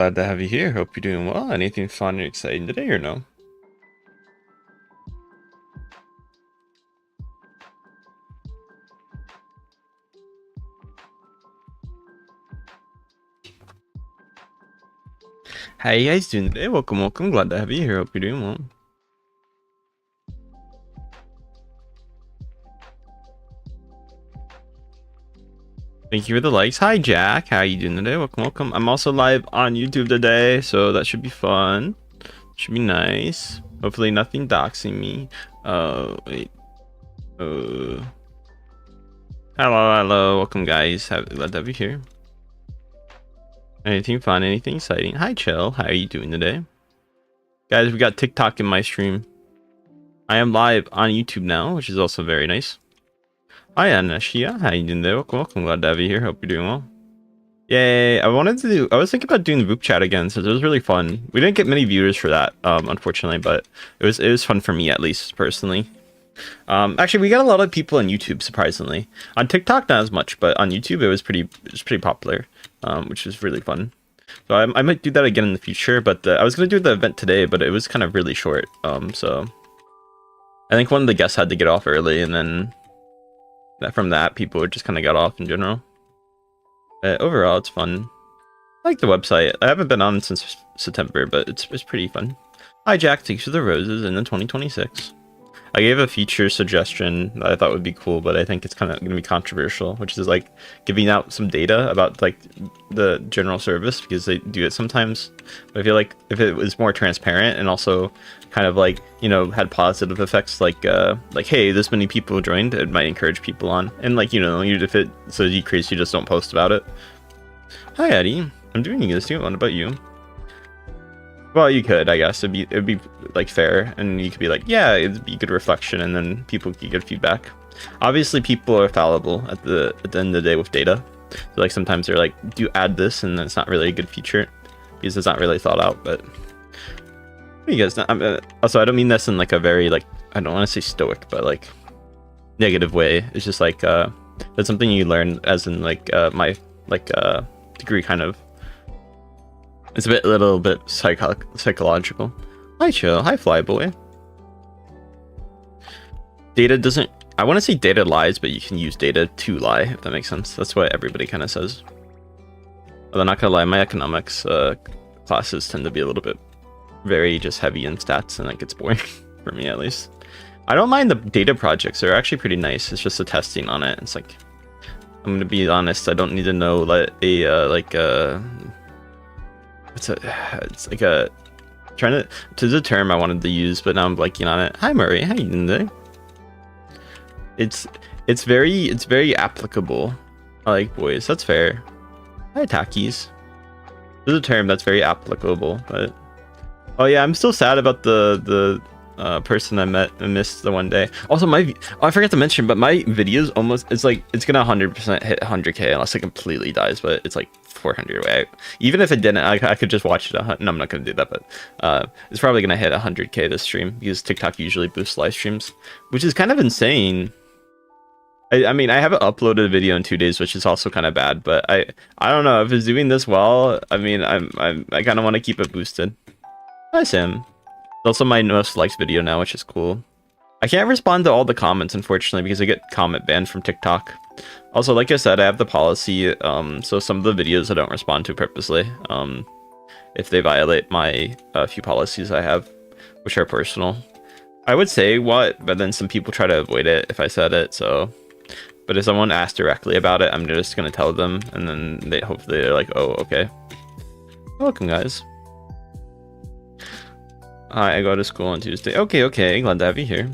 Glad to have you here. Hope you're doing well. Anything fun or exciting today or no? How you guys doing today? Welcome. Glad to have you here. Hope you're doing well. Thank you for the likes. Hi Jack, how you doing today? Welcome. I'm also live on YouTube today, so that should be fun. Should be nice. Hopefully nothing doxing me. Wait. Hello. Welcome guys. Glad to have you here. Anything fun? Anything exciting? Hi Chill, how are you doing today? Guys, we got TikTok in my stream. I am live on YouTube now, which is also very nice. Hi Anashia, how you doing there? Welcome. Glad to have you here. Hope you're doing well. Yay! I was thinking about doing the group chat again, since it was really fun. We didn't get many viewers for that, unfortunately, but it was fun for me, at least personally. Actually, we got a lot of people on YouTube, surprisingly. On TikTok, not as much, but on YouTube, it was pretty popular, which was really fun. So I might do that again in the future, but I was gonna do the event today, but it was kind of really short. So I think one of the guests had to get off early, and then from that, people just kind of got off in general. Overall, it's fun. I like the website. I haven't been on since September, but it's pretty fun. Hi Jack, thanks for the roses in the 2026. I gave a feature suggestion that I thought would be cool, but I think it's kind of going to be controversial, which is like giving out some data about like the general service, because they do it sometimes. But I feel like if it was more transparent and also kind of like, you know, had positive effects, like hey, this many people joined, it might encourage people on. And like, you know, if it's a decrease, you just don't post about it. Hi Eddie, I'm doing this too. What about you? Well, you could, I guess. It'd be like fair, and you could be like, yeah, it'd be good reflection, and then people could get feedback. Obviously, people are fallible at the end of the day with data. So like sometimes they're like, do you add this, and then it's not really a good feature because it's not really thought out. But what do you guys? Also, I don't mean this in like a very like, I don't want to say stoic, but like negative way. It's just like that's something you learn as in like my like degree kind of. It's a little bit psychological. Hi Chill, hi Flyboy. Data doesn't, I want to say data lies, but you can use data to lie, if that makes sense. That's what everybody kind of says. Although not gonna lie, my economics classes tend to be a little bit very just heavy in stats, and that gets boring for me at least. I don't mind the data projects, they're actually pretty nice. It's just the testing on it. It's like, I'm gonna be honest, I don't need to know it's like a trying to the term I wanted to use, but now I'm blanking on it. Hi Murray, how you doing today? It's very applicable. I like boys, that's fair. Hi Takis. There's a term that's very applicable, but oh yeah, I'm still sad about the person I missed the one day. Also, I forgot to mention, but my videos it's gonna 100% hit 100k unless it completely dies, but it's like 400 away. Even if it didn't, I could just watch it. No, I'm not gonna do that, but it's probably gonna hit 100k this stream because TikTok usually boosts live streams, which is kind of insane. I mean, I haven't uploaded a video in 2 days, which is also kind of bad, but I don't know if it's doing this well. I mean, I kind of want to keep it boosted. Hi Sam. It's also my most liked video now, which is cool. I can't respond to all the comments, unfortunately, because I get comment banned from TikTok. Also, like I said, I have the policy, so some of the videos I don't respond to purposely, if they violate my few policies I have, which are personal. I would say what, but then some people try to avoid it if I said it, so... But if someone asks directly about it, I'm just gonna tell them, and then hopefully they're like, oh, okay. Welcome, guys. I go to school on Tuesday. Okay, glad to have you here.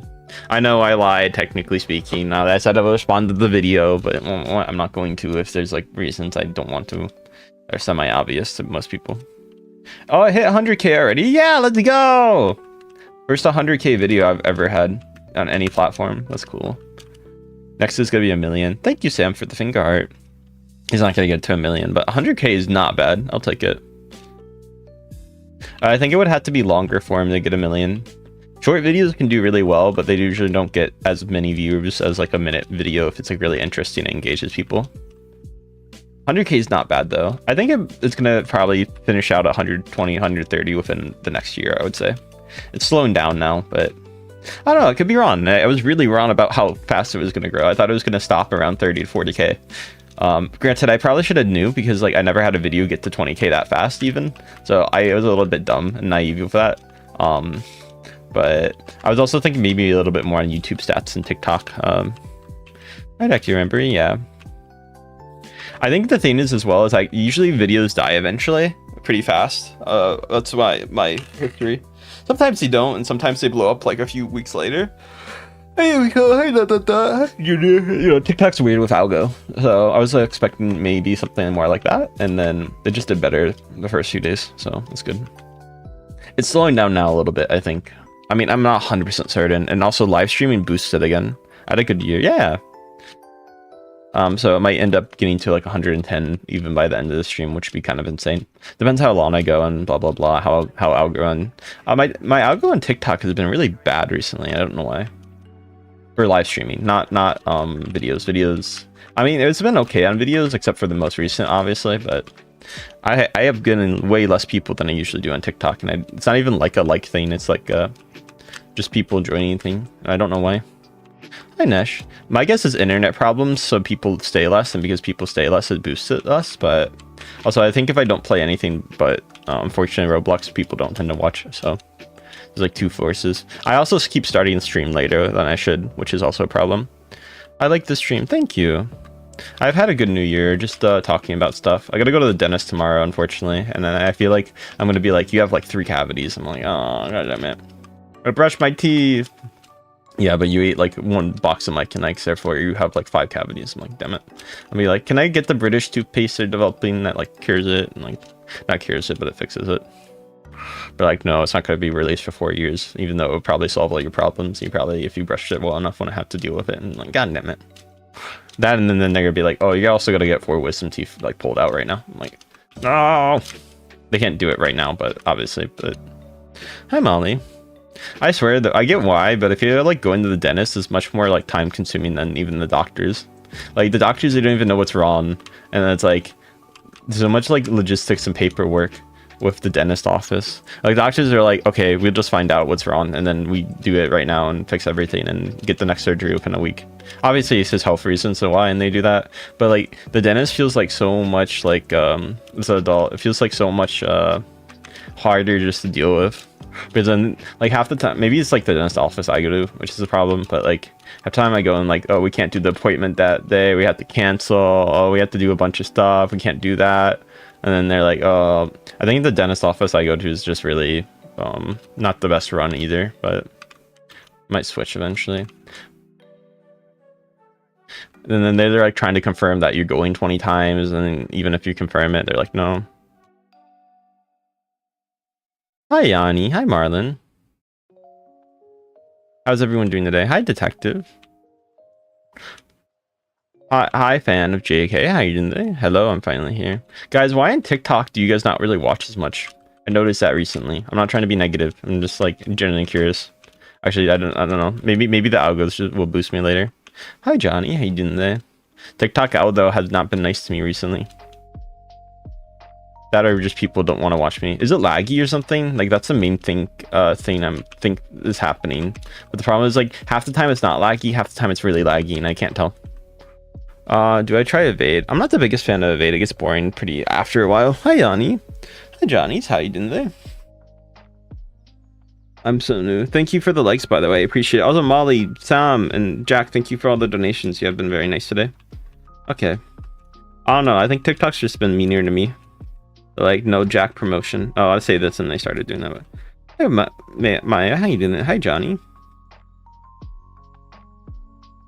I know I lied, technically speaking. Now that I said I would respond to the video, but I'm not going to if there's like reasons I don't want to. They're semi-obvious to most people. Oh, I hit 100k already. Yeah, let's go! First 100k video I've ever had on any platform. That's cool. Next is gonna be 1 million. Thank you, Sam, for the finger heart. He's not gonna get to 1 million, but 100k is not bad. I'll take it. I think it would have to be longer for him to get 1 million. Short videos can do really well, but they usually don't get as many views as like a minute video if it's like really interesting and engages people. 100k is not bad though. I think it's gonna probably finish out 120, 130 within the next year, I would say. It's slowing down now, but I don't know, I could be wrong. I was really wrong about how fast it was gonna grow. I thought it was gonna stop around 30 to 40k. Granted, I probably should have knew because like I never had a video get to 20k that fast even. So I was a little bit dumb and naive with that. But I was also thinking maybe a little bit more on YouTube stats and TikTok. I'd actually remember, yeah. I think the thing is as well is like usually videos die eventually pretty fast. That's my history. Sometimes they don't, and sometimes they blow up like a few weeks later. Hey, we go. Hey, you know, TikTok's weird with algo, so I was expecting maybe something more like that, and then it just did better the first few days, so it's good. It's slowing down now a little bit, I think. I mean, I'm not 100% certain, and also live streaming boosted again. I had a good year, yeah. So it might end up getting to like 110 even by the end of the stream, which would be kind of insane. Depends how long I go and blah blah blah. How algo and my algo on TikTok has been really bad recently. I don't know why. For live streaming, not videos. I mean, it's been okay on videos except for the most recent, obviously, but I have gotten way less people than I usually do on TikTok, and it's not even like a like thing. It's like just people joining thing. I don't know why. Hi Nesh. My guess is internet problems, so people stay less, and because people stay less, it boosts it less. But also, I think if I don't play anything but unfortunately Roblox, people don't tend to watch. So there's like two forces. I also keep starting the stream later than I should, which is also a problem. I like the stream. Thank you. I've had a good new year, just talking about stuff. I gotta go to the dentist tomorrow, unfortunately, and then I feel like I'm gonna be like, you have like 3 cavities. I'm like, oh god damn it. I brush my teeth. Yeah, but you ate like 1 box of my Kinnites, therefore you have like 5 cavities. I'm like, damn it. I'll be like, can I get the British toothpaste they're developing that like cures it? And like, not cures it, but it fixes it. But like, no, it's not going to be released for 4 years, even though it would probably solve all your problems. You probably, if you brushed it well enough, wouldn't have to deal with it. And like, god damn it. That, and then they're going to be like, oh, you also got to get 4 wisdom teeth like pulled out right now. I'm like, no. They can't do it right now, but obviously, but... Hi, Molly. I swear that I get why, but if you're like going to the dentist is much more like time consuming than even the doctors. Like the doctors, they don't even know what's wrong, and it's like there's so much like logistics and paperwork with the dentist office. Like doctors are like, okay, we'll just find out what's wrong, and then we do it right now and fix everything and get the next surgery within a week. Obviously it's just health reasons, so why, and they do that. But like the dentist feels like so much like as an adult, it feels like so much harder just to deal with. Because then like half the time, maybe it's like the dentist office I go to, which is a problem, but like half the time I go and like, oh, we can't do the appointment that day, we have to cancel, oh, we have to do a bunch of stuff, we can't do that. And then they're like, oh, I think the dentist office I go to is just really not the best run either, but might switch eventually. And then they're like trying to confirm that you're going 20 times, and even if you confirm it, they're like, no. Hi, Yanni. Hi, Marlon. How's everyone doing today? Hi, Detective. Hi, fan of JK. How you doing today? Hello, I'm finally here. Guys, why on TikTok do you guys not really watch as much? I noticed that recently. I'm not trying to be negative. I'm just like genuinely curious. Actually, I don't know. Maybe the algos will boost me later. Hi, Johnny. How you doing today? TikTok algo has not been nice to me recently. That or just people don't want to watch me. Is it laggy or something? Like that's the main thing I'm think is happening. But the problem is like half the time it's not laggy, half the time it's really laggy, and I can't tell. Do I try evade? I'm not the biggest fan of evade. It gets boring pretty after a while. Hi, Yanni. Hi, Johnny's. How you doing today? I'm so new. Thank you for the likes, by the way. I appreciate it. Also, Molly, Sam, and Jack, thank you for all the donations. You have been very nice today. Okay. I don't know. I think TikTok's just been meaner to me. Like, no Jack promotion. Oh, I say this and I started doing that. Hey, Maya, how you doing? Hi, Johnny.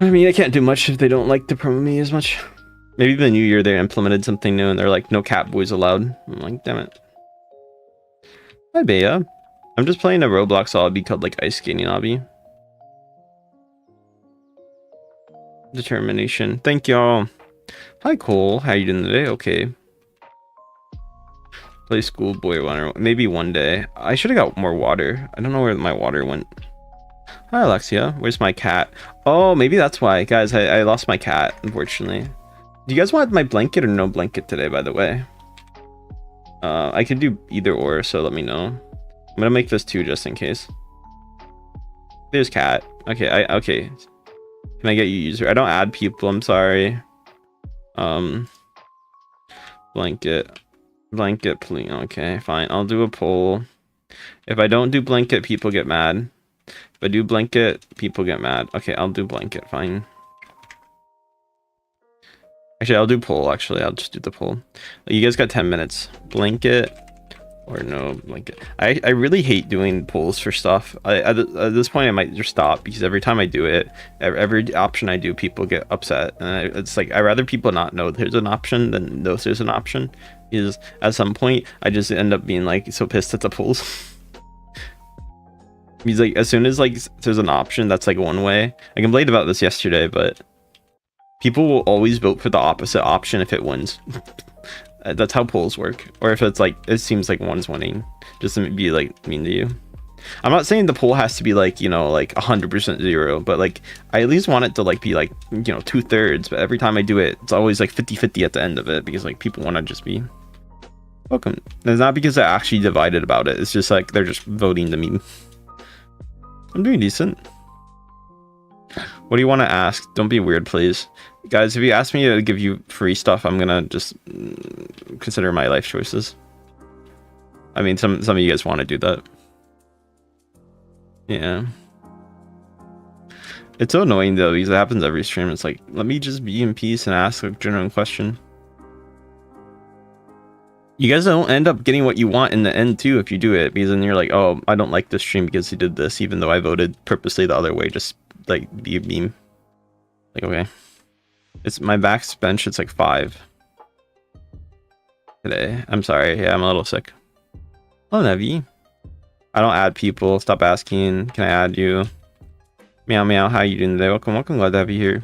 I mean, I can't do much if they don't like to promote me as much. Maybe the new year they implemented something new and they're like, no cat boys allowed. I'm like, damn it. Hi, Bea. I'm just playing a Roblox lobby called like Ice Skating Lobby. Determination. Thank y'all. Hi, Cole. How you doing today? Okay. Play Schoolboy Runner. Maybe one day. I should have got more water. I don't know where my water went. Hi, Alexia. Where's my cat? Oh, maybe that's why. Guys, I lost my cat, unfortunately. Do you guys want my blanket or no blanket today, by the way? I can do either or, so let me know. I'm gonna make this 2 just in case. There's cat. Okay, okay. Can I get you user? I don't add people, I'm sorry. Blanket, please. Okay, fine. I'll do a poll. If I don't do blanket, people get mad. If I do blanket, people get mad. Okay, I'll do blanket, fine. Actually, I'll do poll, actually. I'll just do the poll. You guys got 10 minutes. Blanket or no blanket. I really hate doing polls for stuff. At this point, I might just stop because every time I do it, every option I do, people get upset. And it's like, I'd rather people not know there's an option than know there's an option. Because at some point, I just end up being like so pissed at the polls. Because like, as soon as like there's an option that's like one way, I complained about this yesterday, but people will always vote for the opposite option if it wins. That's how polls work. Or if it's like, it seems like one's winning, just to be like mean to you. I'm not saying the poll has to be like, you know, like 100% 0, but like I at least want it to like be like, you know, 2/3. But every time I do it, it's always like 50-50 at the end of it, because like people want to just be welcome. And it's not because they're actually divided about it. It's just like they're just voting to me. I'm doing decent. What do you want to ask? Don't be weird, please. Guys, if you ask me to give you free stuff, I'm gonna just consider my life choices. I mean, some of you guys want to do that. Yeah. It's so annoying though, because it happens every stream. It's like, let me just be in peace and ask a genuine question. You guys don't end up getting what you want in the end too if you do it, because then you're like, oh, I don't like this stream because he did this, even though I voted purposely the other way. Just like be a meme. Like, okay. It's my backbench, it's like 5 today. I'm sorry, yeah, I'm a little sick. Oh, Nevi. I don't add people. Stop asking. Can I add you? Meow meow, how you doing today? Welcome, glad to have you here.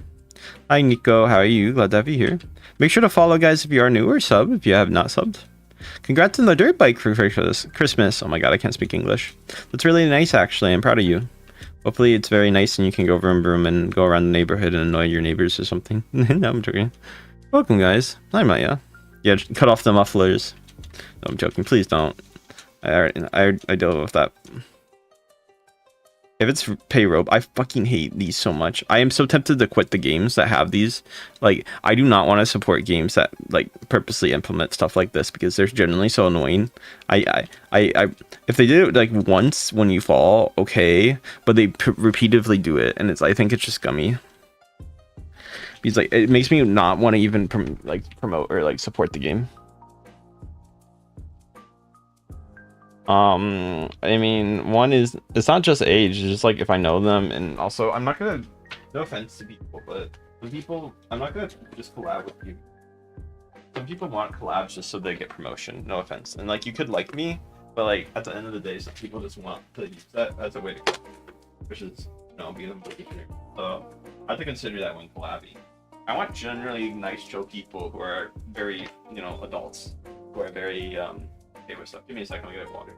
Hi Nico, how are you? Glad to have you here. Make sure to follow, guys, if you are new, or sub if you have not subbed. Congrats on the dirt bike for this Christmas. Oh my god, I can't speak English. That's really nice, actually. I'm proud of you. Hopefully it's very nice and you can go vroom vroom and go around the neighborhood and annoy your neighbors or something. No, I'm joking. Welcome, guys. Hi, Maya. Yeah, cut off the mufflers. No, I'm joking. Please don't. I deal with that. If it's pay rope, I fucking hate these so much. I am so tempted to quit the games that have these. Like, I do not want to support games that like purposely implement stuff like this, because they're generally so annoying. If they did it like once when you fall, okay, but they repeatedly do it, and I think it's just scummy. Because like it makes me not want to even promote or like support the game. I mean, one is, it's not just age, it's just like if I know them, and also I'm not gonna, no offense to people, but some people, I'm not gonna just collab with you. Some people want collabs just so they get promotion, no offense. And like, you could like me, but like at the end of the day, some people just want to use that as a way to go, which is, you know, being a beginner. So I have to consider that when collabing. I want generally nice, chill people who are very, you know, adults, who are very, okay with stuff. Give me a second, I'll get water.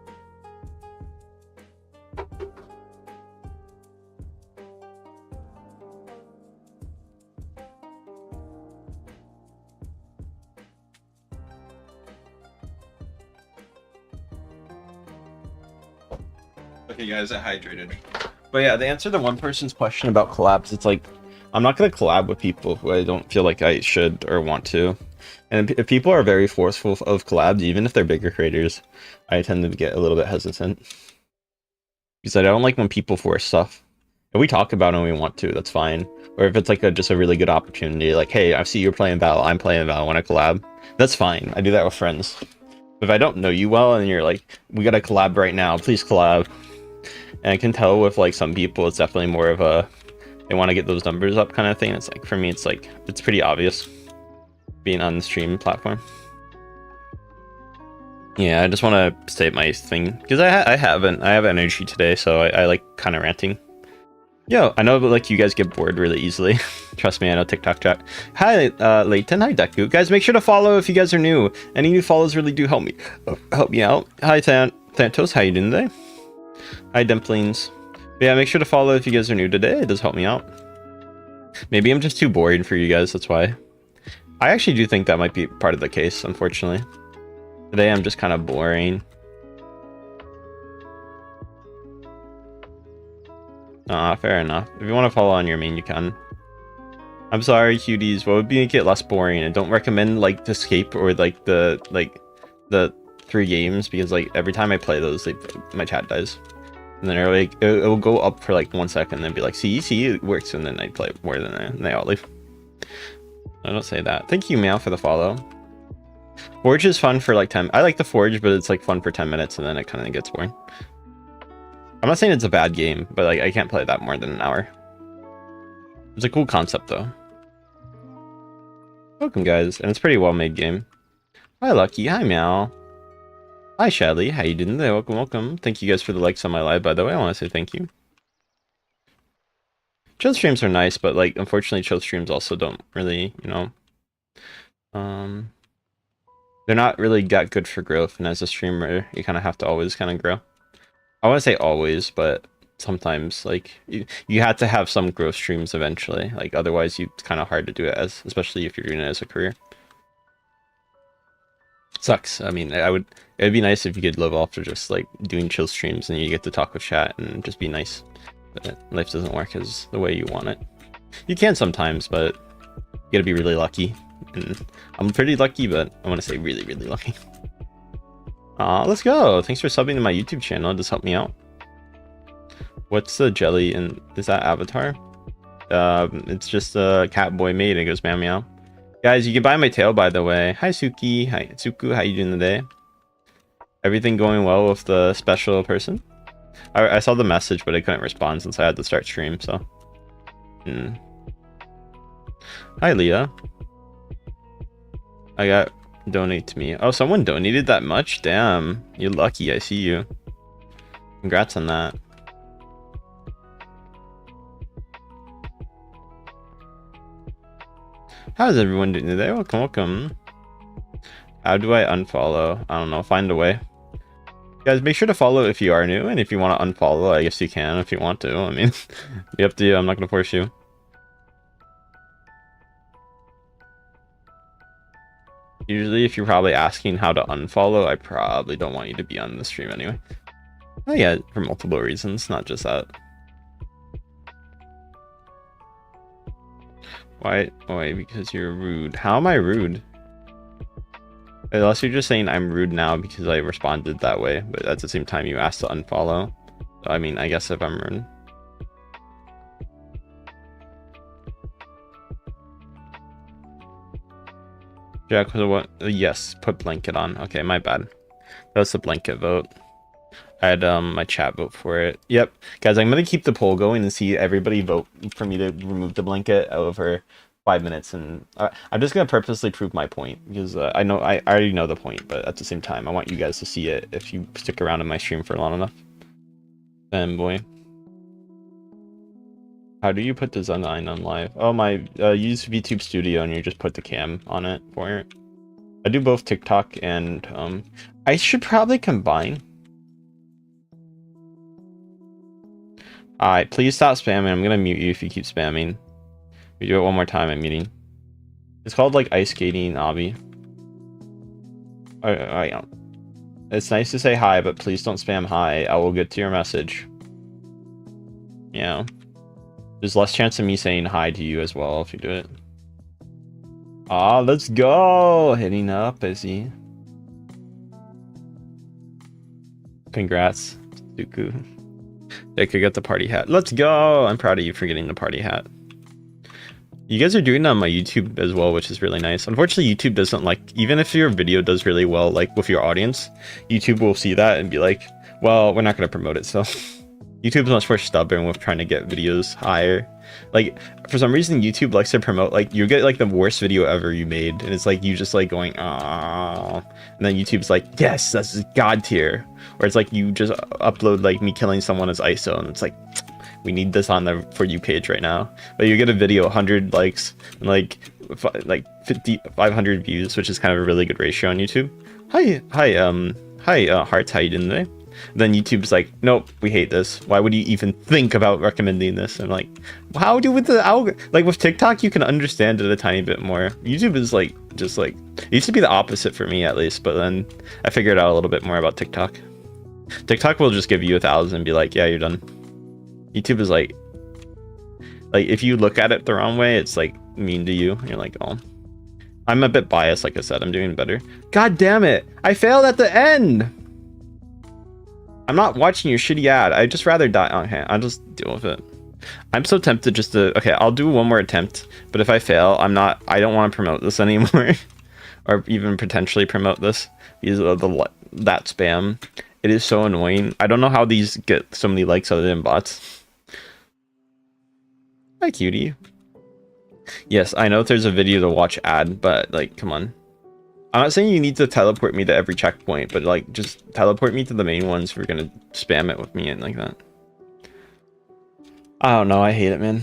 Okay guys, I hydrated. But yeah, to answer the one person's question about collabs, it's like, I'm not going to collab with people who I don't feel like I should or want to. And if people are very forceful of collabs, even if they're bigger creators, I tend to get a little bit hesitant. Because I don't like when people force stuff. If we talk about it when we want to, that's fine. Or if it's like just a really good opportunity, like, hey, I see you're playing Val, I'm playing Val, I want to collab. That's fine. I do that with friends. But if I don't know you well and you're like, we got to collab right now, please collab. And I can tell with like some people, it's definitely more of a, they want to get those numbers up kind of thing. It's like, for me, it's like, it's pretty obvious being on the stream platform. Yeah, I just want to state my thing because I have energy today, so I like kind of ranting. Yo, I know, but like you guys get bored really easily. Trust me, I know TikTok chat. Hi, Leighton. Hi, Deku. Guys, make sure to follow if you guys are new. Any new follows really do help me out. Hi, Thantos. How you doing today? Hi, Dumplings. But yeah, make sure to follow if you guys are new today. It does help me out. Maybe I'm just too boring for you guys. That's why. I actually do think that might be part of the case, unfortunately. Today I'm just kind of boring. Fair enough. If you want to follow on your main, you can. I'm sorry, cuties. What would make it less boring? And don't recommend like the Escape or like the 3 games, because like every time I play those, my chat dies. And then like it will go up for like 1 second, and then be like, see, it works, and then I play more than that, and they all leave. I don't say that. Thank you, Meow, for the follow. Forge is fun for like 10. I like the Forge, but it's like fun for 10 minutes, and then it kind of gets boring. I'm not saying it's a bad game, but like I can't play that more than an hour. It's a cool concept though. Welcome, guys, and it's a pretty well made game. Hi, Lucky. Hi, Meow. Hi, Shadley. How you doing today? Welcome. Thank you guys for the likes on my live, by the way. I want to say thank you. Chill streams are nice, but like unfortunately chill streams also don't really, you know, they're not really that good for growth, and as a streamer you kind of have to always kind of grow. I want to say always, but sometimes like you have to have some growth streams eventually, like otherwise it's kind of hard to do it, as especially if you're doing it as a career. Sucks. I mean, it'd be nice if you could live off of just like doing chill streams and you get to talk with chat and just be nice. But life doesn't work as the way you want it. You can sometimes, but you gotta be really lucky. And I'm pretty lucky, but I want to say really, really lucky. Let's go. Thanks for subbing to my YouTube channel. Just help me out. What's the jelly? And is that Avatar? It's just a cat boy made. It goes meow meow. Guys, you can buy my tail, by the way. Hi, Suki. Hi, Tsuku. How you doing today? Everything going well with the special person? I saw the message, but I couldn't respond since I had to start stream, so. Hi, Leah. I got donate to me. Oh, someone donated that much? Damn. You're lucky. I see you. Congrats on that. How's everyone doing today? Welcome, welcome. How do I unfollow? I don't know. Find a way. Guys, make sure to follow if you are new, and if you want to unfollow, I guess you can if you want to. I mean, be up to you. I'm not going to force you. Usually, if you're probably asking how to unfollow, I probably don't want you to be on the stream anyway. Oh yeah, for multiple reasons, not just that. Why? Because you're rude. How am I rude? Unless you're just saying I'm rude now because I responded that way, but at the same time you asked to unfollow. So, I mean, I guess if I'm rude. Jack, what? Yes, put blanket on. Okay, my bad. That's the blanket vote. I had my chat vote for it. Yep, guys, I'm gonna keep the poll going and see everybody vote for me to remove the blanket over 5 minutes, and I'm just gonna purposely prove my point because I already know the point, but at the same time I want you guys to see it if you stick around in my stream for long enough. Fanboy. How do you put design on live? Oh, my use VTube Studio and you just put the cam on it for it. I do both TikTok and I should probably combine. Alright, please stop spamming. I'm gonna mute you if you keep spamming. If you do it one more time, I'm muting. It's called like ice skating obby. It's nice to say hi, but please don't spam hi. I will get to your message. Yeah. There's less chance of me saying hi to you as well if you do it. Let's go! Hitting up, I see. Congrats, Dooku. They could get the party hat. Let's go! I'm proud of you for getting the party hat. You guys are doing it on my YouTube as well, which is really nice. Unfortunately, YouTube doesn't like, even if your video does really well, like with your audience, YouTube will see that and be like, well, we're not going to promote it, so. YouTube's much more stubborn with trying to get videos higher. Like, for some reason, YouTube likes to promote, like, you get, like, the worst video ever you made, and it's, like, you just, like, going, ah, and then YouTube's like, yes, that's God tier. Or it's, like, you just upload, like, me killing someone as ISO, and it's, like, we need this on the For You page right now. But you get a video, 100 likes, and, like 500 views, which is kind of a really good ratio on YouTube. Hi, Hearts, how you doing today? Then YouTube's like, nope, we hate this. Why would you even think about recommending this? I'm like, how do with the like with TikTok you can understand it a tiny bit more. YouTube is like just like it used to be the opposite for me at least, but then I figured out a little bit more about TikTok. TikTok will just give you 1,000 and be like, yeah, you're done. YouTube is like if you look at it the wrong way, it's like mean to you. And you're like, oh, I'm a bit biased. Like I said, I'm doing better. God damn it. I failed at the end. I'm not watching your shitty ad. I'd just rather die on hand. I'll just deal with it. I'm so tempted just to, okay, I'll do one more attempt, but if I fail, I don't want to promote this anymore or even potentially promote this because of that spam. It is so annoying. I don't know how these get so many likes other than bots. Hi, cutie. Yes, I know there's a video to watch ad, but like, come on. I'm not saying you need to teleport me to every checkpoint, but like, just teleport me to the main ones if you're gonna spam it with me and like that. I don't know. I hate it, man.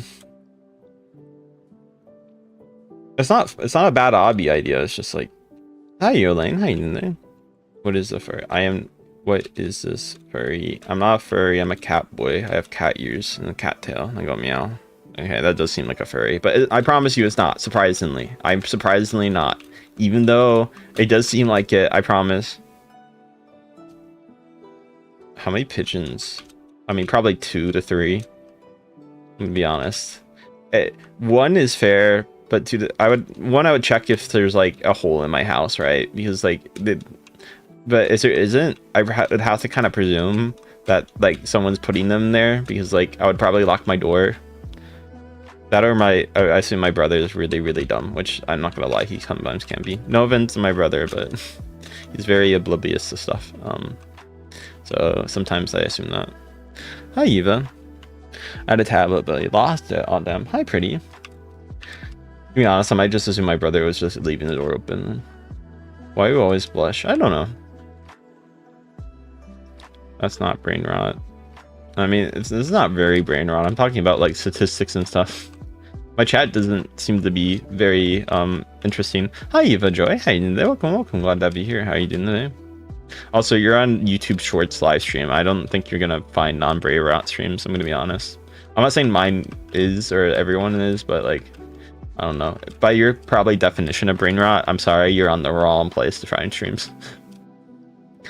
It's not a bad obby idea. It's just like, hi, Yolane. How you doing there? What is the furry? What is this furry? I'm not a furry. I'm a cat boy. I have cat ears and a cat tail. I go meow. Okay, that does seem like a furry, but I promise you it's not, surprisingly. I'm surprisingly not. Even though it does seem like it, I promise. How many pigeons? I mean, probably 2 to 3. I'm gonna be honest. 1 is fair, but 2 I would check if there's like a hole in my house, right? Because like, but if there isn't, I would have to kind of presume that like someone's putting them there because like I would probably lock my door. That or I assume my brother is really, really dumb, which I'm not gonna lie, he sometimes can be. No offense to my brother, but he's very oblivious to stuff. So sometimes I assume that. Hi, Eva. I had a tablet, but he lost it. Oh, damn. Hi, pretty. To be honest, I might just assume my brother was just leaving the door open. Why do you always blush? I don't know. That's not brain rot. I mean, it's not very brain rot. I'm talking about like statistics and stuff. My chat doesn't seem to be very interesting. Hi, Eva Joy. How you doing today? Welcome. Glad to have you here. How are you doing today? Also, you're on YouTube Shorts live stream. I don't think you're gonna find non-brain rot streams. I'm gonna be honest. I'm not saying mine is or everyone is, but like, I don't know. By your probably definition of brain rot, I'm sorry, you're on the wrong place to find streams.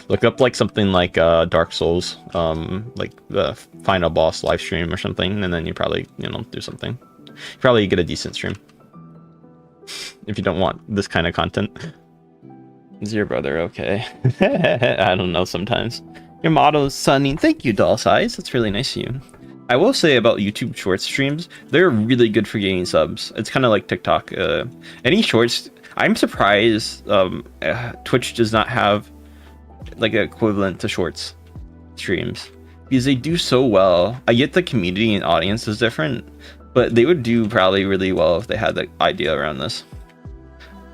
Look up like something like Dark Souls, like the final boss live stream or something, and then you probably, do something. You probably get a decent stream if you don't want this kind of content. Is your brother okay? I don't know sometimes. Your motto is sunny. Thank you, doll size. That's really nice of you. I will say about YouTube Shorts streams, they're really good for getting subs. It's kind of like TikTok. Any shorts, I'm surprised Twitch does not have like an equivalent to Shorts streams because they do so well. I get the community and audience is different, but they would do probably really well if they had the idea around this.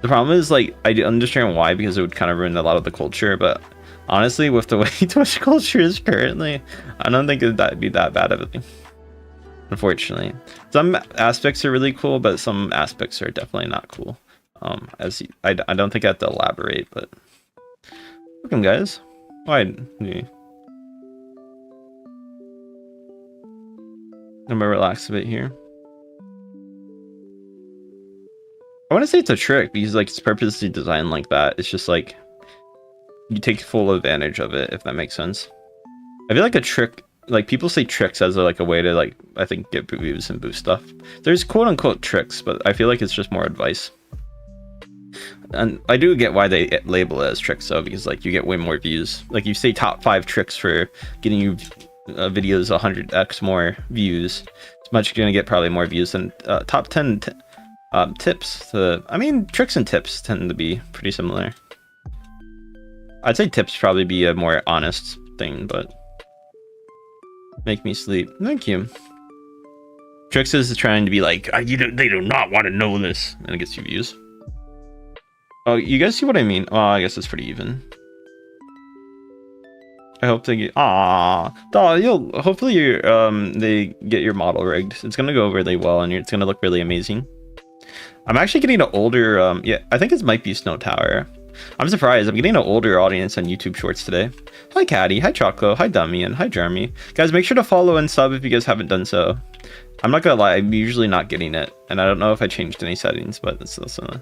The problem is, like, I understand why, because it would kind of ruin a lot of the culture, but honestly, with the way Twitch culture is currently, I don't think that'd be that bad of a thing. Unfortunately. Some aspects are really cool, but some aspects are definitely not cool. I don't think I have to elaborate, but... Welcome, guys. Why? I'm gonna relax a bit here. I want to say it's a trick because like it's purposely designed like that. It's just like you take full advantage of it, if that makes sense. I feel like a trick, like people say tricks as like a way to like, I think, get views and boost stuff. There's quote unquote tricks, but I feel like it's just more advice. And I do get why they label it as tricks though, because like you get way more views. Like you say top 5 tricks for getting you videos 100x more views. It's much gonna get probably more views than top 10 tips. I mean, tricks and tips tend to be pretty similar. I'd say tips probably be a more honest thing, but make me sleep. Thank you. Tricks is trying to be like, they do not want to know this, and it gets you views. Oh, you guys see what I mean? Oh, I guess it's pretty even. I hope they get. Hopefully they get your model rigged. It's gonna go really well, and it's gonna look really amazing. I'm actually getting an older. Yeah, I think it might be Snow Tower. I'm surprised. I'm getting an older audience on YouTube Shorts today. Hi, Caddy. Hi, Choco. Hi, Dummy. And hi, Jeremy. Guys, make sure to follow and sub if you guys haven't done so. I'm not gonna lie. I'm usually not getting it. And I don't know if I changed any settings, but it's also...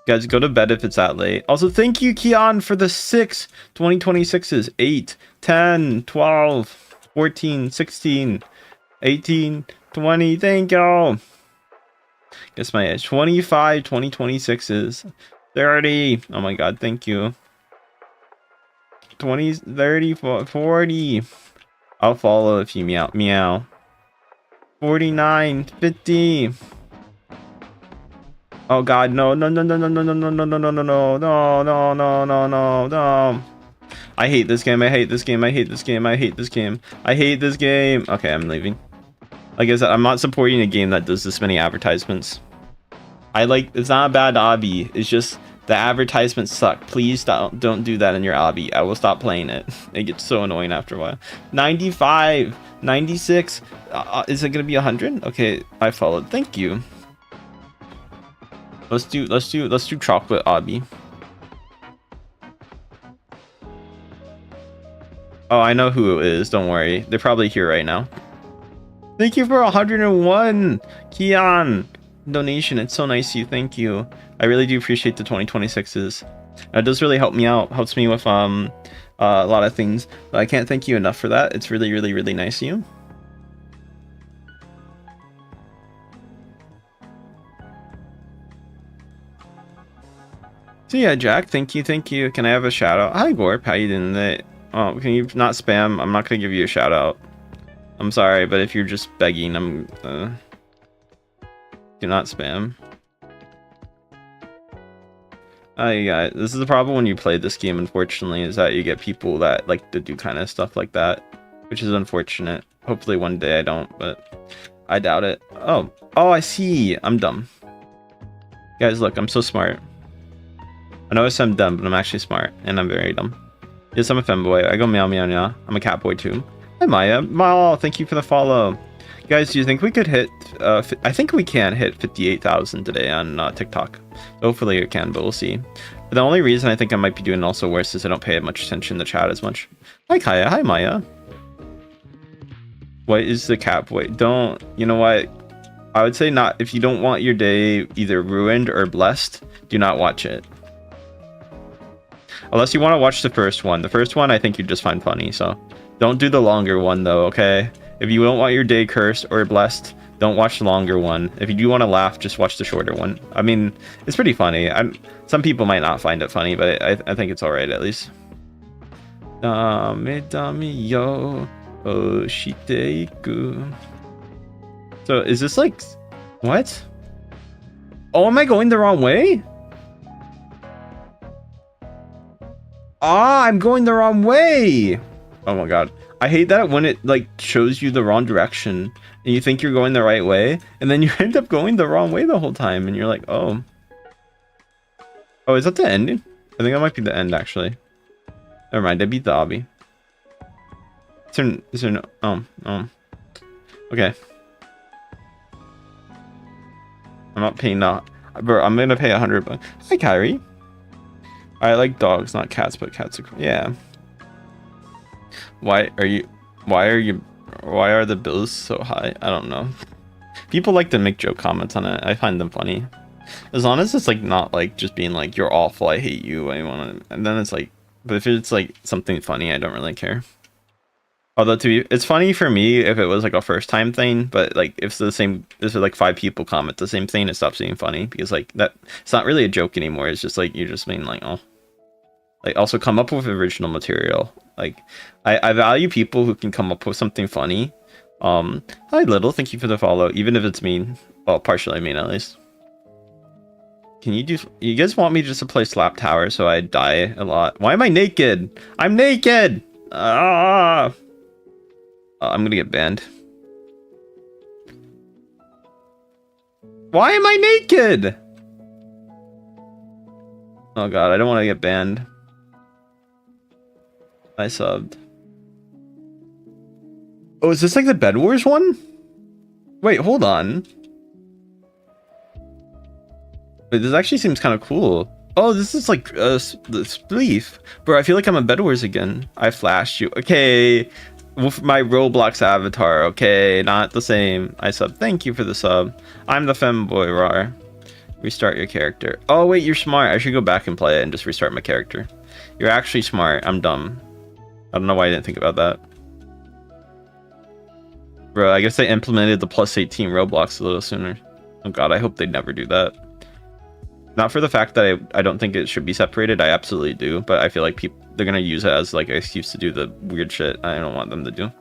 Guys, go to bed if it's that late. Also, thank you, Keon, for the 6 2026s. 8, 10, 12, 14, 16, 18, 20. Thank y'all. Guess my 25 2026s. 30. Oh my god, thank you. 20, 30, 40. I'll follow if you meow. Meow. 49, 50. Oh god, no, no, no, no, no, no, no, no, no, no, no, no, no, no, no, no, no, no, no. I hate this game, I hate this game, I hate this game, I hate this game. I hate this game. Okay, I'm leaving. Like I said, I'm not supporting a game that does this many advertisements. It's not a bad obby, it's just the advertisements suck. Please don't do that in your obby. I will stop playing it. It gets so annoying after a while. 95, 96, is it gonna be 100? Okay, I followed, thank you. Let's do chocolate obby. Oh, I know who it is, don't worry. They're probably here right now. Thank you for 101, Keon. Donation, it's so nice of you, thank you. I really do appreciate the 2026s. It does really help me out, helps me with a lot of things. But I can't thank you enough for that. It's really, really, really nice of you. So yeah, Jack, thank you, thank you. Can I have a shout out? Hi Gorp, how you doing today? Oh, can you not spam? I'm not gonna give you a shout out. I'm sorry, but if you're just begging, do not spam. Yeah, this is the problem when you play this game, unfortunately, is that you get people that like to do kind of stuff like that, which is unfortunate. Hopefully one day I don't, but I doubt it. Oh, I see. I'm dumb. Guys, look, I'm so smart. I know I said I'm dumb, but I'm actually smart, and I'm very dumb. Yes, I'm a femboy. I go meow meow meow. I'm a cat boy too. Hi Maya. Mal, thank you for the follow. Guys, do you think we could hit, I think we can hit 58,000 today on TikTok. Hopefully it can, but we'll see. But the only reason I think I might be doing also worse is I don't pay much attention to chat as much. Hi Kaya. Hi Maya. What is the cat boy? Don't, you know what? I would say not, if you don't want your day either ruined or blessed, do not watch it. Unless you want to watch the first one. The first one I think you'd just find funny, so don't do the longer one though, okay? If you don't want your day cursed or blessed, don't watch the longer one. If you do want to laugh, just watch the shorter one. I mean, it's pretty funny. Some people might not find it funny, but I think it's alright at least. Dame yo oshiteiku. So is this like, what? Oh, am I going the wrong way? Ah, I'm going the wrong way. Oh my god. I hate that when it like shows you the wrong direction and you think you're going the right way and then you end up going the wrong way the whole time and you're like, oh. Oh, is that the ending? I think that might be the end actually. Never mind, I beat the obby. Is there no, oh. Okay. I'm not paying that. Bro, I'm gonna pay 100 bucks. Hi Kyrie. I like dogs, not cats, but cats are cool. Yeah. Why are the bills so high? I don't know. People like to make joke comments on it. I find them funny. As long as it's like not like just being like you're awful, I hate you, I want to, and then it's like, but if it's like something funny, I don't really care. Although it's funny for me if it was like a first time thing, but like if if like 5 people comment the same thing, it stops being funny because like that it's not really a joke anymore. It's just like you're just being like, oh, like also come up with original material. Like I value people who can come up with something funny. Hi Little, thank you for the follow, even if it's mean. Well, partially mean at least. Can you guys want me just to play Slap Tower so I die a lot? Why am I naked? I'm naked! Ah! I'm gonna get banned. Why am I naked? Oh god, I don't want to get banned. I subbed. Oh, is this like the Bed Wars one? Wait, hold on. Wait, this actually seems kind of cool. Oh, this is like the spleef. Bro, I feel like I'm a Bedwars again. I flashed you. Okay. With my Roblox avatar. Okay, not the same. I sub. Thank you for the sub. I'm the femboy rar. Restart your character. Oh, wait, you're smart. I should go back and play it and just restart my character. You're actually smart. I'm dumb. I don't know why I didn't think about that. Bro, I guess they implemented the plus 18 Roblox a little sooner. Oh god, I hope they never do that. Not for the fact that I don't think it should be separated. I absolutely do, but I feel like they're gonna use it as like an excuse to do the weird shit I don't want them to do.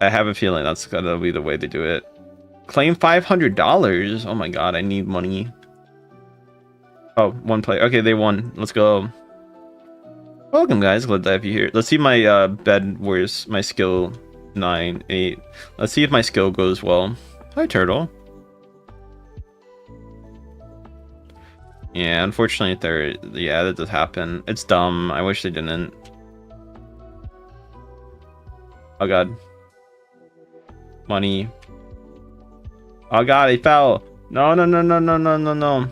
I have a feeling that's gonna be the way they do it. Claim $500. Oh my god, I need money. Oh, one player. Okay, they won. Let's go. Welcome, guys. Glad to have you here. Let's see my bed. Where's my skill? 9, 8. Let's see if my skill goes well. Hi, turtle. Yeah, unfortunately, yeah, that does happen. It's dumb. I wish they didn't. Oh god. Money. Oh god, he fell. No, no, no, no, no, no, no, no.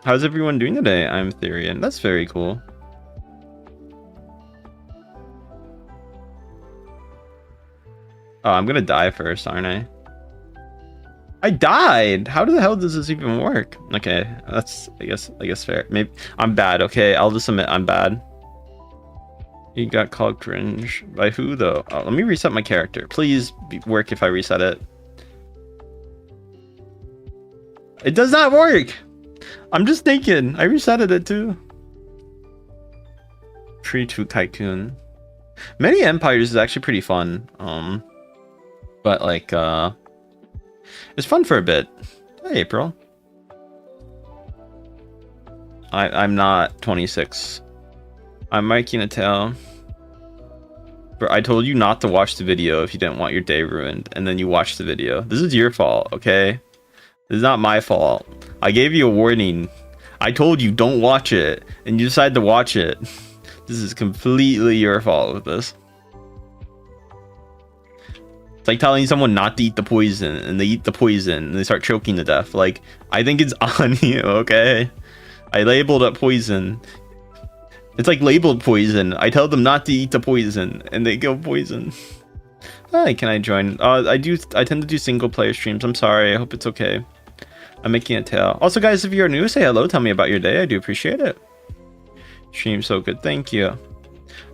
How's everyone doing today? I'm Therian. That's very cool. Oh, I'm gonna die first, aren't I? I died! How the hell does this even work? Okay, that's I guess fair. Maybe I'm bad, okay? I'll just admit I'm bad. You got called cringe. By who though? Oh, let me reset my character. Please work if I reset it. It does not work! I'm just thinking. I resetted it too. Tree to Tycoon. Many Empires is actually pretty fun. But like it's fun for a bit. Hey, April. I'm not 26. I'm making a tell. Bro, I told you not to watch the video if you didn't want your day ruined, and then you watched the video. This is your fault, okay? This is not my fault. I gave you a warning. I told you don't watch it, and you decided to watch it. This is completely your fault with this. It's like telling someone not to eat the poison, and they eat the poison, and they start choking to death. Like, I think it's on you, okay? I labeled it poison. It's like labeled poison. I tell them not to eat the poison, and they go poison. Hi, can I join? I tend to do single player streams. I'm sorry. I hope it's okay. I'm making a tale. Also, guys, if you're new, say hello. Tell me about your day. I do appreciate it. Stream so good. Thank you.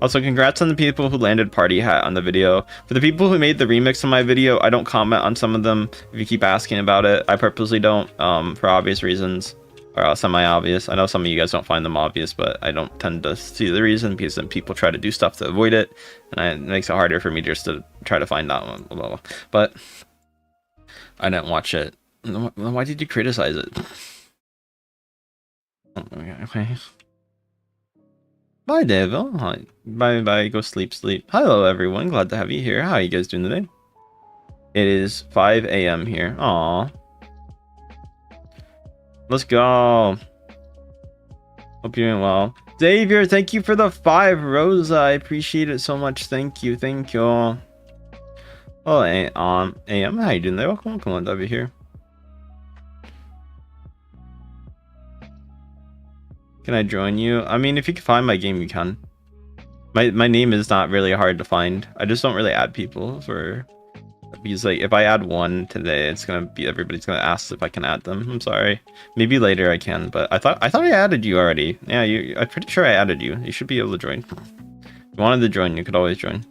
Also, congrats on the people who landed party hat on the video. For the people who made the remix of my video, I don't comment on some of them if you keep asking about it. I purposely don't, for obvious reasons, or semi-obvious. I know some of you guys don't find them obvious, but I don't tend to see the reason because then people try to do stuff to avoid it, and it makes it harder for me just to try to find that one. Blah, blah, blah. But I didn't watch it. Why did you criticize it? Okay. Bye, Devil. Hi. Bye. Go sleep. Hello, everyone. Glad to have you here. How are you guys doing today? It is 5 a.m. here. Aw. Let's go. Hope you're doing well. Xavier, thank you for the 5. Rosa, I appreciate it so much. Thank you. Oh, AM, how you doing there? Welcome. Glad to have you here. Can I join you? I mean, if you can find my game, you can. My name is not really hard to find. I just don't really add people for, because like if I add one today, it's gonna be everybody's gonna ask if I can add them. I'm sorry. Maybe later I can, but I thought I added you already. Yeah, I'm pretty sure I added you. You should be able to join. If you wanted to join, you could always join.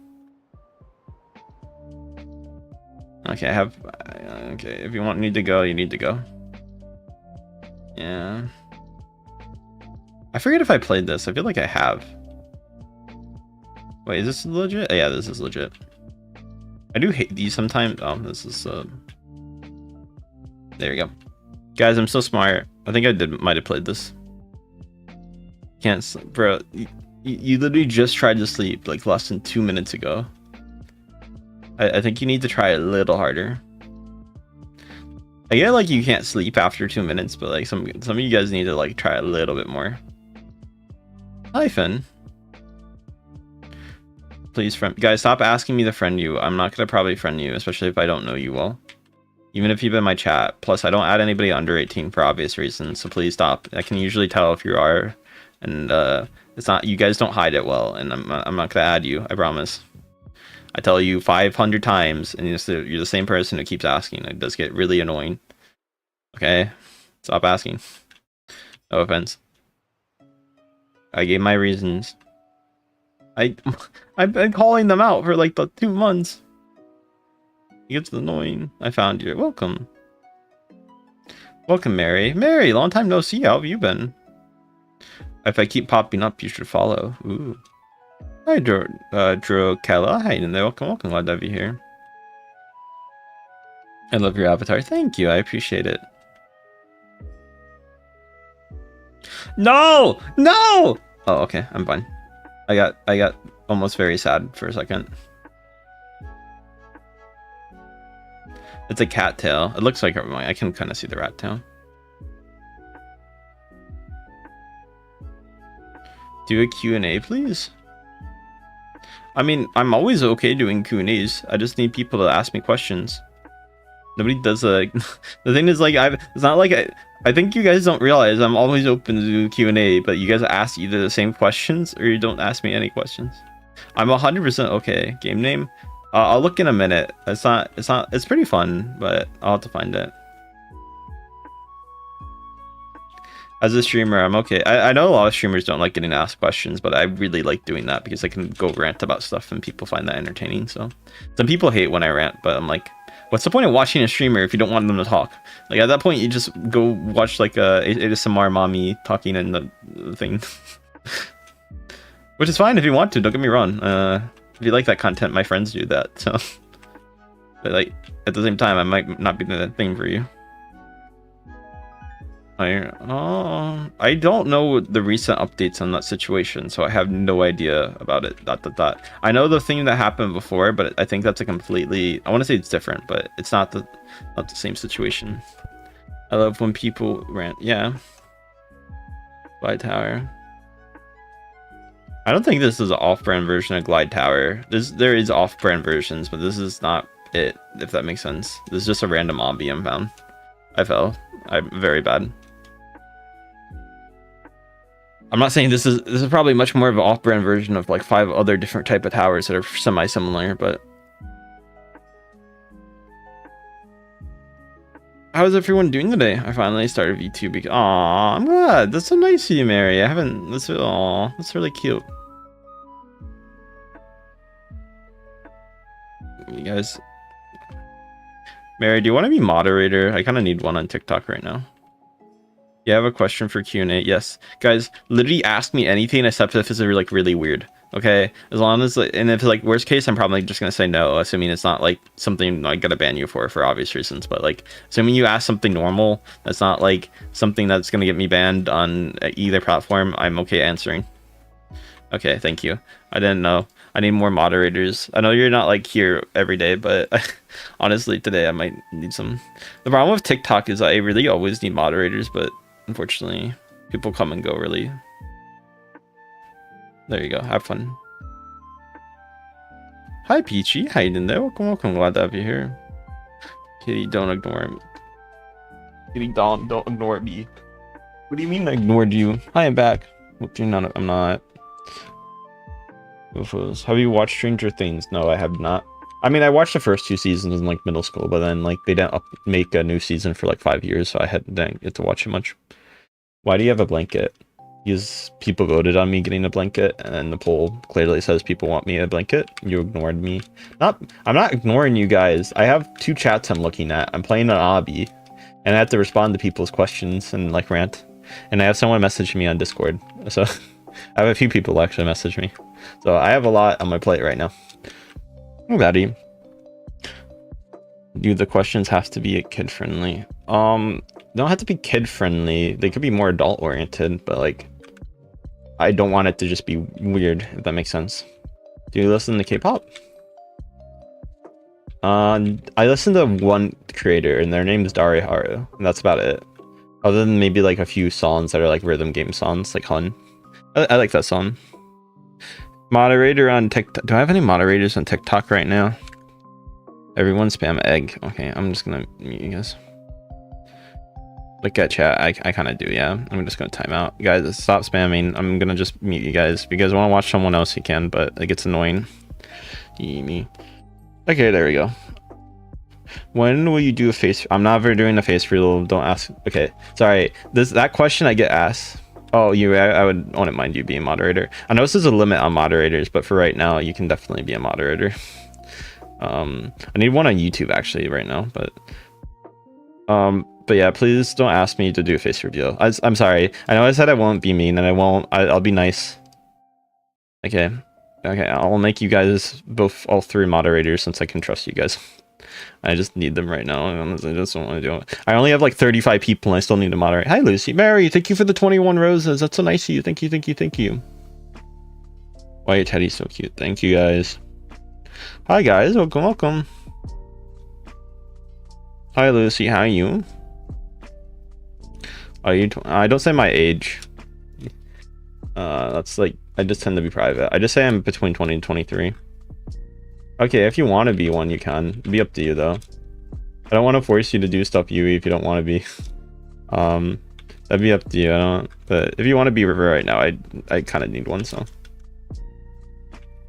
Okay, okay, if you need to go, you need to go. Yeah. I forget if I played this. I feel like I have. Wait, is this legit? Yeah, this is legit. I do hate these sometimes. Oh, this is there we go. Guys, I'm so smart. I think I might have played this. Can't sleep. Bro, you literally just tried to sleep like less than 2 minutes ago. I think you need to try a little harder. I get like you can't sleep after 2 minutes, but like some of you guys need to like try a little bit more. Hi, Finn. Please friend. Guys, stop asking me to friend you. I'm not gonna probably friend you, especially if I don't know you well. Even if you've been in my chat. Plus, I don't add anybody under 18 for obvious reasons, so please stop. I can usually tell if you are, and it's not. You guys don't hide it well, and I'm not gonna add you. I promise. I tell you 500 times, and you're the same person who keeps asking. It does get really annoying. Okay, stop asking. No offense. I gave my reasons. I've been calling them out for like the 2 months. It gets annoying. I found you. Welcome. Welcome, Mary. Mary, long time no see. How have you been? If I keep popping up, you should follow. Ooh. Hi, Drokella. Hi, and welcome. Glad to have you here. I love your avatar. Thank you. I appreciate it. No! No! Oh, okay. I'm fine. I got almost very sad for a second. It's a cat tail. It looks like I can kind of see the rat tail. Do a Q&A, please. I mean, I'm always okay doing Q&As. I just need people to ask me questions. Nobody does the thing is, like, it's not like I think you guys don't realize I'm always open to do Q&A, but you guys ask either the same questions or you don't ask me any questions. I'm 100% okay. Game name? I'll look in a minute. It's pretty fun, but I'll have to find it. As a streamer, I'm okay. I know a lot of streamers don't like getting asked questions, but I really like doing that because I can go rant about stuff and people find that entertaining. So some people hate when I rant, but I'm like, what's the point of watching a streamer if you don't want them to talk? Like, at that point, you just go watch like a ASMR mommy talking in the thing. Which is fine if you want to, don't get me wrong. If you like that content, my friends do that, so. But like, at the same time, I might not be the thing for you. I don't know the recent updates on that situation, so I have no idea about it. I know the thing that happened before, but I think that's a completely. I want to say it's different, but it's not the same situation. I love when people rant. Yeah. Glide Tower. I don't think this is an off-brand version of Glide Tower. There is off-brand versions, but this is not it. If that makes sense. This is just a random obby I found. I fell. I'm very bad. I'm not saying this is probably much more of an off-brand version of like 5 other different type of towers that are semi-similar, but how's everyone doing today? I finally started V2 because aw, I'm glad. That's so nice of you, Mary. I haven't that's really cute. You guys, Mary, do you want to be moderator? I kind of need one on TikTok right now. You have a question for Q&A? Yes. Guys, literally ask me anything except if it's like really weird. Okay? As long as, and if it's like worst case, I'm probably just gonna say no, assuming it's not like something I gotta ban you for obvious reasons. But like, assuming you ask something normal, that's not like something that's gonna get me banned on either platform, I'm okay answering. Okay, thank you. I didn't know. I need more moderators. I know you're not like here every day, but honestly, today I might need some. The problem with TikTok is I really always need moderators, but unfortunately, people come and go really. There you go. Have fun. Hi, Peachy. How you doing there? Welcome. Glad to have you here. Kitty, don't ignore me. Kitty, don't ignore me. What do you mean I ignored you? Hi, I'm back. I'm not. Have you watched Stranger Things? No, I have not. I mean, I watched the first 2 seasons in like middle school, but then like they didn't make a new season for like 5 years, so I didn't get to watch it much. Why do you have a blanket? Because people voted on me getting a blanket, and the poll clearly says people want me a blanket. You ignored me. I'm not ignoring you guys. I have 2 chats I'm looking at. I'm playing an obby, and I have to respond to people's questions and like rant. And I have someone message me on Discord, so I have a few people actually message me. So I have a lot on my plate right now. Daddy. Do the questions have to be kid friendly? They don't have to be kid friendly. They could be more adult oriented, but like I don't want it to just be weird, if that makes sense. Do you listen to K-pop? I listen to one creator and their name is Dari Haru, and that's about it. Other than maybe like a few songs that are like rhythm game songs, like Hun. I like that song. Moderator on TikTok. Do I have any moderators on TikTok right now? Everyone spam egg. Okay, I'm just gonna mute you guys. Look at chat. I kind of do, yeah. I'm just gonna time out. You guys, stop spamming. I'm gonna just mute you guys. If you guys want to watch someone else, you can, but it gets annoying. Me. Okay, there we go. When will you do a face? I'm never doing a face reveal. Don't ask. Okay, sorry. That question I get asked. Oh, I wouldn't mind you being moderator. I know this is a limit on moderators, but for right now, you can definitely be a moderator. I need one on YouTube actually right now, but yeah, please don't ask me to do a face reveal. I'm sorry. I know I said I won't be mean, and I won't. I'll be nice. Okay, I'll make you guys all three moderators since I can trust you guys. I just need them right now. I just don't want to do it. I only have like 35 people and I still need to moderate. Hi, Lucy. Mary, thank you for the 21 roses. That's so nice of you. Thank you. Why your teddy's so cute. Thank you, guys. Hi, guys. Welcome. Hi, Lucy. How are you? Are you? I don't say my age. That's like, I just tend to be private. I just say I'm between 20 and 23. Okay, if you want to be one, you can. It'd be up to you, though. I don't want to force you to do stuff, Yui, if you don't want to be. That'd be up to you. But if you want to be River right now, I kind of need one, so.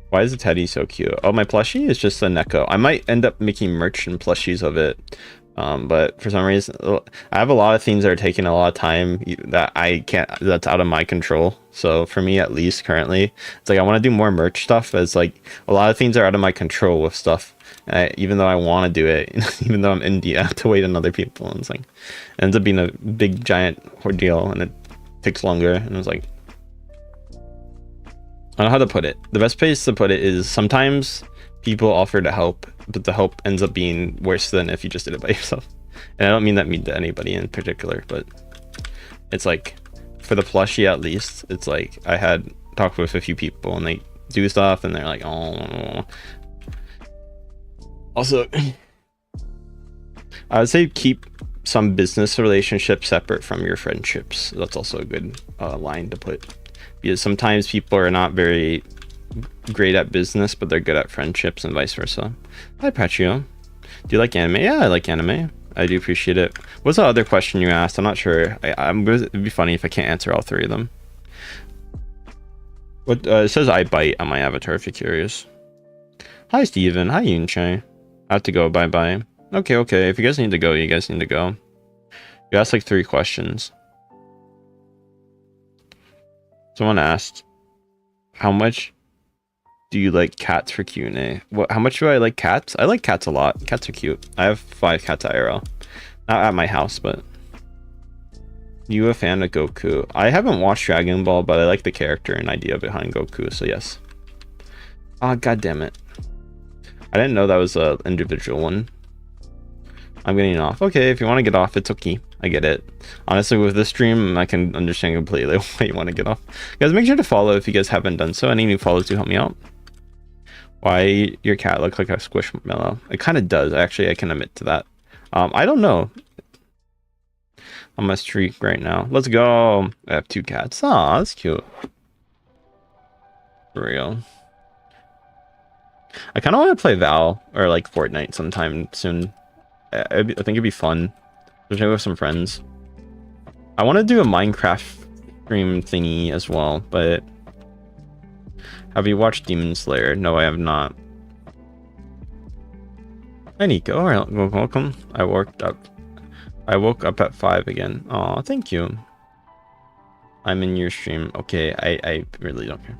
Why is the teddy so cute? Oh, my plushie is just a Neko. I might end up making merch and plushies of it. But for some reason, I have a lot of things that are taking a lot of time that I can't, that's out of my control. So for me, at least currently, it's like I want to do more merch stuff. It's like a lot of things are out of my control with stuff. And even though I want to do it, even though I'm indie, I have to wait on other people. And it's like, it ends up being a big giant ordeal and it takes longer. And it's like, I don't know how to put it. The best place to put it is sometimes people offer to help, but the help ends up being worse than if you just did it by yourself. And I don't mean that mean to anybody in particular, but it's like for the plushie at least, it's like I had talked with a few people and they do stuff and they're like, oh. Also, I would say keep some business relationships separate from your friendships. That's also a good line to put, because sometimes people are not very great at business, but they're good at friendships and vice versa. Hi, Patrio. Do you like anime? Yeah, I like anime. I do appreciate it. What's the other question you asked? I'm not sure. It'd be funny if I can't answer all three of them. What it says I bite on my avatar if you're curious. Hi, Steven. Hi, Yunchai. I have to go. Bye. Okay. If you guys need to go, you guys need to go. You asked like 3 questions. Someone asked, how much do you like cats for Q&A? How much do I like cats? I like cats a lot. Cats are cute. I have 5 cats IRL. Not at my house, but... You a fan of Goku? I haven't watched Dragon Ball, but I like the character and idea behind Goku, so yes. Ah, god damn it. I didn't know that was an individual one. I'm getting off. Okay, if you want to get off, it's okay. I get it. Honestly, with this stream, I can understand completely why you want to get off. Guys, make sure to follow if you guys haven't done so. Any new follows do help me out. Why your cat look like a squishmallow? It kind of does. Actually, I can admit to that. I don't know. I'm a streak right now. Let's go. I have 2 cats. Aw, that's cute. For real. I kind of want to play Val or like Fortnite sometime soon. I think it'd be fun. Especially with some friends. I want to do a Minecraft stream thingy as well, but... Have you watched Demon Slayer? No, I have not. Hi, Nico. Welcome. I woke up at 5 again. Aw, thank you. I'm in your stream. Okay, I really don't care.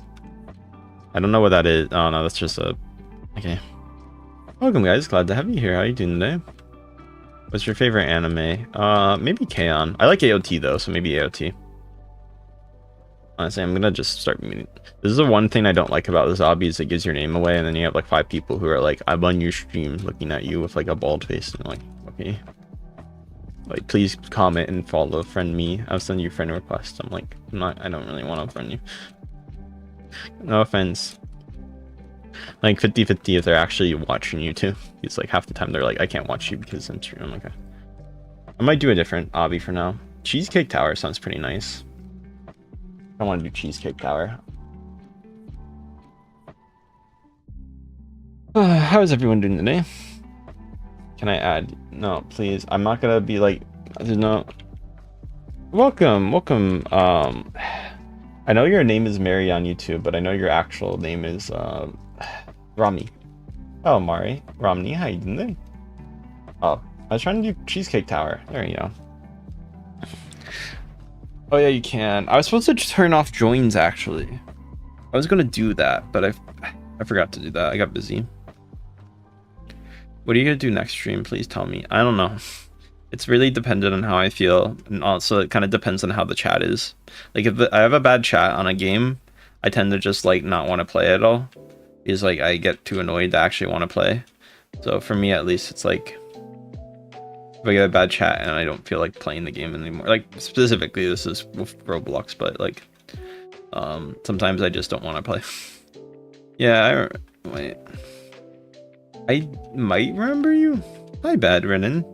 I don't know what that is. Oh, no, that's just a... Okay. Welcome, guys. Glad to have you here. How are you doing today? What's your favorite anime? Maybe K-On! I like AOT, though, so maybe AOT. Honestly, I'm gonna just start meeting. This is the one thing I don't like about this hobby, is it gives your name away, and then you have like 5 people who are like, I'm on your stream, looking at you with like a bald face, and I'm like, okay. Like, please comment and follow, friend me. I'll send you friend requests. I'm like, I don't really want to friend you. No offense. Like 50-50 if they're actually watching you too. It's like half the time they're like, I can't watch you because I'm streaming. I'm like, okay. I might do a different hobby for now. Cheesecake Tower sounds pretty nice. I want to do Cheesecake Tower. How is everyone doing today? Can I add? No, please. I'm not gonna be like, there's no. Welcome. I know your name is Mary on YouTube, but I know your actual name is Rami. Oh, Mari. Romney, how you doing there? Oh, I was trying to do Cheesecake Tower. There you go. Oh yeah, you can. I was supposed to turn off joins actually. I was gonna do that, but I forgot to do that. I got busy. What are you gonna do next stream? Please tell me. I don't know. It's really dependent on how I feel, and also it kind of depends on how the chat is. Like if I have a bad chat on a game, I tend to just like not want to play at all. Because like I get too annoyed to actually want to play. So for me at least, it's like if I get a bad chat and I don't feel like playing the game anymore. Like specifically, this is with Roblox, but like sometimes I just don't want to play. Yeah, wait. I might remember you. Hi, Bad Renan.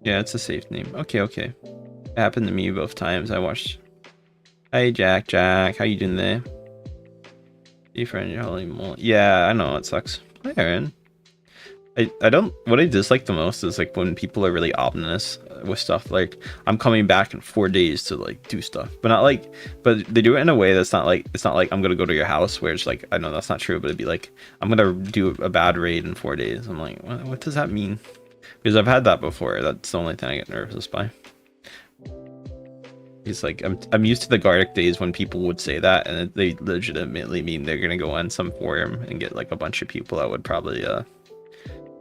Yeah, it's a safe name. Okay. It happened to me both times. I watched. Hi, Jack. How you doing there? Hey, friend, you're holy moly. Yeah, I know, it sucks. Hi, Aaron. I don't. What I dislike the most is like when people are really ominous with stuff. Like I'm coming back in 4 days to like do stuff, but not like. But they do it in a way that's not like. It's not like I'm gonna go to your house, where it's like I know that's not true, but it'd be like I'm gonna do a bad raid in 4 days. I'm like, what does that mean? Because I've had that before. That's the only thing I get nervous by. It's like I'm used to the Gartic days when people would say that, and they legitimately mean they're gonna go on some forum and get like a bunch of people that would probably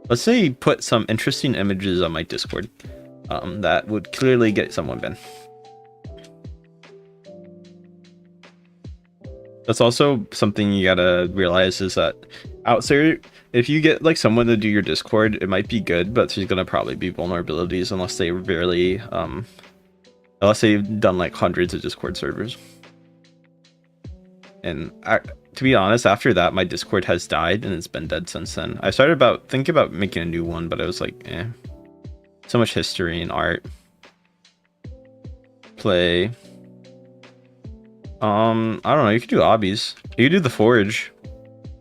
let's say put some interesting images on my Discord that would clearly get someone banned. That's also something you gotta realize is that outside, if you get like someone to do your Discord, it might be good, but there's gonna probably be vulnerabilities unless they really unless they've done like hundreds of Discord servers. And to be honest, after that, my Discord has died and it's been dead since then. I started thinking about making a new one, but I was like, so much history and art. Play. I don't know. You could do hobbies. You could do the Forge.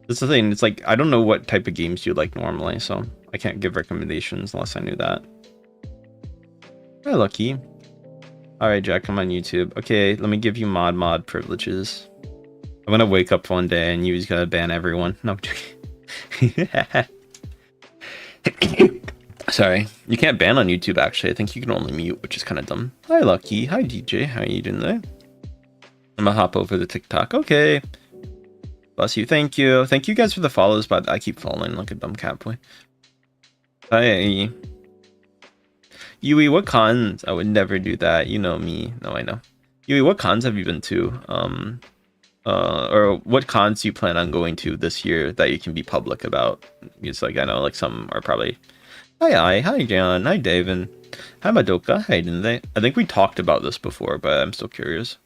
That's the thing. It's like I don't know what type of games you like normally, so I can't give recommendations unless I knew that. Hi, Lucky. All right, Jack, I'm on YouTube. Okay, let me give you mod privileges. I'm gonna wake up one day and you's gonna ban everyone. No, I'm joking. Sorry, you can't ban on YouTube. Actually, I think you can only mute, which is kind of dumb. Hi, Lucky. Hi, DJ. How are you doing there? I'm gonna hop over to TikTok. Okay. Bless you. Thank you guys for the follows, but I keep following like a dumb cat boy. Hi. Yui, what cons? I would never do that. You know me. No, I know. Yui, what cons have you been to? Or what cons do you plan on going to this year that you can be public about? Because like I know like some are probably. Hi John. Hi David. Hi Madoka. Hi didn't they? I think we talked about this before, but I'm still curious.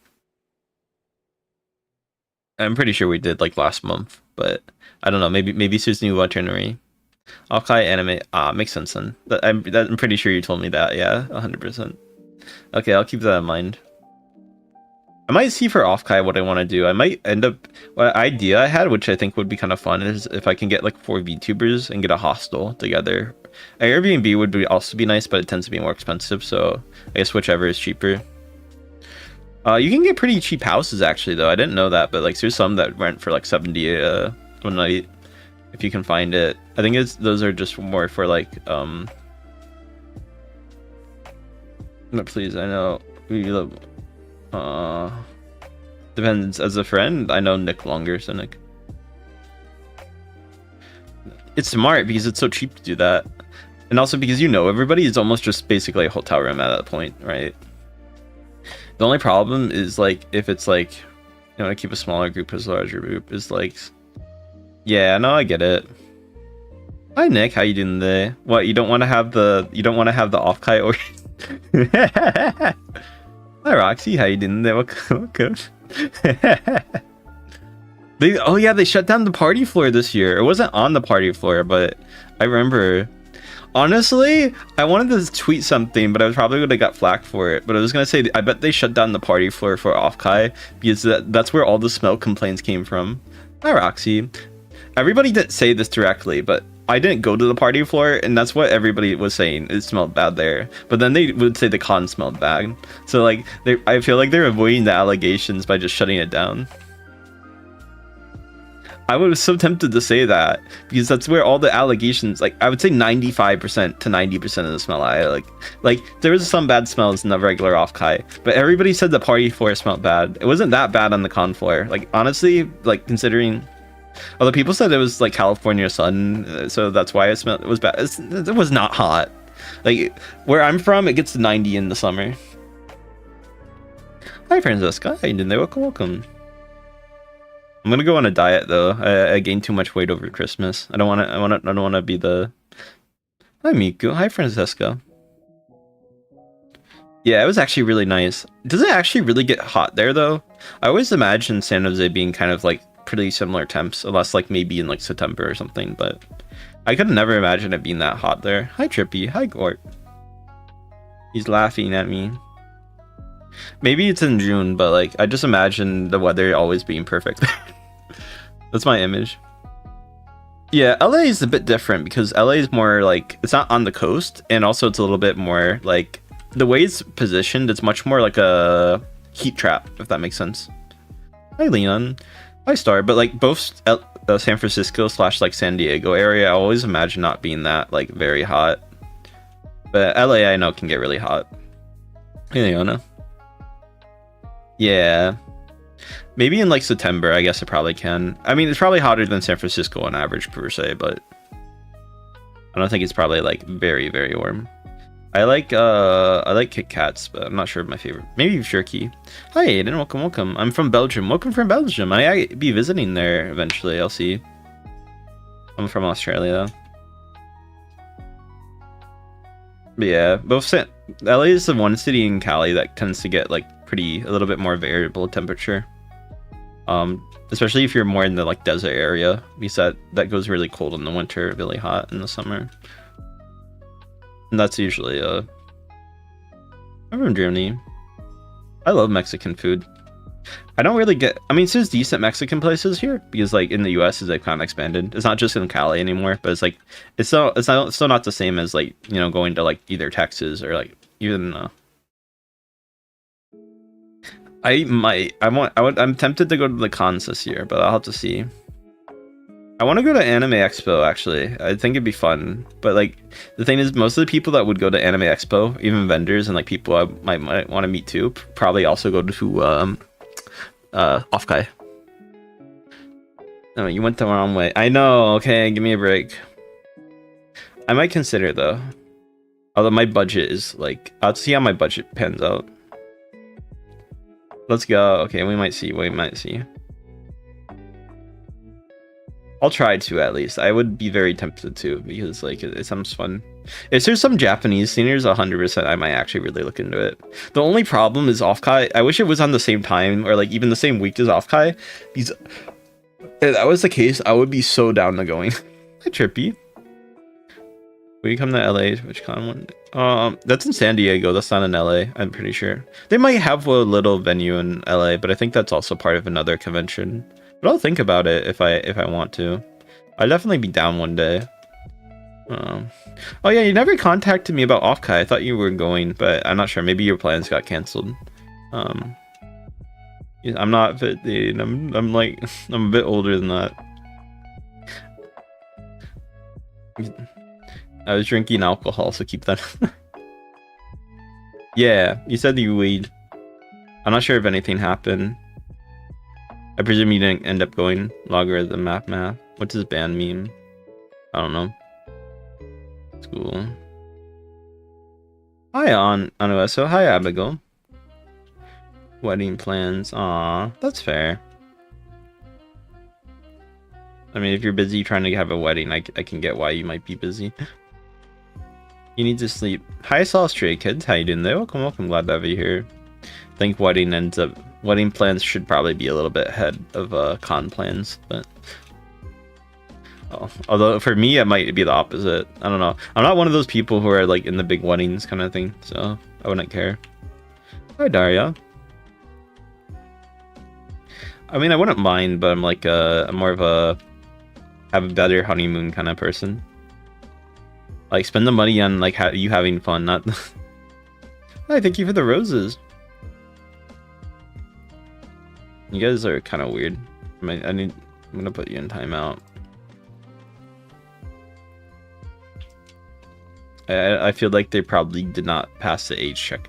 I'm pretty sure we did like last month, but I don't know. Maybe Sue's new itinerary. Okai anime. Makes sense then. I'm pretty sure you told me that. Yeah, 100%. Okay, I'll keep that in mind. I might see for Offkai what I want to do. I might end up. What idea I had, which I think would be kind of fun, is if I can get like 4 VTubers and get a hostel together. Airbnb would also be nice, but it tends to be more expensive. So I guess whichever is cheaper. You can get pretty cheap houses actually, though. I didn't know that, but like there's some that rent for like 70 one night if you can find it. I think those are just more for like no, please. I know we live. Depends. As a friend, I know Nick longer, so Nick. It's smart because it's so cheap to do that, and also because you know everybody is almost just basically a hotel room at that point, right? The only problem is like if it's like you know, keep a smaller group as a larger group is like, yeah, no, I get it. Hi Nick, how you doing today? What, you don't want to have the off-kite or? Hi Roxy, how you doing there? Welcome. They shut down the party floor this year. It wasn't on the party floor, but I remember. Honestly, I wanted to tweet something, but I was probably would have got flack for it. But I was gonna say, I bet they shut down the party floor for Off-Kai because that's where all the smell complaints came from. Hi Roxy. everybody didn't say this directly, but I didn't go to the party floor, and that's what everybody was saying. It smelled bad there, but then they would say the con smelled bad. So like, I feel like they're avoiding the allegations by just shutting it down. I was so tempted to say that because that's where all the allegations, like I would say 95% to 90% of the smell I like there was some bad smells in the regular off-kai, but everybody said the party floor smelled bad. It wasn't that bad on the con floor. Like honestly, like considering other people said it was like California sun, so that's why it was bad. It was not hot. Like where I'm from, it gets to 90 in the summer. Hi Francesca, how you doing there? Welcome. I'm gonna go on a diet though. I gained too much weight over Christmas. I don't want to be the. Hi Miku. Hi Francesca. Yeah, it was actually really nice. Does it actually really get hot there though? I always imagine San Jose being kind of like pretty similar temps, unless like maybe in like September or something. But I could never imagine it being that hot there. Hi Trippy. Hi Gort. He's laughing at me. Maybe it's in June, but like I just imagine the weather always being perfect. That's my image. Yeah, LA is a bit different because LA is more like, it's not on the coast, and also it's a little bit more like, the way it's positioned, it's much more like a heat trap, if that makes sense. Hi Leon. Hi Star. But like both San Francisco / like San Diego area, I always imagine not being that like very hot. But LA I know can get really hot. Hey Leona. Yeah. Maybe in like September, I guess it probably can. I mean, it's probably hotter than San Francisco on average per se, but I don't think it's probably like very, very warm. I like Kit Kats, but I'm not sure of my favorite. Maybe Shirky. Hi Aiden, welcome. I'm from Belgium. Welcome from Belgium. I might be visiting there eventually. I'll see. I'm from Australia. But yeah, LA is the one city in Cali that tends to get like a little bit more variable temperature. Especially if you're more in the like desert area, because that goes really cold in the winter, really hot in the summer. And that's usually I'm from Germany. I love Mexican food. I don't really get, I mean, there's decent Mexican places here because like in the US is like kind of expanded. It's not just in Cali anymore, but it's like it's still not the same as like, you know, going to like either Texas or like even I'm tempted to go to the cons this year, but I'll have to see. I want to go to Anime Expo actually. I think it'd be fun, but like the thing is, most of the people that would go to Anime Expo, even vendors and like people I might want to meet too, probably also go to Off-Kai. No, you went the wrong way. I know. Okay, give me a break. I might consider though. Although my budget is like, I'll see how my budget pans out. Let's go. Okay, we might see. I'll try to at least. I would be very tempted to because like it sounds fun. If there's some Japanese seniors, 100% I might actually really look into it. The only problem is Off-Kai. I wish it was on the same time or like even the same week as Off-Kai. Because if that was the case, I would be so down to going. Hi Trippy. Will you come to LA? Which con one? That's in San Diego. That's not in LA. I'm pretty sure they might have a little venue in LA, but I think that's also part of another convention. But I'll think about it if I want to. I'll definitely be down one day. Oh yeah, you never contacted me about Off-Kai. I thought you were going, but I'm not sure. Maybe your plans got canceled. I'm not 15. I'm like I'm a bit older than that. I was drinking alcohol, so keep that. Yeah, you said you weed. I'm not sure if anything happened. I presume you didn't end up going. Logarithm math. What's his band meme? I don't know. It's cool. Hi Anueso. Hi Abigail. Wedding plans. Aw, that's fair. I mean, if you're busy trying to have a wedding, I can get why you might be busy. You need to sleep. Hi, Saw Stray Kids. How you doing there? Welcome. Glad to have you here. I think wedding plans should probably be a little bit ahead of con plans, but although for me it might be the opposite. I don't know. I'm not one of those people who are like in the big weddings kind of thing, so I wouldn't care. Hi Daria. I mean, I wouldn't mind, but I'm like I'm more of a have a better honeymoon kind of person. Like, spend the money on like you having fun, not. Hi, thank you for the roses. You guys are kind of weird. I'm gonna put you in timeout. I feel like they probably did not pass the age check.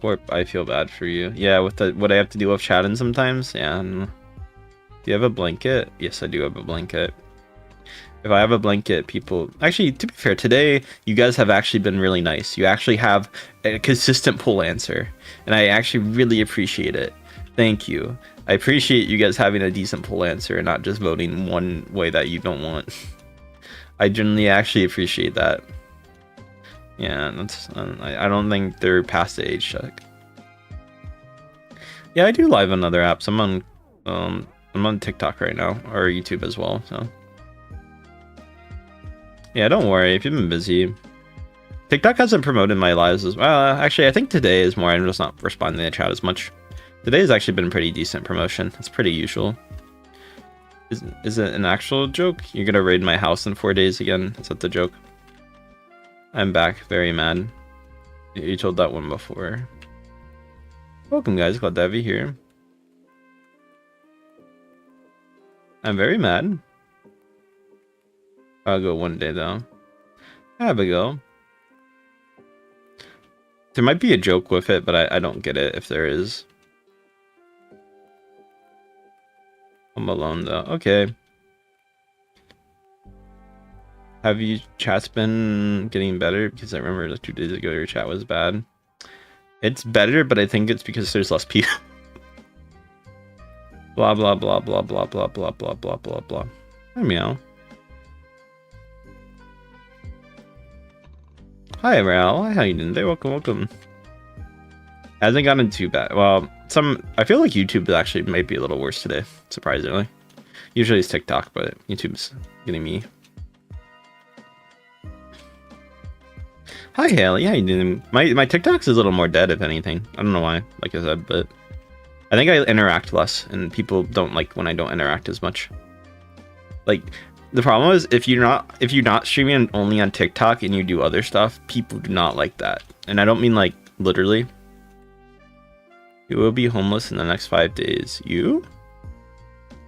Corp, I feel bad for you. Yeah, with what I have to deal with chatting sometimes. Yeah. Do you have a blanket? Yes, I do have a blanket. If I have a blanket, people... Actually, to be fair, today, you guys have actually been really nice. You actually have a consistent poll answer. And I actually really appreciate it. Thank you. I appreciate you guys having a decent poll answer and not just voting one way that you don't want. I genuinely actually appreciate that. Yeah, that's, I don't think they're past the age check. Yeah, I do live on other apps. I'm on TikTok right now, or YouTube as well, so... Yeah, don't worry if you've been busy. TikTok hasn't promoted my lives as well. Actually, I think today is more. I'm just not responding to the chat as much. Today has actually been pretty decent promotion. It's pretty usual. Is it an actual joke? You're gonna raid my house in 4 days again? Is that the joke? I'm back, very mad. You told that one before. Welcome, guys. Glad to have you here. I'm very mad. I'll go one day though. Have a go. There might be a joke with it, but I don't get it if there is. I'm alone though. Okay. Have you chats been getting better? Because I remember like 2 days ago your chat was bad. It's better, but I think it's because there's less people. Blah blah blah blah blah blah blah blah blah blah blah. Hi meow. Hi Ral, how you doing today? Welcome, welcome. Hasn't gotten too bad. Well, I feel like YouTube actually might be a little worse today, surprisingly. Usually it's TikTok, but YouTube's getting me. Hi Haley, how you doing? My TikTok's is a little more dead, if anything. I don't know why, like I said, but I think I interact less, and people don't like when I don't interact as much. Like, the problem is if you're not streaming only on TikTok and you do other stuff, people do not like that. And I don't mean like literally. You will be homeless in the next 5 days. You?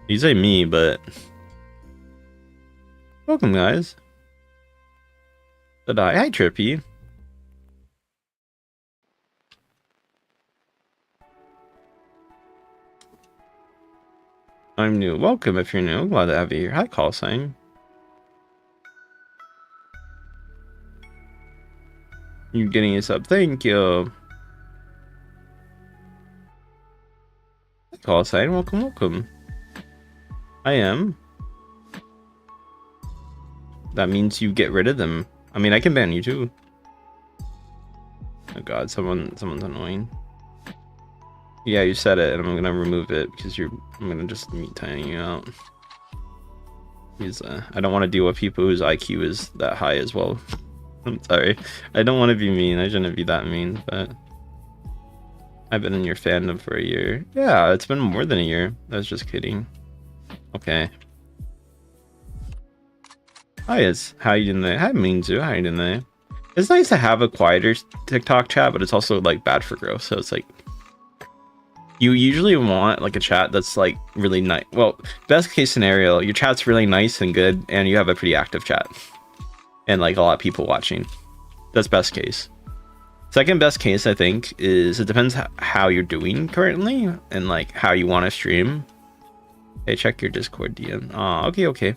You say me, but welcome, guys. Hi, Trippy. I'm new. Welcome if you're new. Glad to have you here. Hi, call sign. You're getting us up. Thank you. Hi, call sign. Welcome, welcome. I am. That means you get rid of them. I mean, I can ban you too. Oh god, someone's annoying. Yeah, you said it, and I'm gonna remove it because I'm gonna just meet Tiny you out. I don't want to deal with people whose IQ is that high as well. I'm sorry. I don't want to be mean. I shouldn't be that mean, but I've been in your fandom for a year. Yeah, it's been more than a year. I was just kidding. Okay. Hi, how you doing there? Hi, Mingzu. How you doing there? It's nice to have a quieter TikTok chat, but it's also like bad for growth. So it's like you usually want like a chat that's like really nice. Well, best case scenario, your chat's really nice and good, and you have a pretty active chat, and like a lot of people watching. That's best case. Second best case, I think, is it depends how you're doing currently and like how you want to stream. Hey, check your Discord DM. Oh, okay.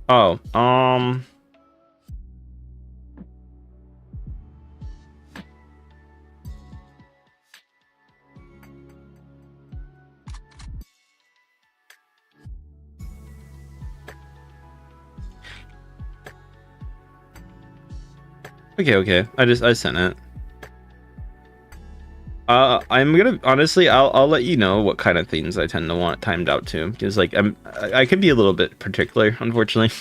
Oh, okay. I sent it. I'm gonna honestly, I'll let you know what kind of things I tend to want timed out to, because like I could be a little bit particular, unfortunately.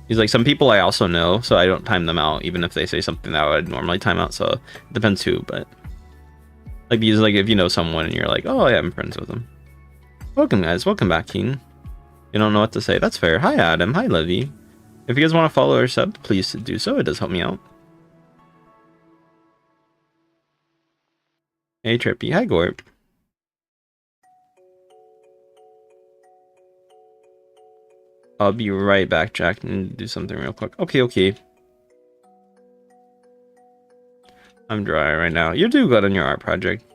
He's like some people I also know, so I don't time them out, even if they say something that I would normally time out. So it depends who, but Like these, like if you know someone and you're like, oh yeah, I'm friends with them. Welcome guys, welcome back, Keen. You don't know what to say, that's fair. Hi Adam, hi Levy. If you guys want to follow or sub, please do so, it does help me out. Hey Trippy, hi Gorp. I'll be right back, Jack, and do something real quick. Okay. I'm dry right now. You're doing good on your art project.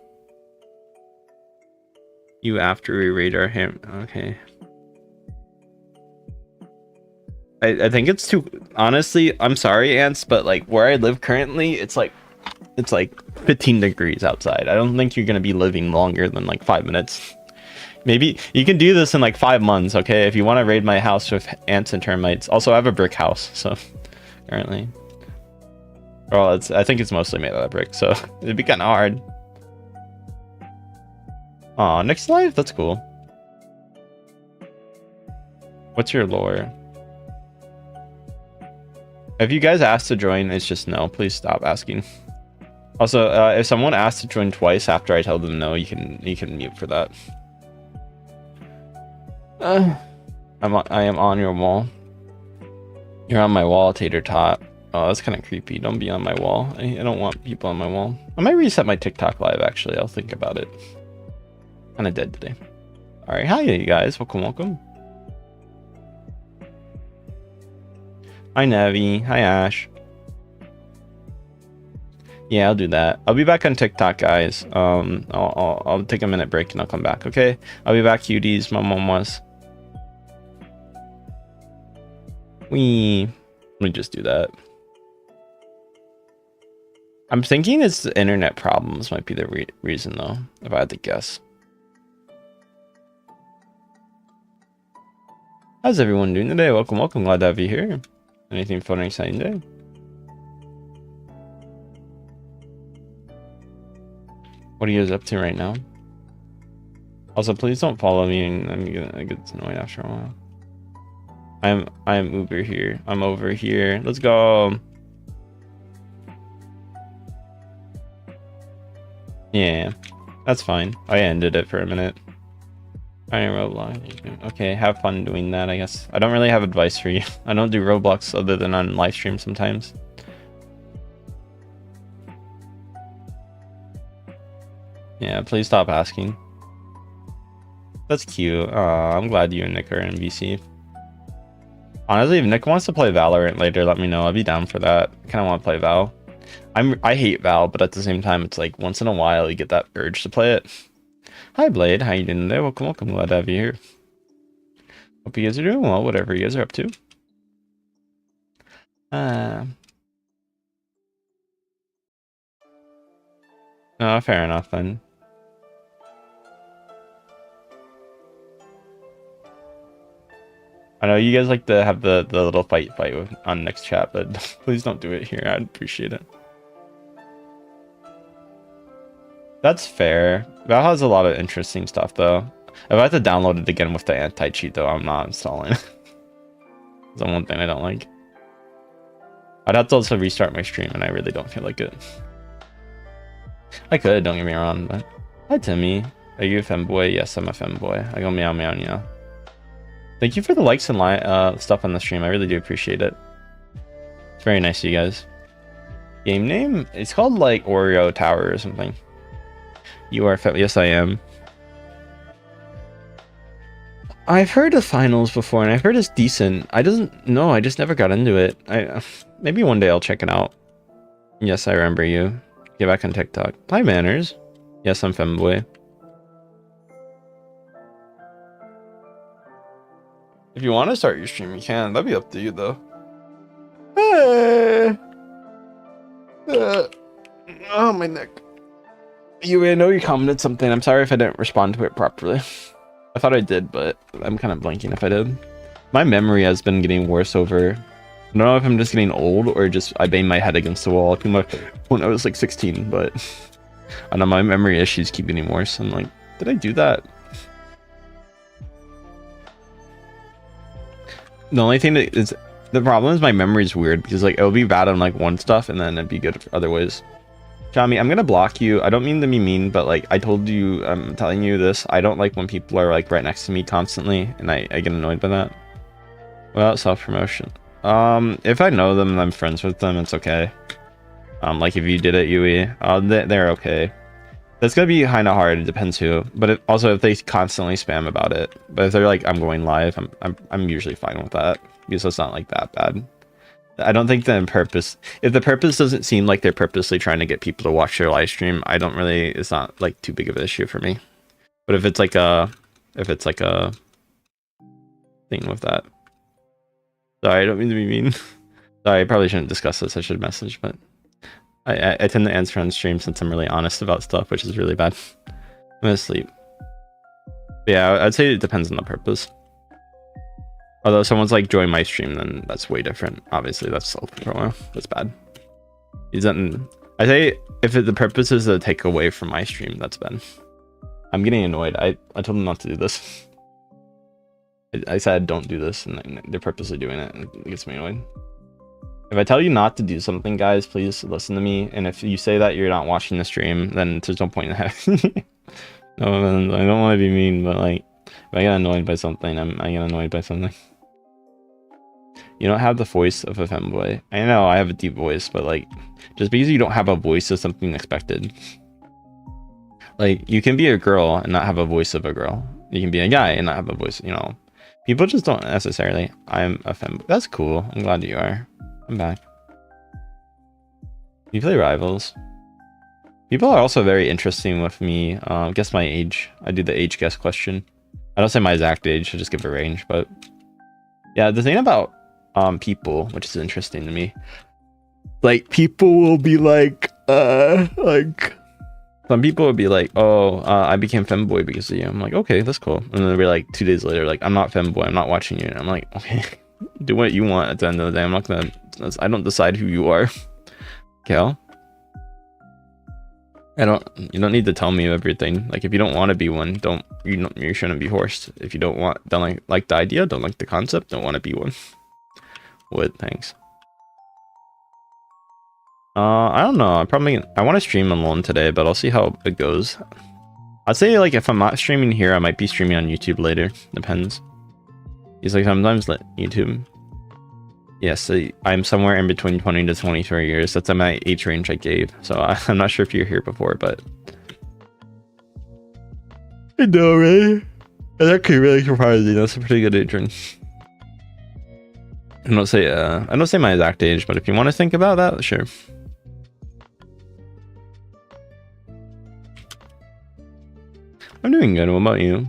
You after we radar him. Okay. I think it's too, honestly, I'm sorry, Ants, but like where I live currently, it's like 15 degrees outside. I don't think you're gonna be living longer than like 5 minutes. Maybe you can do this in like 5 months, okay? If you want to raid my house with ants and termites. Also, I have a brick house, so currently. Well, I think it's mostly made out of brick, so it'd be kind of hard. Aw, next life? That's cool. What's your lore? If you guys ask to join, it's just no. Please stop asking. Also, if someone asks to join twice after I tell them no, you can mute for that. I am on your wall. You're on my wall, Tater Tot. Oh, that's kind of creepy. Don't be on my wall. I don't want people on my wall. I might reset my TikTok live, actually. I'll think about it. Kind of dead today. Alright, hi you guys. Welcome. Hi Navi. Hi Ash. Yeah, I'll do that. I'll be back on TikTok, guys. I'll take a minute break and I'll come back, okay? I'll be back, cuties. My mom was. Let me just do that. I'm thinking it's the internet problems might be the reason, though, if I had to guess. How's everyone doing today? Welcome. Glad to have you here. Anything fun or exciting today? What are you guys up to right now? Also, please don't follow me, and I get annoyed after a while. I'm Uber here. I'm over here. Let's go. Yeah, that's fine. I ended it for a minute. I Roblox. Okay, have fun doing that, I guess. I don't really have advice for you. I don't do Roblox other than on live stream sometimes. Yeah, please stop asking. That's cute. I'm glad you and Nick are in VC. Honestly, if Nick wants to play Valorant later, let me know. I'll be down for that. I kind of want to play Val. I hate Val, but at the same time, it's like once in a while you get that urge to play it. Hi Blade, how you doing today? Welcome. Glad to have you here. Hope you guys are doing well, whatever you guys are up to. Fair enough then. I know you guys like to have the little fight on next chat, but please don't do it here. I'd appreciate it. That's fair. Val has a lot of interesting stuff, though. If I have to download it again with the anti-cheat, though, I'm not installing it. That's the one thing I don't like. I'd have to also restart my stream, and I really don't feel like it. I could, don't get me wrong, but... Hi, Timmy. Are you a femboy? Yes, I'm a femboy. I go meow meow meow. Thank you for the likes and stuff on the stream. I really do appreciate it. It's very nice of you guys. Game name? It's called, like, Oreo Tower or something. You are fem. Yes, I am. I've heard of finals before, and I've heard it's decent. I just never got into it. Maybe one day I'll check it out. Yes, I remember you. Get back on TikTok. Hi, Manners. Yes, I'm femboy. If you want to start your stream, you can. That'd be up to you, though. Hey. Oh, my neck. I know you commented something. I'm sorry if I didn't respond to it properly. I thought I did, but I'm kind of blanking if I did. My memory has been getting worse over... I don't know if I'm just getting old or just I banged my head against the wall when I was like 16, but... I know my memory issues keep getting worse. I'm like, did I do that? The only thing that is... The problem is my memory is weird because like it'll be bad on like one stuff and then it'd be good for other ways. Xiaomi, I'm gonna block you. I don't mean to be mean, but like I told you, I'm telling you this. I don't like when people are like right next to me constantly, and I get annoyed by that. Without self-promotion. If I know them and I'm friends with them, it's okay. Like if you did it, Yui, they're okay. That's gonna be kind of hard. It depends who. But also if they constantly spam about it. But if they're like, I'm going live, I'm usually fine with that because it's not like that bad. I don't think the purpose. If the purpose doesn't seem like they're purposely trying to get people to watch their live stream, I don't really. It's not like too big of an issue for me. But if it's like a thing with that. Sorry, I don't mean to be mean. Sorry, I probably shouldn't discuss this. I should message, but I tend to answer on stream since I'm really honest about stuff, which is really bad. I'm gonna sleep. But yeah, I'd say it depends on the purpose. Although someone's like, join my stream, then that's way different. Obviously, that's self-promo. That's bad. I say if the purpose is to take away from my stream, that's bad. I'm getting annoyed. I told them not to do this. I said don't do this, and they're purposely doing it, and it gets me annoyed. If I tell you not to do something, guys, please listen to me. And if you say that you're not watching the stream, then there's no point in that. No, I don't want to be mean, but like, if I get annoyed by something, I get annoyed by something. You don't have the voice of a femboy. I know I have a deep voice, but like, just because you don't have a voice is something expected. Like, you can be a girl and not have a voice of a girl. You can be a guy and not have a voice, you know. People just don't necessarily. I'm a femboy. That's cool. I'm glad you are. I'm back. You play Rivals. People are also very interesting with me. Guess my age. I do the age guess question. I don't say my exact age, I just give a range, but yeah, the thing about people, which is interesting to me, like people will be like some people would be like, oh, I became femboy because of you. I'm like, okay, that's cool. And then they'll be like 2 days later, like, I'm not femboy, I'm not watching you. And I'm like, okay, do what you want at the end of the day. I'm not gonna, I don't decide who you are. Cal? You don't need to tell me everything. Like, if you don't want to be one, you shouldn't be forced. If you don't like the idea, don't like the concept, don't want to be one. Would, thanks. I don't know. I want to stream alone today, but I'll see how it goes. I'd say like if I'm not streaming here, I might be streaming on YouTube later. Depends. He's like sometimes YouTube. Yes, I'm somewhere in between 20 to 23 years. That's my age range I gave. So I'm not sure if you're here before, but I know, right? That's actually really surprising. That's a pretty good age range. I don't say my exact age, but if you want to think about that, sure. I'm doing good. What about you?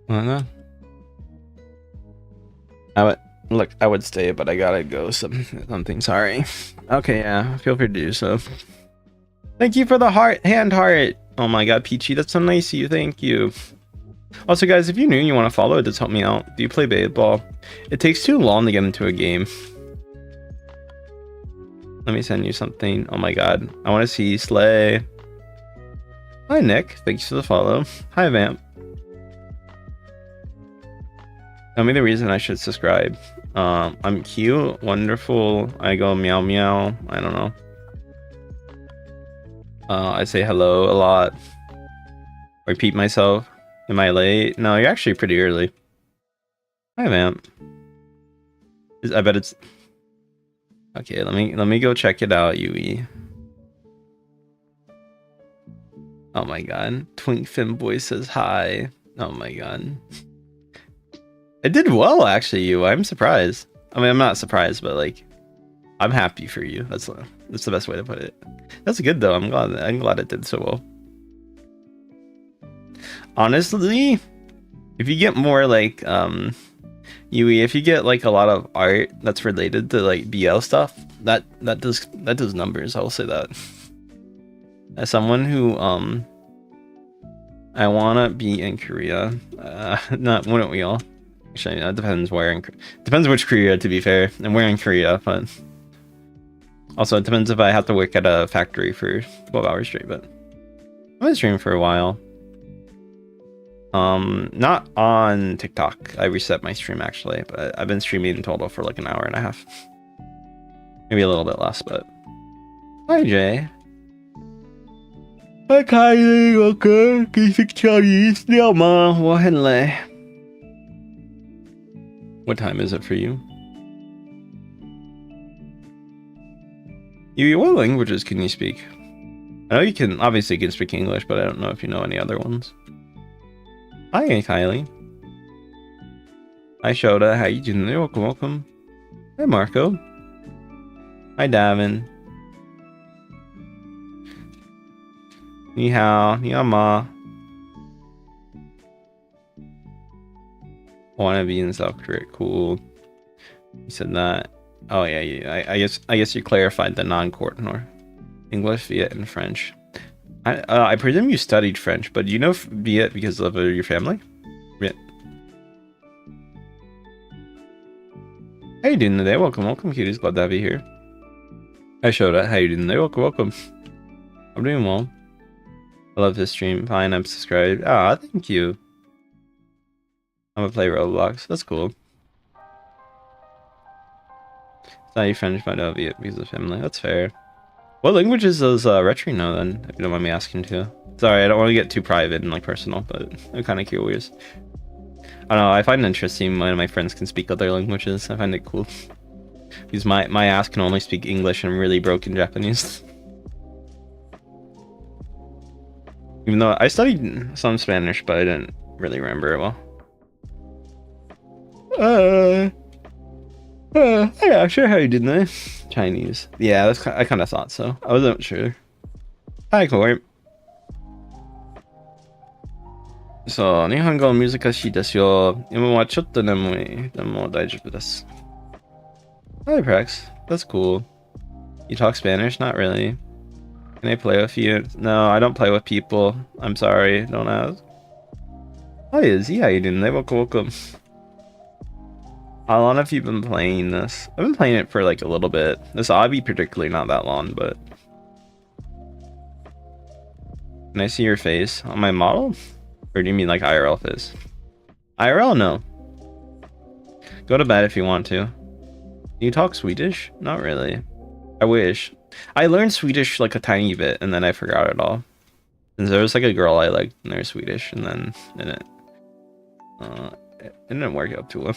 No. I would stay, but I gotta go. Something. Sorry. Okay, yeah. Feel free to do so. Thank you for the hand heart. Oh my god, Peachy, that's so nice of you. Thank you. Also, guys, if you're new and you want to follow, it does help me out. Do you play baseball? It takes too long to get into a game. Let me send you something. Oh my god. I want to see Slay. Hi, Nick. Thanks for the follow. Hi, Vamp. Tell me the reason I should subscribe. I'm cute, wonderful. I go meow meow. I don't know. I say hello a lot. Repeat myself. Am I late? No, you're actually pretty early. Hi, Vamp. I bet it's okay. Let me go check it out, Yui. Oh my god. Twink Femboy says hi. Oh my god. I did well, actually, you. I'm surprised. I mean, I'm not surprised, but like, I'm happy for you. That's the best way to put it. That's good though. I'm glad it did so well. Honestly, if you get more like Yui, if you get like a lot of art that's related to like BL stuff, that does numbers. I'll say that. As someone who I wanna be in Korea. Not wouldn't we all? Actually, that depends where depends which Korea, to be fair, and we're in Korea, but also it depends if I have to work at a factory for 12 hours straight. But I'm gonna stream for a while. Not on TikTok. I reset my stream actually, but I've been streaming in total for like an hour and a half. Maybe a little bit less, but... Hi, Jay. Hi, Kylie. Okay. Can you speak Chinese? Yeah, ma. Well, hello. What time is it for you? What languages can you speak? I know you can, obviously you can speak English, but I don't know if you know any other ones. Hi, Kylie. Hi, Shoda. How you doing? Welcome, welcome. Hi, Marco. Hi, Davin. Ni hao. Ni hao ma. Wanna be in South Korea. Cool. You said that. Oh, yeah. I guess you clarified the non-court nor English, Viet, and French. I presume you studied French, but do you know Viet because of your family? Viet. How you doing today? Welcome, welcome, cuties. Glad to have you here. I showed it. How you doing today? Welcome, welcome. I'm doing well. I love this stream. Fine, I'm subscribed. Ah, thank you. I'm gonna play Roblox. That's cool. Study French, but I know Viet because of family. That's fair. What languages does Retri know then, if you don't mind me asking too? Sorry, I don't want to get too private and like personal, but I'm kind of curious. I don't know, I find it interesting when my friends can speak other languages. I find it cool. Because my ass can only speak English and really broken Japanese. Even though I studied some Spanish, but I didn't really remember it well. Yeah, sure. How you doing there? Chinese. Yeah, I kind of thought so. I wasn't sure. Hi, Corey. So, 日本語難しいですよ。今はちょっと眠い。でも大丈夫です。Hi, Prex. That's cool. You talk Spanish? Not really. Can I play with you? No, I don't play with people. I'm sorry. Don't ask. Hi, Izzy. How you doing? Welcome. How long have you been playing this? I've been playing it for like a little bit. This obby particularly not that long, but... Can I see your face on my model? Or do you mean like IRL face? IRL? No. Go to bed if you want to. Do you talk Swedish? Not really. I wish. I learned Swedish like a tiny bit and then I forgot it all. And there was like a girl I liked and they're Swedish and then it didn't work out too well.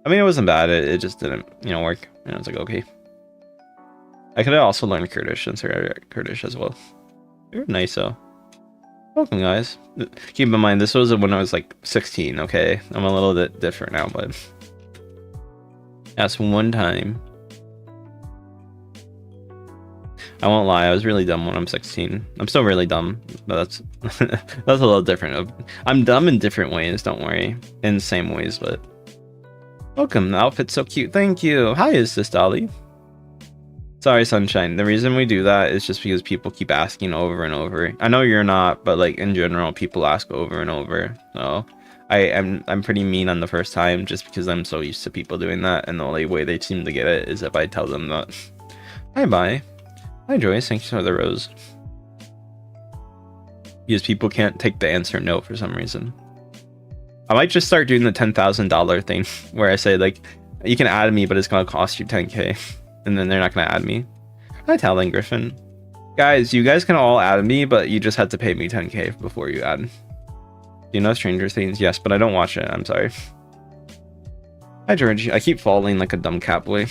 I mean, it wasn't bad. It just didn't, work. And I was like, okay. I could have also learned Kurdish since they're Kurdish as well. They were nice, though. Welcome, guys. Keep in mind, this was when I was like 16, okay? I'm a little bit different now, but... That's one time. I won't lie, I was really dumb when I'm 16. I'm still really dumb, but that's... that's a little different. I'm dumb in different ways, don't worry. In the same ways, but... Welcome, the outfit's so cute. Thank you. Hi, is this Dolly? Sorry, Sunshine. The reason we do that is just because people keep asking over and over. I know you're not, but like in general, people ask over and over. So I'm pretty mean on the first time just because I'm so used to people doing that, and the only way they seem to get it is if I tell them that. Hi, bye. Hi, Joyce. Thanks for the rose. Because people can't take the answer no for some reason. I might just start doing the $10,000 thing where I say like, you can add me, but it's gonna cost you 10K, and then they're not gonna add me. Hi, Talon Griffin. Guys, you guys can all add me, but you just have to pay me 10K before you add. Do you know Stranger Things? Yes, but I don't watch it. I'm sorry. Hi, George. I keep falling like a dumb cat boy.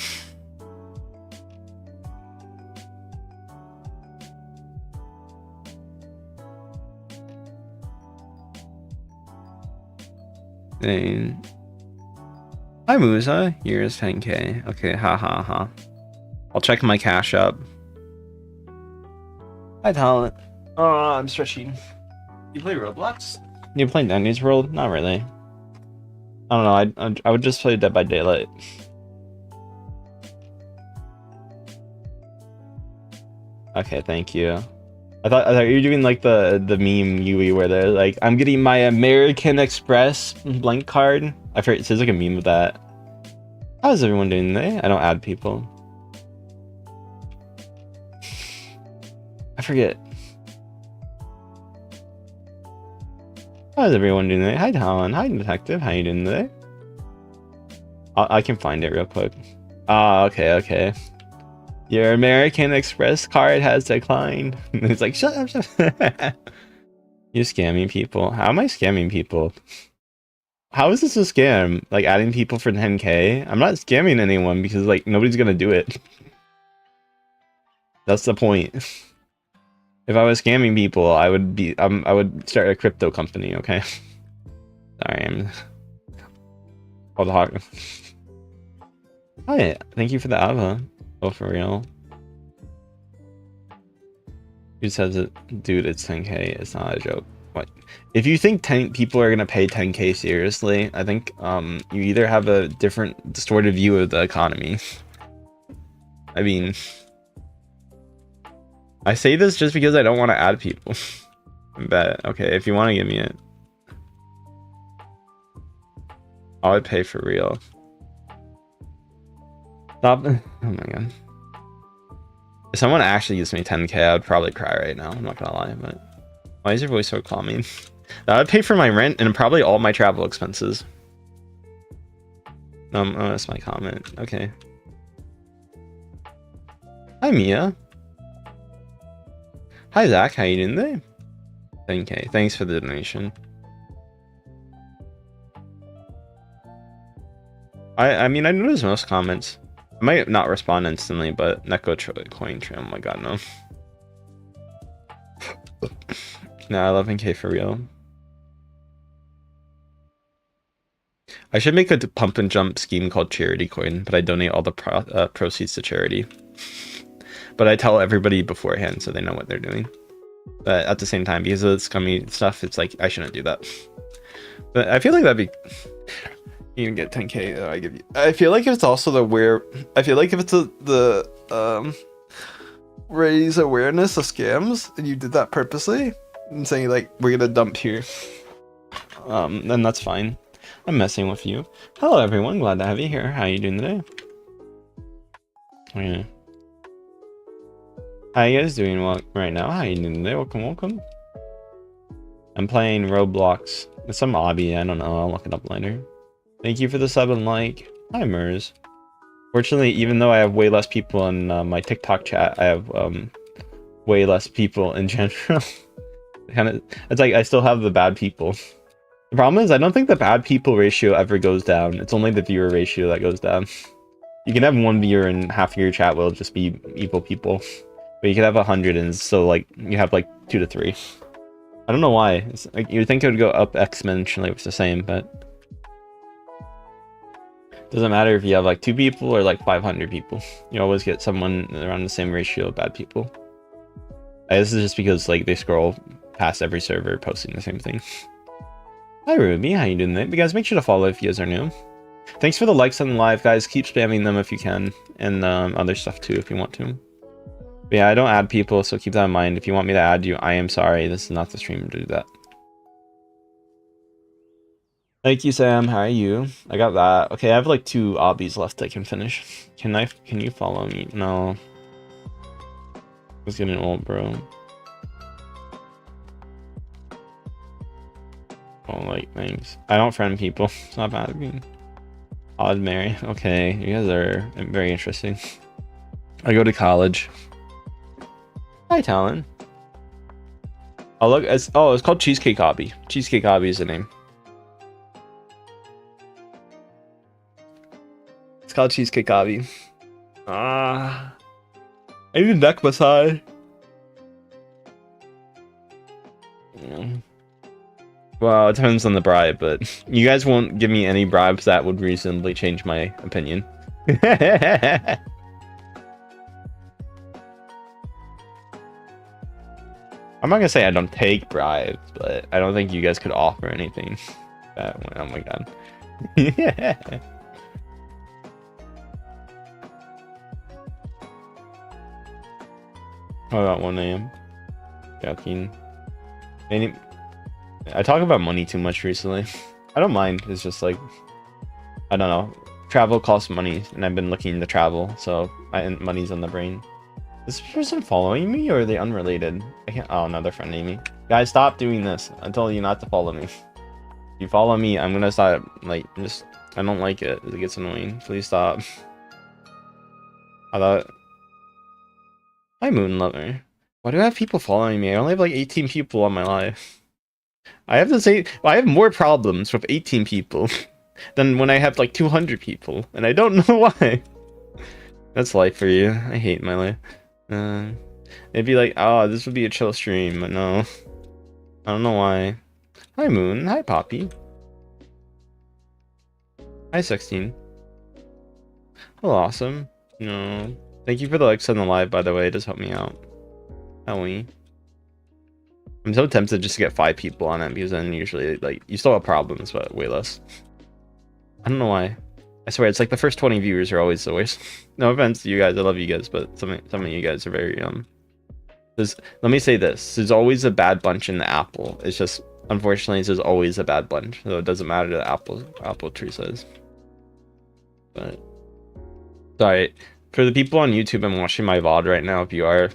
And... Hi, Musa. Here's 10K. Okay, ha. I'll check my cash up. Hi, Talent. Oh, I'm stretching. You play Roblox? You play Danny's World? Not really. I don't know. I would just play Dead by Daylight. Okay, thank you. I thought you were doing like the meme Yui where they're like, I'm getting my American Express blank card. I've heard it says like a meme of that. How's everyone doing today? I don't add people. I forget. How's everyone doing today? Hi, Talon. Hi, Detective. How you doing today? I can find it real quick. Ah, okay, okay. Your American Express card has declined. It's like, shut up, shut up. You're scamming people. How am I scamming people? How is this a scam? Like adding people for 10k? I'm not scamming anyone because like nobody's gonna do it. That's the point. If I was scamming people, I would start a crypto company, okay? Sorry, I'm all the hog. Hi, thank you for the Ava. Oh, for real. Who says it? Dude, it's 10k. It's not a joke. What? If you think 10 people are gonna pay 10k seriously, I think you either have a different distorted view of the economy. I mean, I say this just because I don't want to add people. But okay, if you want to give me it, I would pay for real. Stop. Oh my god. If someone actually gives me 10k, I would probably cry right now. I'm not gonna lie, but why is your voice so calming? That would pay for my rent and probably all my travel expenses. Oh, that's my comment. Okay. Hi, Mia. Hi, Zach. How you doing today? 10k. Thanks for the donation. I mean, I notice most comments. I might not respond instantly, but Neko coin trim. Oh my god, no. Nah, 11k for real. I should make a pump and jump scheme called Charity Coin, but I donate all the proceeds to charity. But I tell everybody beforehand so they know what they're doing. But at the same time, because of the scummy stuff, it's like I shouldn't do that. But I feel like that'd be. You can get 10k. I give you. I feel like it's also the where. I feel like if it's the raise awareness of scams, and you did that purposely, and saying like we're gonna dump here, then that's fine. I'm messing with you. Hello everyone, glad to have you here. How are you doing today? Yeah. How you guys doing right now? How you doing today? Welcome, welcome. I'm playing Roblox. It's some obby, I don't know, I'll look it up later. Thank you for the sub and like. Hi, Mers. Fortunately, even though I have way less people in my TikTok chat, I have way less people in general. It's like I still have the bad people. The problem is I don't think the bad people ratio ever goes down. It's only the viewer ratio that goes down. You can have one viewer and half of your chat will just be evil people. But you could have 100 and so like you have like 2 to 3. I don't know why. It's like you'd think it would go up exponentially, it's the same, but doesn't matter if you have like 2 people or like 500 people. You always get someone around the same ratio of bad people. This is just because like they scroll past every server posting the same thing. Hi Ruby, how you doing today? But guys, make sure to follow if you guys are new. Thanks for the likes on the live, guys. Keep spamming them if you can, and other stuff too if you want to. But yeah, I don't add people, so keep that in mind. If you want me to add you, I am sorry. This is not the stream to do that. Thank you, Sam. How are you? I got that. Okay, I have like 2 obbies left I can finish. Can you follow me? No. It's getting old, bro. Oh, like, thanks. I don't friend people. It's not bad. Odd Mary. Okay, you guys are very interesting. I go to college. Hi, Talon. Oh, look. It's called Cheesecake Hobby. Cheesecake Hobby is the name. It's called Cheesecake Hobby. I need a neck massage. Yeah. Well, it depends on the bribe, but you guys won't give me any bribes that would reasonably change my opinion. I'm not gonna say I don't take bribes, but I don't think you guys could offer anything. Oh my god. Yeah. Oh, about 1 AM. Joking. I talk about money too much recently. I don't mind. It's just like, I don't know. Travel costs money, and I've been looking to travel, so money's on the brain. Is this person following me, or are they unrelated? I can't. Oh no, they're friending me. Guys, stop doing this. I told you not to follow me. You follow me, I'm gonna stop. Like, just I don't like it. It gets annoying. Please stop. I thought. Hi, Moon Lover. Why do I have people following me? I only have like 18 people on my live. I have the same. I have more problems with 18 people than when I have like 200 people, and I don't know why. That's life for you. I hate my life. It'd be like, oh, this would be a chill stream, but no. I don't know why. Hi, Moon. Hi, Poppy. Hi, 16. Hello, awesome. No. Thank you for the likes on the live, by the way. It does help me out. Howie. I'm so tempted just to get 5 people on it, because then usually, like, you still have problems, but way less. I don't know why. I swear, it's like the first 20 viewers are always the worst. No offense to you guys. I love you guys, but some of you guys are very, let me say this. There's always a bad bunch in the apple. It's just, unfortunately, there's always a bad bunch. So it doesn't matter the apple tree size. But, sorry. For the people on YouTube and watching my VOD right now, if you are,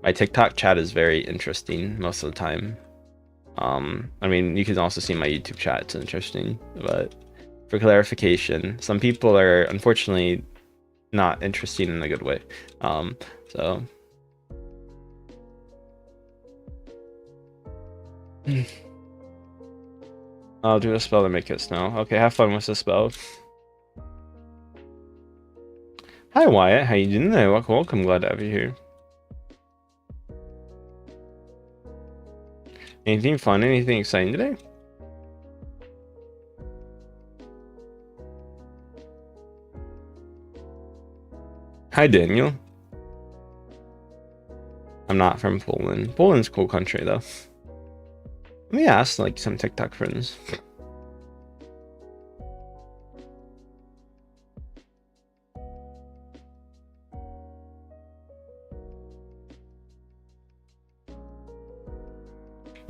my TikTok chat is very interesting most of the time. I mean, you can also see my YouTube chat. It's interesting, but for clarification, some people are unfortunately not interesting in a good way. So I'll do a spell to make it snow. Okay, have fun with the spell. Hi Wyatt, how you doing there? Welcome, glad to have you here. Anything fun? Anything exciting today? Hi Daniel. I'm not from Poland. Poland's a cool country though. Let me ask like some TikTok friends.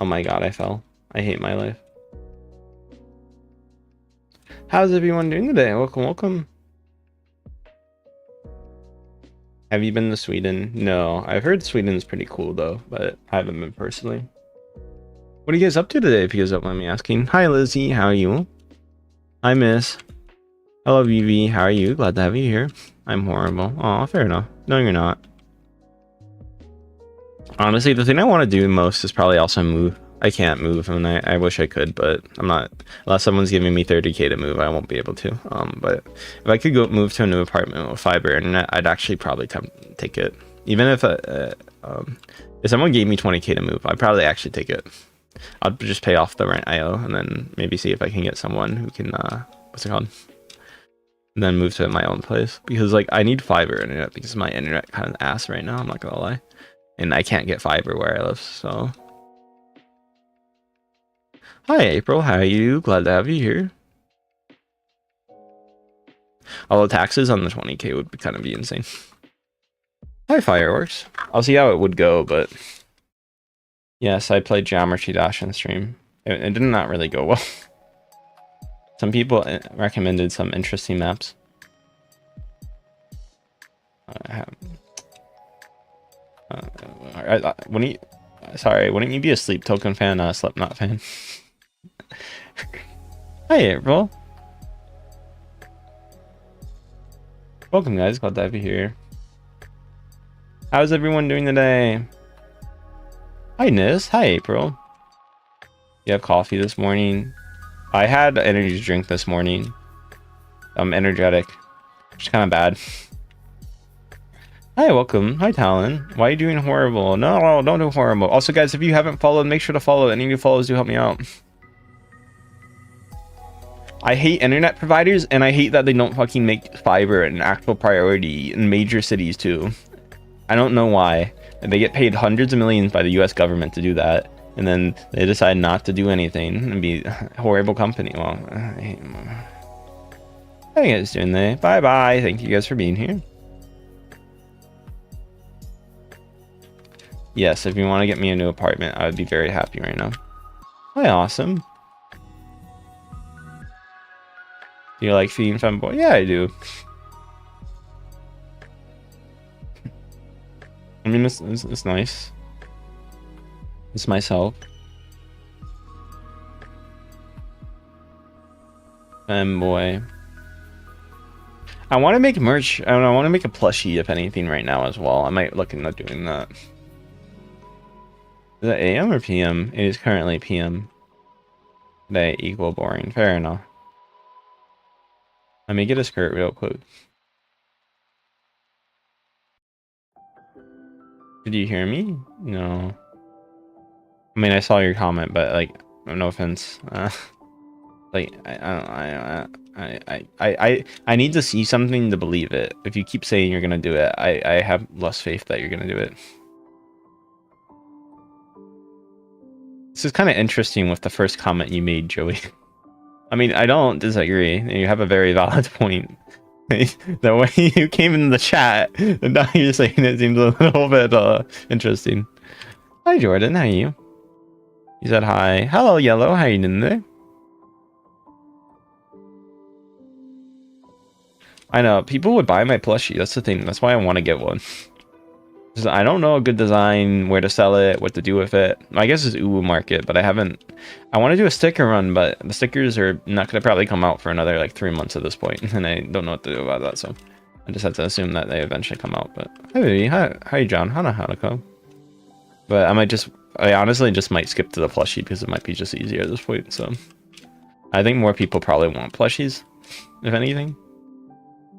Oh my god, I fell. I hate my life. How's everyone doing today? Welcome. Have you been to Sweden? No, I've heard Sweden's pretty cool though, but I haven't been personally. What are you guys up to today, if you guys don't mind me asking? Hi Lizzie, how are you? Hi Miss. Hello Vivi, how are you? Glad to have you here. I'm horrible. Aw, fair enough. No, you're not. Honestly, the thing I want to do most is probably also move. I can't move, and I wish I could, but I'm not. Unless someone's giving me 30k to move, I won't be able to. But if I could go move to a new apartment with fiber internet, I'd actually probably take it. Even if someone gave me 20k to move, I'd probably actually take it. I'd just pay off the rent I owe, and then maybe see if I can get someone who can what's it called? And then move to my own place, because like I need fiber internet because my internet kind of ass right now. I'm not gonna lie. And I can't get fiber where I live, so. Hi, April. How are you? Glad to have you here. Although taxes on the 20k would kind of be insane. Hi, Fireworks. I'll see how it would go, but. Yes, I played Geometry Dash in stream. It did not really go well. Some people recommended some interesting maps. Wouldn't you be a Sleep Token fan, not a Slipknot fan? Hi, April. Welcome, guys. Glad to have you here. How's everyone doing today? Hi, Nis. Hi, April. You have coffee this morning? I had an energy drink this morning. I'm energetic, which is kind of bad. Hi, welcome. Hi, Talon. Why are you doing horrible? No, don't do horrible. Also, guys, if you haven't followed, make sure to follow. Any new follows do help me out. I hate internet providers, and I hate that they don't fucking make fiber an actual priority in major cities, too. I don't know why. They get paid hundreds of millions by the US government to do that, and then they decide not to do anything and be a horrible company. Well, I hate them. How you guys doing there? Bye-bye. Thank you guys for being here. Yes, if you want to get me a new apartment, I would be very happy right now. Hi, awesome. Do you like feeding femboy? Yeah, I do. I mean, it's nice. It's myself. Boy. I want to make merch. I don't know, I want to make a plushie, if anything, right now as well. I might look into doing that. Is it AM or PM? It is currently PM. Today equal boring. Fair enough. Let me get a skirt real quick. Did you hear me? No. I mean, I saw your comment, but like, no offense. Like, I need to see something to believe it. If you keep saying you're gonna do it, I have less faith that you're gonna do it. This is kind of interesting with the first comment you made, Joey. I mean, I don't disagree. You have a very valid point. The way you came in the chat, and now you're saying it seems a little bit interesting. Hi, Jordan. How are you? You said hi. Hello, Yellow. How you doing today? I know people would buy my plushie. That's the thing. That's why I want to get one. I don't know a good design, where to sell it, what to do with it. I guess it's Uwu Market, but I haven't. I want to do a sticker run, but the stickers are not going to probably come out for another like 3 months at this point, and I don't know what to do about that. So I just have to assume that they eventually come out. But hi, baby. Hi, John. Hana Hanako. But I honestly just might skip to the plushie because it might be just easier at this point. So I think more people probably want plushies, if anything.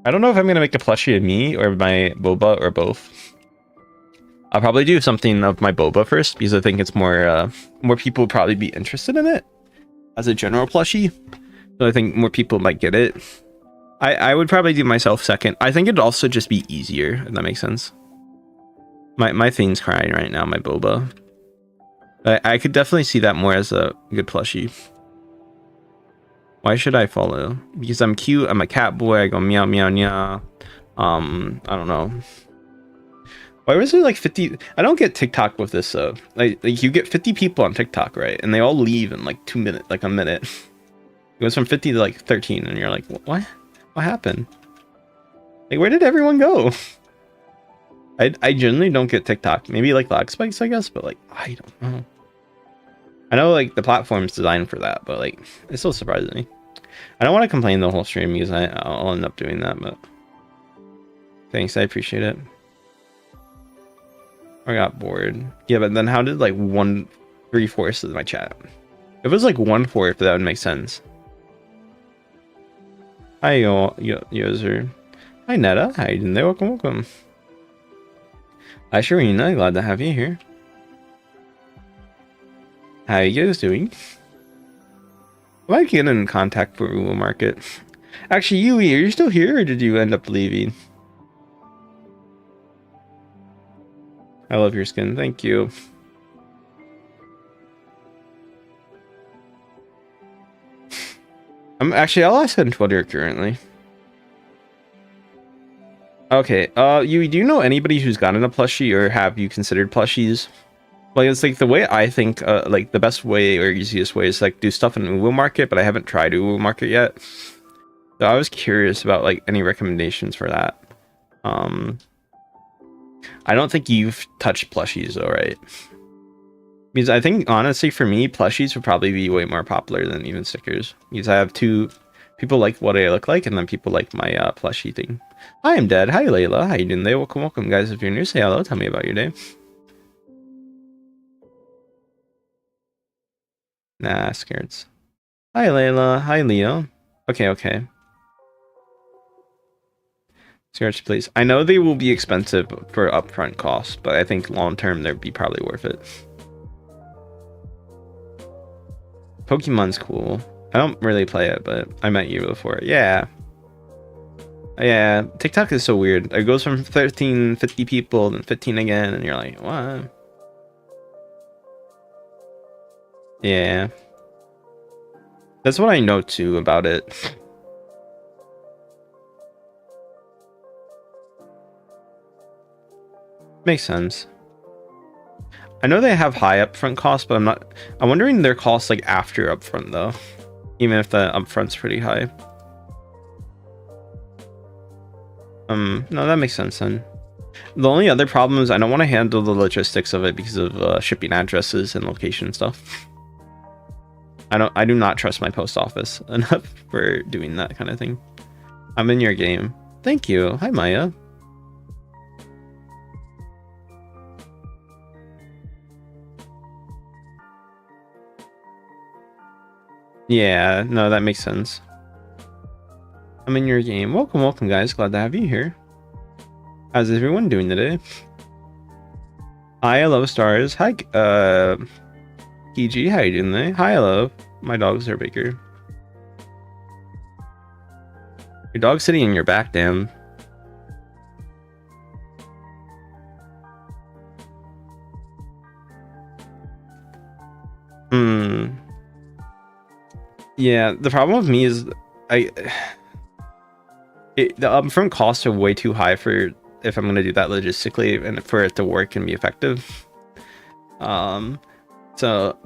I don't know if I'm gonna make a plushie of me or my boba or both. I'll probably do something of my boba first because I think it's more people would probably be interested in it as a general plushie. So I think more people might get it. I would probably do myself second. I think it'd also just be easier, if that makes sense. My thing's crying right now, my boba. I could definitely see that more as a good plushie. Why should I follow? Because I'm cute, I'm a cat boy, I go meow meow meow. I don't know. Why was there like 50? I don't get TikTok with this though. Like you get 50 people on TikTok, right? And they all leave in like 2 minutes, like a minute. It goes from 50 to like 13, and you're like, what? What happened? Like, where did everyone go? I generally don't get TikTok. Maybe like lag spikes, I guess, but like, I don't know. I know like the platform's designed for that, but like, it still surprises me. I don't want to complain the whole stream because I'll end up doing that, but thanks, I appreciate it. I got bored. Yeah, but then how did like 3/4 of my chat? If it was like 1/4, that would make sense. Hi, user. Hi, Netta. How you doing there? Welcome. Hi, Sharina. Glad to have you here. How you guys doing? I might get in contact for Uwu Market. Actually, Yui, are you still here, or did you end up leaving? I love your skin. Thank you. I'll ask on Twitter currently. Okay, Yui, do you know anybody who's gotten a plushie, or have you considered plushies? Like, it's like the way I think, like the best way or easiest way is like do stuff in Uwu Market, but I haven't tried Uwu Market yet. So I was curious about like any recommendations for that. I don't think you've touched plushies though, right? Because I think honestly for me, plushies would probably be way more popular than even stickers. Because I have two people like what I look like, and then people like my plushie thing. Hi, I'm Dead. Hi, Layla. How you doing today? Welcome, guys. If you're new, say hello. Tell me about your day. Nah, scared. Hi, Layla. Hi, Leo. Okay. Scarce, please. I know they will be expensive for upfront costs, but I think long term they'd be probably worth it. Pokemon's cool. I don't really play it, but I met you before. Yeah. TikTok is so weird. It goes from 13, 50 people, then 15 again, and you're like, what? Yeah. That's what I know too about it. Makes sense. I know they have high upfront costs, but I'm wondering their costs like after upfront though. Even if the upfront's pretty high. No, that makes sense then. The only other problem is I don't want to handle the logistics of it because of shipping addresses and location stuff. I do not trust my post office enough for doing that kind of thing. I'm in your game. Thank you. Hi, Maya. Yeah, no, that makes sense. I'm in your game. Welcome, welcome, guys. Glad to have you here. How's everyone doing today? Hi, I love stars. Hi, PG. How you doing today? Hi, I love. My dogs are bigger. Your dog's sitting in your back, damn. Yeah, the problem with me is the upfront costs are way too high for if I'm gonna do that logistically and for it to work and be effective. So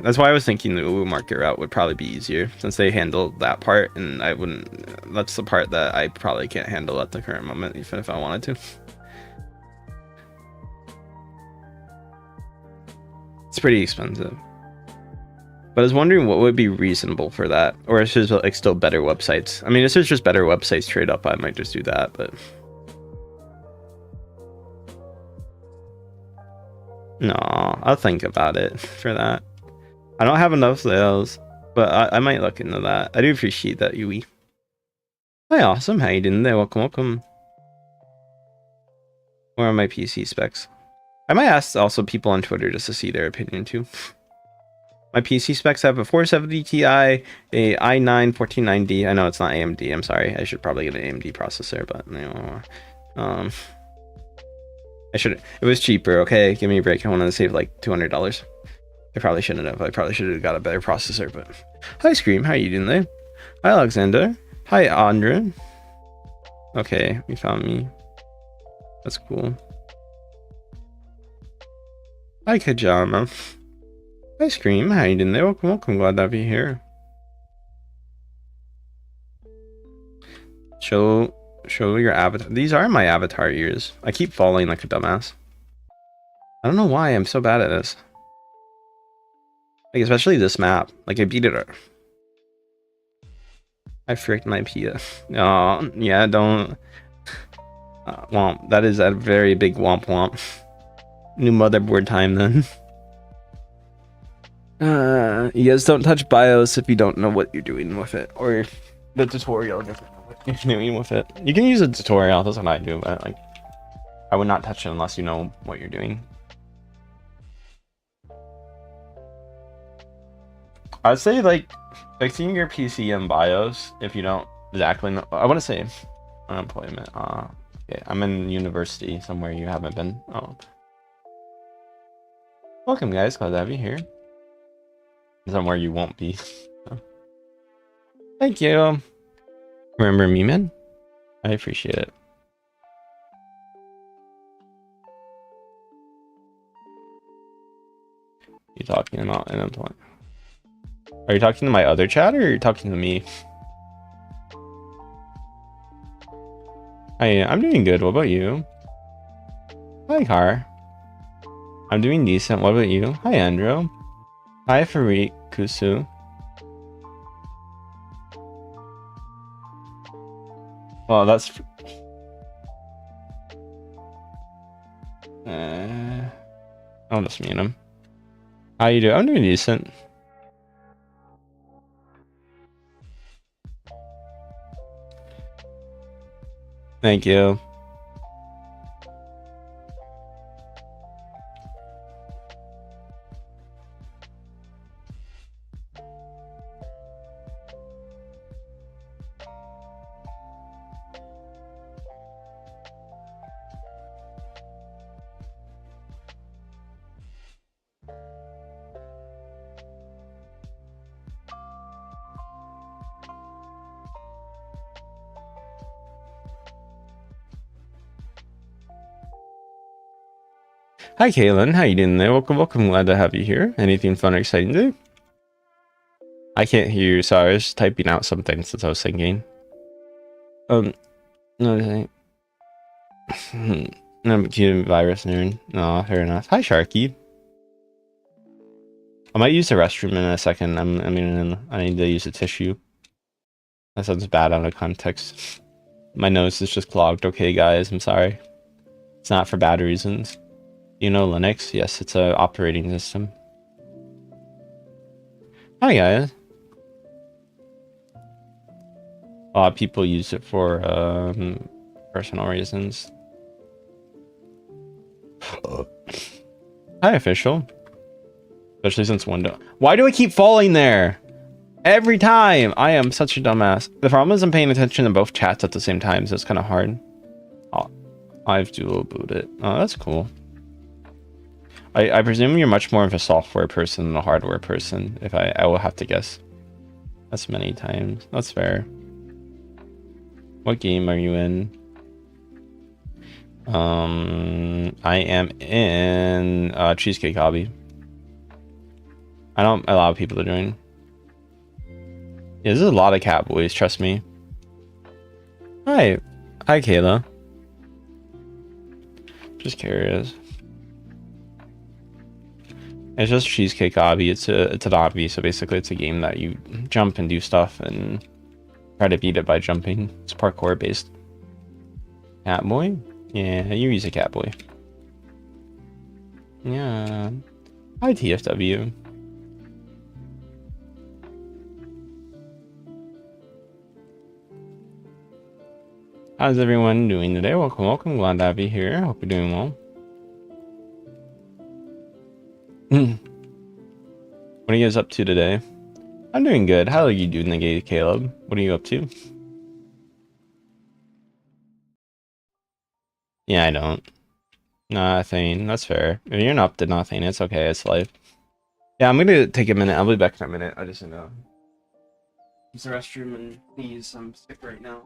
that's why I was thinking the Uwu market route would probably be easier since they handle that part, and I wouldn't. That's the part that I probably can't handle at the current moment, even if I wanted to. It's pretty expensive. But I was wondering what would be reasonable for that, or if there's like still better websites. I mean, if there's just better websites trade up, I might just do that. But no, I'll think about it for that. I don't have enough sales, but I might look into that. I do appreciate that, Yui. Hi, awesome. How you doing there? Welcome, welcome. Where are my PC specs? I might ask also people on Twitter just to see their opinion too. My PC specs have a 470 Ti, a i9 1490. I know it's not AMD. I'm sorry. I should probably get an AMD processor, but you know, I should. It was cheaper. Okay, give me a break. I wanted to save like $200. I probably shouldn't have. I probably should have got a better processor. But hi, Scream. How are you doing there? Hi, Alexander. Hi, Andre. Okay, you found me. That's cool. Hi, Kajama. Hi, Scream. How you doing there? Welcome, welcome. Glad to have you here. Show your avatar. These are my avatar ears. I keep falling like a dumbass. I don't know why I'm so bad at this. Like, especially this map. Like, I beat it. I freaked my Pia. Oh, yeah, don't. Womp. That is a very big womp womp. New motherboard time then. You guys don't touch BIOS if you don't know what you're doing with it, or the tutorial doesn't know what you're doing with it. You can use a tutorial, that's what I do, but like, I would not touch it unless you know what you're doing. I'd say like fixing your PC and BIOS if you don't exactly know. I want to say unemployment. Okay, I'm in university somewhere you haven't been. Oh, welcome guys, glad to have you here. Somewhere you won't be. Thank you. Remember me, man? I appreciate it. You talking about unemployment? Are you talking to my other chat or are you talking to me? I'm doing good. What about you? Hi, Car. I'm doing decent. What about you? Hi, Andrew. Hi, Farik Kusu. Well, that's... I'll just mute him. How you doing? I'm doing decent. Thank you. Hi, Kaylin. How you doing there? Welcome, welcome. Glad to have you here. Anything fun or exciting to do? I can't hear you. Sorry, I was typing out something since I was thinking. No, I'm a cute virus nerd. No, fair enough. Hi, Sharky. I might use the restroom in a second. I need to use a tissue. That sounds bad out of context. My nose is just clogged. Okay, guys, I'm sorry. It's not for bad reasons. You know Linux? Yes, it's a operating system. Hi, guys. A lot of people use it for personal reasons. Hi, official. Especially since window. Why do I keep falling there? Every time! I am such a dumbass. The problem is I'm paying attention to both chats at the same time, so it's kind of hard. Oh, I've dual booted. Oh, that's cool. I presume you're much more of a software person than a hardware person, if I will have to guess. That's many times. That's fair. What game are you in? I am in Cheesecake Hobby. I don't allow people to join. Yeah, there's a lot of cat boys, trust me. Hi. Hi, Kayla. Just curious. It's just Cheesecake Hobby. It's an obby, so basically it's a game that you jump and do stuff and try to beat it by jumping. It's parkour based. Catboy? Yeah, you use a Catboy. Yeah. Hi, TFW. How's everyone doing today? Welcome, welcome. Glad to have you here. Hope you're doing well. What are you guys up to today? I'm doing good. How are you doing today, Caleb? What are you up to? Yeah, I don't. Nothing. That's fair. If you're not up to nothing, it's okay. It's life. Yeah, I'm gonna take a minute. I'll be back in a minute. I just need to use the restroom and sneeze. I'm sick right now.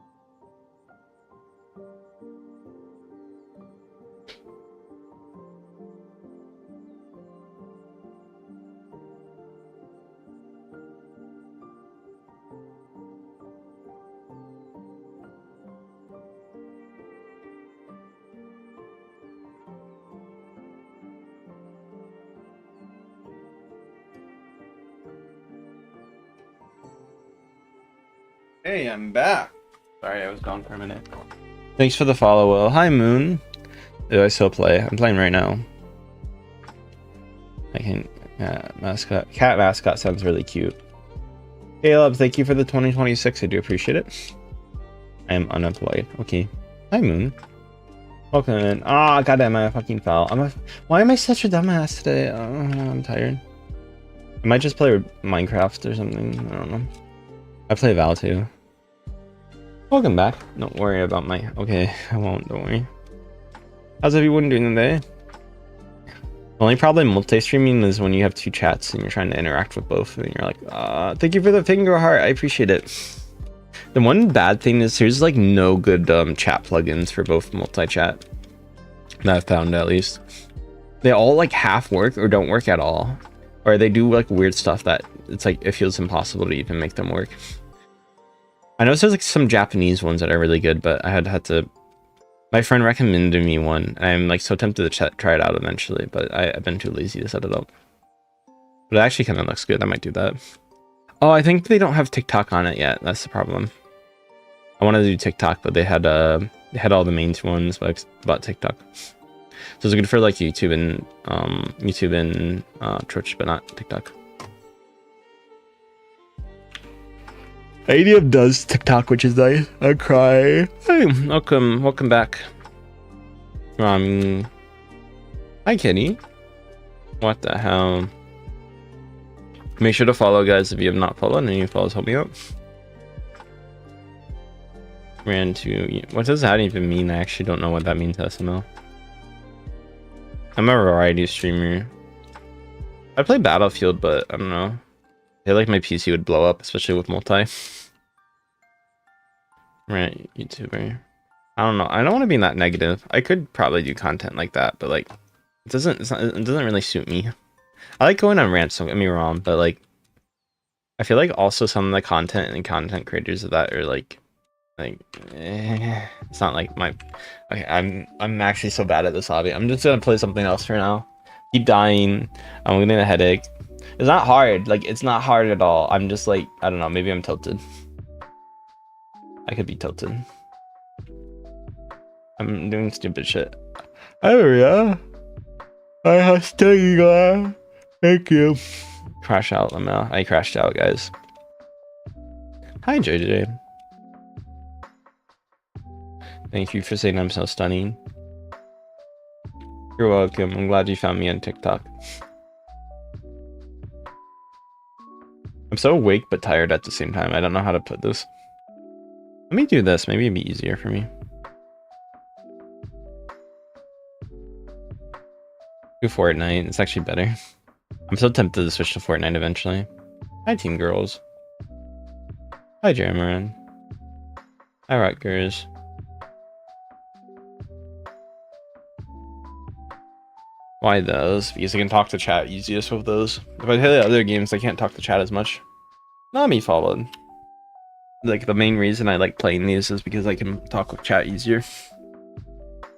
Hey, I'm back. Sorry, I was gone for a minute. Thanks for the follow, Will. Hi, Moon. Do I still play? I'm playing right now. I can... mascot. Cat mascot sounds really cute. Caleb, thank you for the 2026. I do appreciate it. I am unemployed. Okay. Hi, Moon. Welcome in. Ah, oh, goddamn, I fucking fell. Why am I such a dumbass today? I'm tired. I might just play Minecraft or something. I don't know. I play Val too. Welcome back. Don't worry about my... Okay, I won't. Don't worry. How's everyone doing today? The only problem multi-streaming is when you have two chats and you're trying to interact with both and you're like, thank you for the finger heart. I appreciate it. The one bad thing is there's like no good chat plugins for both multi-chat that I've found, at least. They all like half work or don't work at all. Or they do like weird stuff that it's like it feels impossible to even make them work. I know there's like some Japanese ones that are really good, but I had to... My friend recommended me one, and I'm like so tempted to try it out eventually, but I've been too lazy to set it up. But it actually kind of looks good. I might do that. Oh, I think they don't have TikTok on it yet. That's the problem. I wanted to do TikTok, but they had all the main ones about TikTok. So it's good for like YouTube and Twitch, but not TikTok. ADM does TikTok, which is nice. I cry. Hey, welcome back. Hi, Kenny. What the hell? Make sure to follow, guys, if you have not followed. Any follows, help me out. Ran to... What does that even mean? I actually don't know what that means to SML. I'm a variety streamer. I play Battlefield, but I don't know. I feel like my PC would blow up, especially with multi. Right, YouTuber. I don't know. I don't want to be that negative. I could probably do content like that, but like, it doesn't really suit me. I like going on rants, don't get me wrong, but like, I feel like also some of the content and content creators of that are like it's not like my... Okay, I'm actually so bad at this hobby. I'm just gonna play something else for now. Keep dying. I'm getting a headache. It's not hard. Like, it's not hard at all. I'm just like, I don't know. Maybe I'm tilted. I could be tilted. I'm doing stupid shit. Oh yeah. I have steady glass. Thank you. Crash out, Lamel. I crashed out, guys. Hi, JJ. Thank you for saying I'm so stunning. You're welcome. I'm glad you found me on TikTok. I'm so awake but tired at the same time. I don't know how to put this. Let me do this. Maybe it'd be easier for me. Do Fortnite. It's actually better. I'm so tempted to switch to Fortnite eventually. Hi, Team Girls. Hi, Jeremaran. Hi, Rutgers. Why those? Because I can talk to chat easiest with those. If I play other games, I can't talk to chat as much. Not me followed. Like, the main reason I like playing these is because I can talk with chat easier.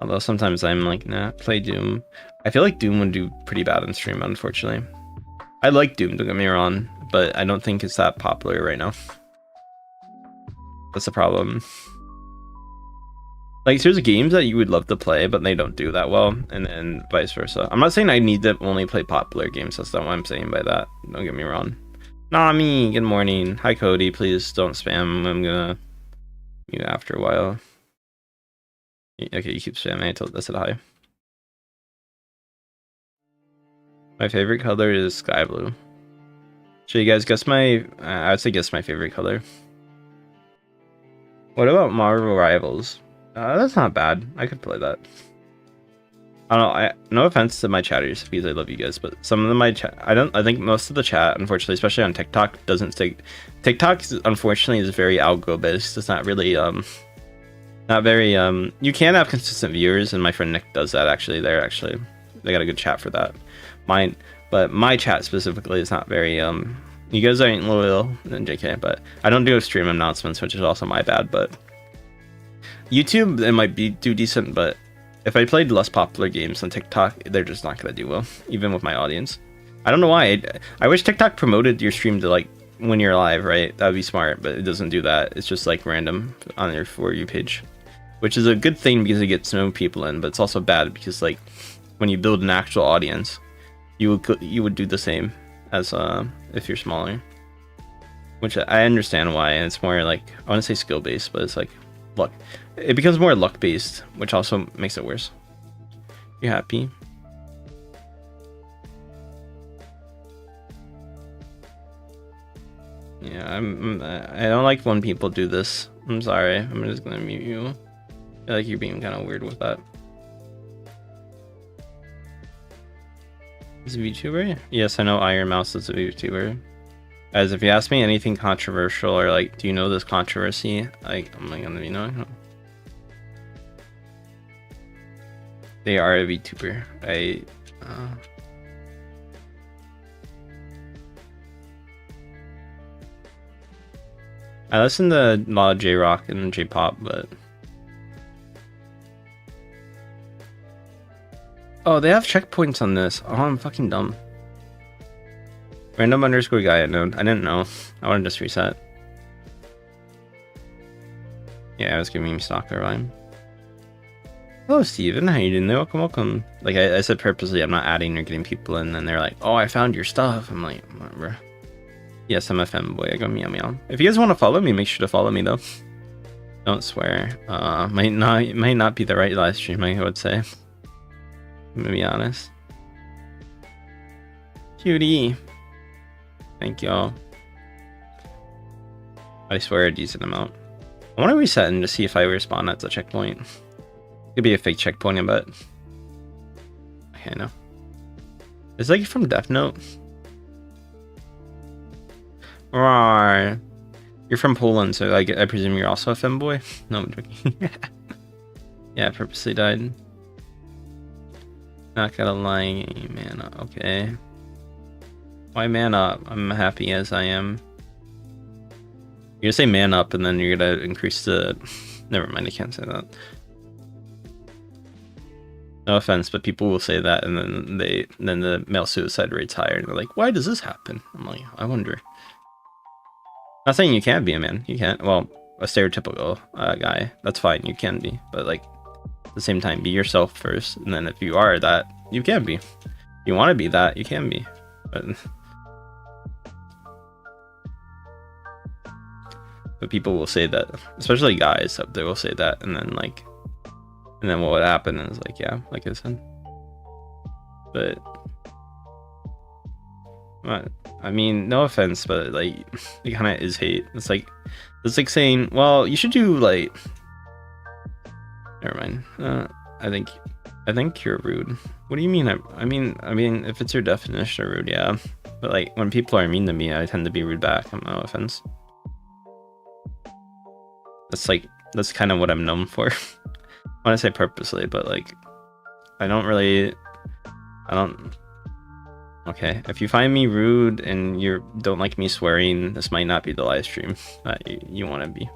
Although sometimes I'm like, nah, play Doom. I feel like Doom would do pretty bad on stream, unfortunately. I like Doom, don't get me wrong, but I don't think it's that popular right now. That's the problem. Like, there's games that you would love to play, but they don't do that well, and then vice versa. I'm not saying I need to only play popular games. That's not what I'm saying by that. Don't get me wrong. Nami, good morning. Hi, Cody. Please don't spam. I'm gonna mute after a while. Okay, you keep spamming. I said hi. My favorite color is sky blue. Should you guys guess my... I would say guess my favorite color. What about Marvel Rivals? That's not bad. I could play that. I don't know. No offense to my chatters because I love you guys, but some of my chat, I think most of the chat, unfortunately, especially on TikTok, doesn't stay. TikTok, unfortunately, is very algo based. It's not really not very You can have consistent viewers, and my friend Nick does that. Actually, they got a good chat for that. But my chat specifically is not very You guys aren't loyal, JK, but I don't do stream announcements, which is also my bad. But YouTube, it might do decent, but if I played less popular games on TikTok, they're just not gonna do well, even with my audience. I don't know why. I wish TikTok promoted your stream to like when you're live, right? That would be smart, but it doesn't do that. It's just like random on your For You page, which is a good thing because it gets no people in, but it's also bad because like when you build an actual audience, you would do the same as if you're smaller. Which I understand why, and it's more like, I want to say skill based, but it's like luck. It becomes more luck based, which also makes it worse. You happy? Yeah, I don't like when people do this. I'm sorry. I'm just gonna mute you. I feel like you're being kind of weird with that. Is a VTuber? Yes, I know Iron Mouse is a VTuber. As if you ask me anything controversial or like, do you know this controversy? Like, I'm not gonna be knowing. They are a VTuber. I listen to a lot of J-Rock and J-Pop, but... Oh, they have checkpoints on this. Oh, I'm fucking dumb. Random underscore guy unknown. I didn't know. I want to just reset. Yeah, I was giving him stalker rhyme. Hello, Steven. How you doing? Welcome, welcome. Like I said purposely, I'm not adding or getting people in, and they're like, oh, I found your stuff. I'm like, whatever. Yes, I'm a femboy. I go meow meow. If you guys want to follow me, make sure to follow me though. Don't swear. Might not be the right live stream, I would say. I'm gonna be honest. Cutie. Thank y'all. I swear a decent amount. I want to reset and just see if I respawn at the checkpoint. Could be a fake checkpoint, I bet. Okay, no. It's like from Death Note. Rawr. You're from Poland, so I presume you're also a femboy? No, I'm joking. Yeah, I purposely died. Not gonna lie, man. Okay. Why man up? I'm happy as I am. You're gonna say man up and then you're gonna increase the... Never mind, I can't say that. No offense, but people will say that, and then the male suicide rate's higher, and they're like, "Why does this happen?" I'm like, I wonder. Not saying you can't be a man. You can't. Well, a stereotypical guy. That's fine. You can be, but like at the same time, be yourself first, and then if you are that, you can be. If you want to be that, you can be. But people will say that, especially guys, they will say that, and then what would happen is like, yeah, like I said. But I mean, no offense, but like, it kind of is hate. It's like saying, well, you should do like. Never mind. I think you're rude. What do you mean? I mean, if it's your definition of rude, yeah. But like, when people are mean to me, I tend to be rude back. No offense. That's kind of what I'm known for. I want to say purposely, but like, I don't. Okay, if you find me rude and you don't like me swearing, this might not be the live stream that you want to be.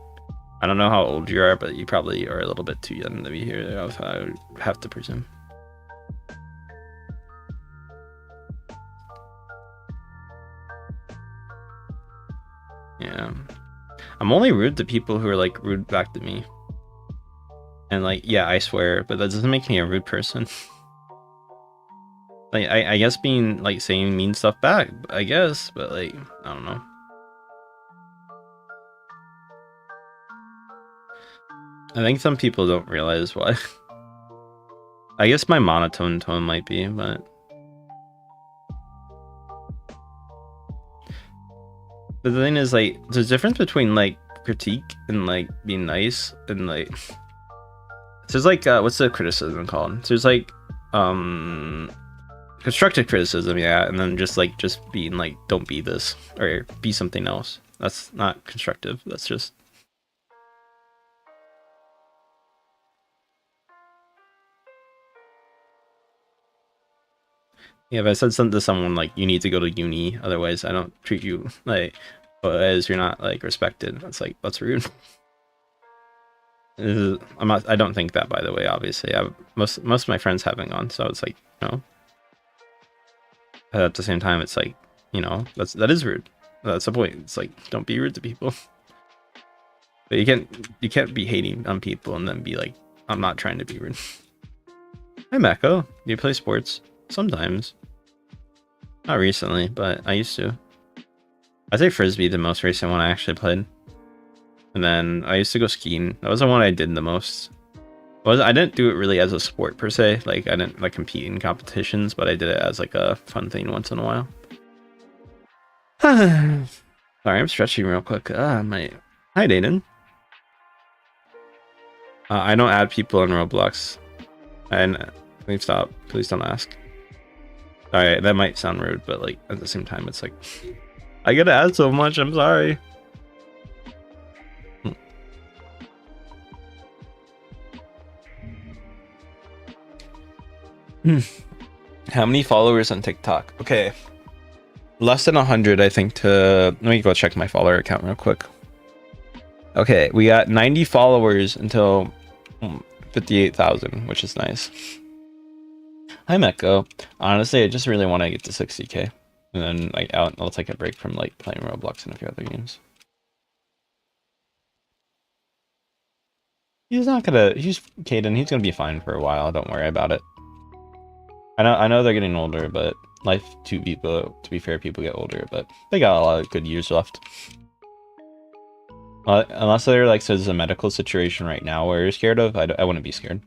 I don't know how old you are, but you probably are a little bit too young to be here, I would have to presume. Yeah. I'm only rude to people who are like rude back to me. And like, yeah, I swear, but that doesn't make me a rude person. Like, I guess being like saying mean stuff back, I guess, but like, I don't know. I think some people don't realize why. I guess my monotone tone might be, but the thing is, like, there's a difference between like critique and like being nice and like there's like what's the criticism called? There's like constructive criticism, yeah, and then just being like, don't be this or be something else. That's not constructive. That's just yeah. If I said something to someone like, you need to go to uni, otherwise I don't treat you like as you're not like respected. That's like, that's rude. I'm not. I don't think that, by the way. Obviously, most of my friends haven't gone, so it's like, no. At the same time, it's like, that is rude. That's the point. It's like, don't be rude to people. But you can't be hating on people and then be like, I'm not trying to be rude. Hi Mako, do you play sports? Sometimes. Not recently, but I used to. I'd say Frisbee, the most recent one I actually played. And then I used to go skiing. That was the one I did the most. I didn't do it really as a sport per se. Like, I didn't like compete in competitions, but I did it as like a fun thing once in a while. Sorry, I'm stretching real quick. Hi, Dayton. I don't add people in Roblox. And please stop. Please don't ask. Alright, that might sound rude, but like at the same time, it's like, I gotta add so much. I'm sorry. How many followers on TikTok? Okay, less than 100, I think. Let me go check my follower account real quick. Okay, we got 90 followers until 58,000, which is nice. Hi Meko. Honestly, I just really want to get to 60k, and then like I'll take a break from like playing Roblox and a few other games. He's Caden. He's gonna be fine for a while. Don't worry about it. I know they're getting older, but to be fair, people get older, but they got a lot of good years left. Unless they're like, so there's a medical situation right now where you're scared of, I wouldn't be scared.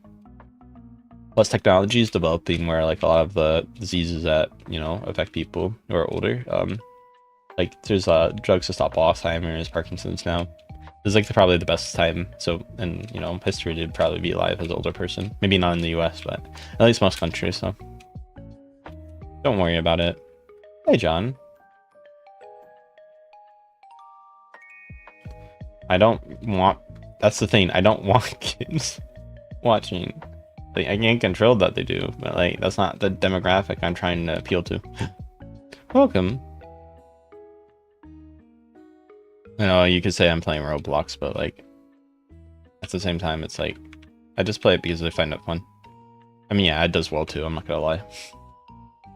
Plus, technology is developing where like a lot of the diseases that affect people who are older, like there's drugs to stop Alzheimer's, Parkinson's now. This is like probably the best time. So in history to probably be alive as an older person. Maybe not in the U.S., but at least most countries. So don't worry about it. Hey, John. That's the thing. I don't want kids watching. Like, I can't control that they do, but like that's not the demographic I'm trying to appeal to. Welcome. I know you could say I'm playing Roblox, but like at the same time, it's like I just play it because I find it fun. I mean, yeah, it does well too, I'm not gonna lie.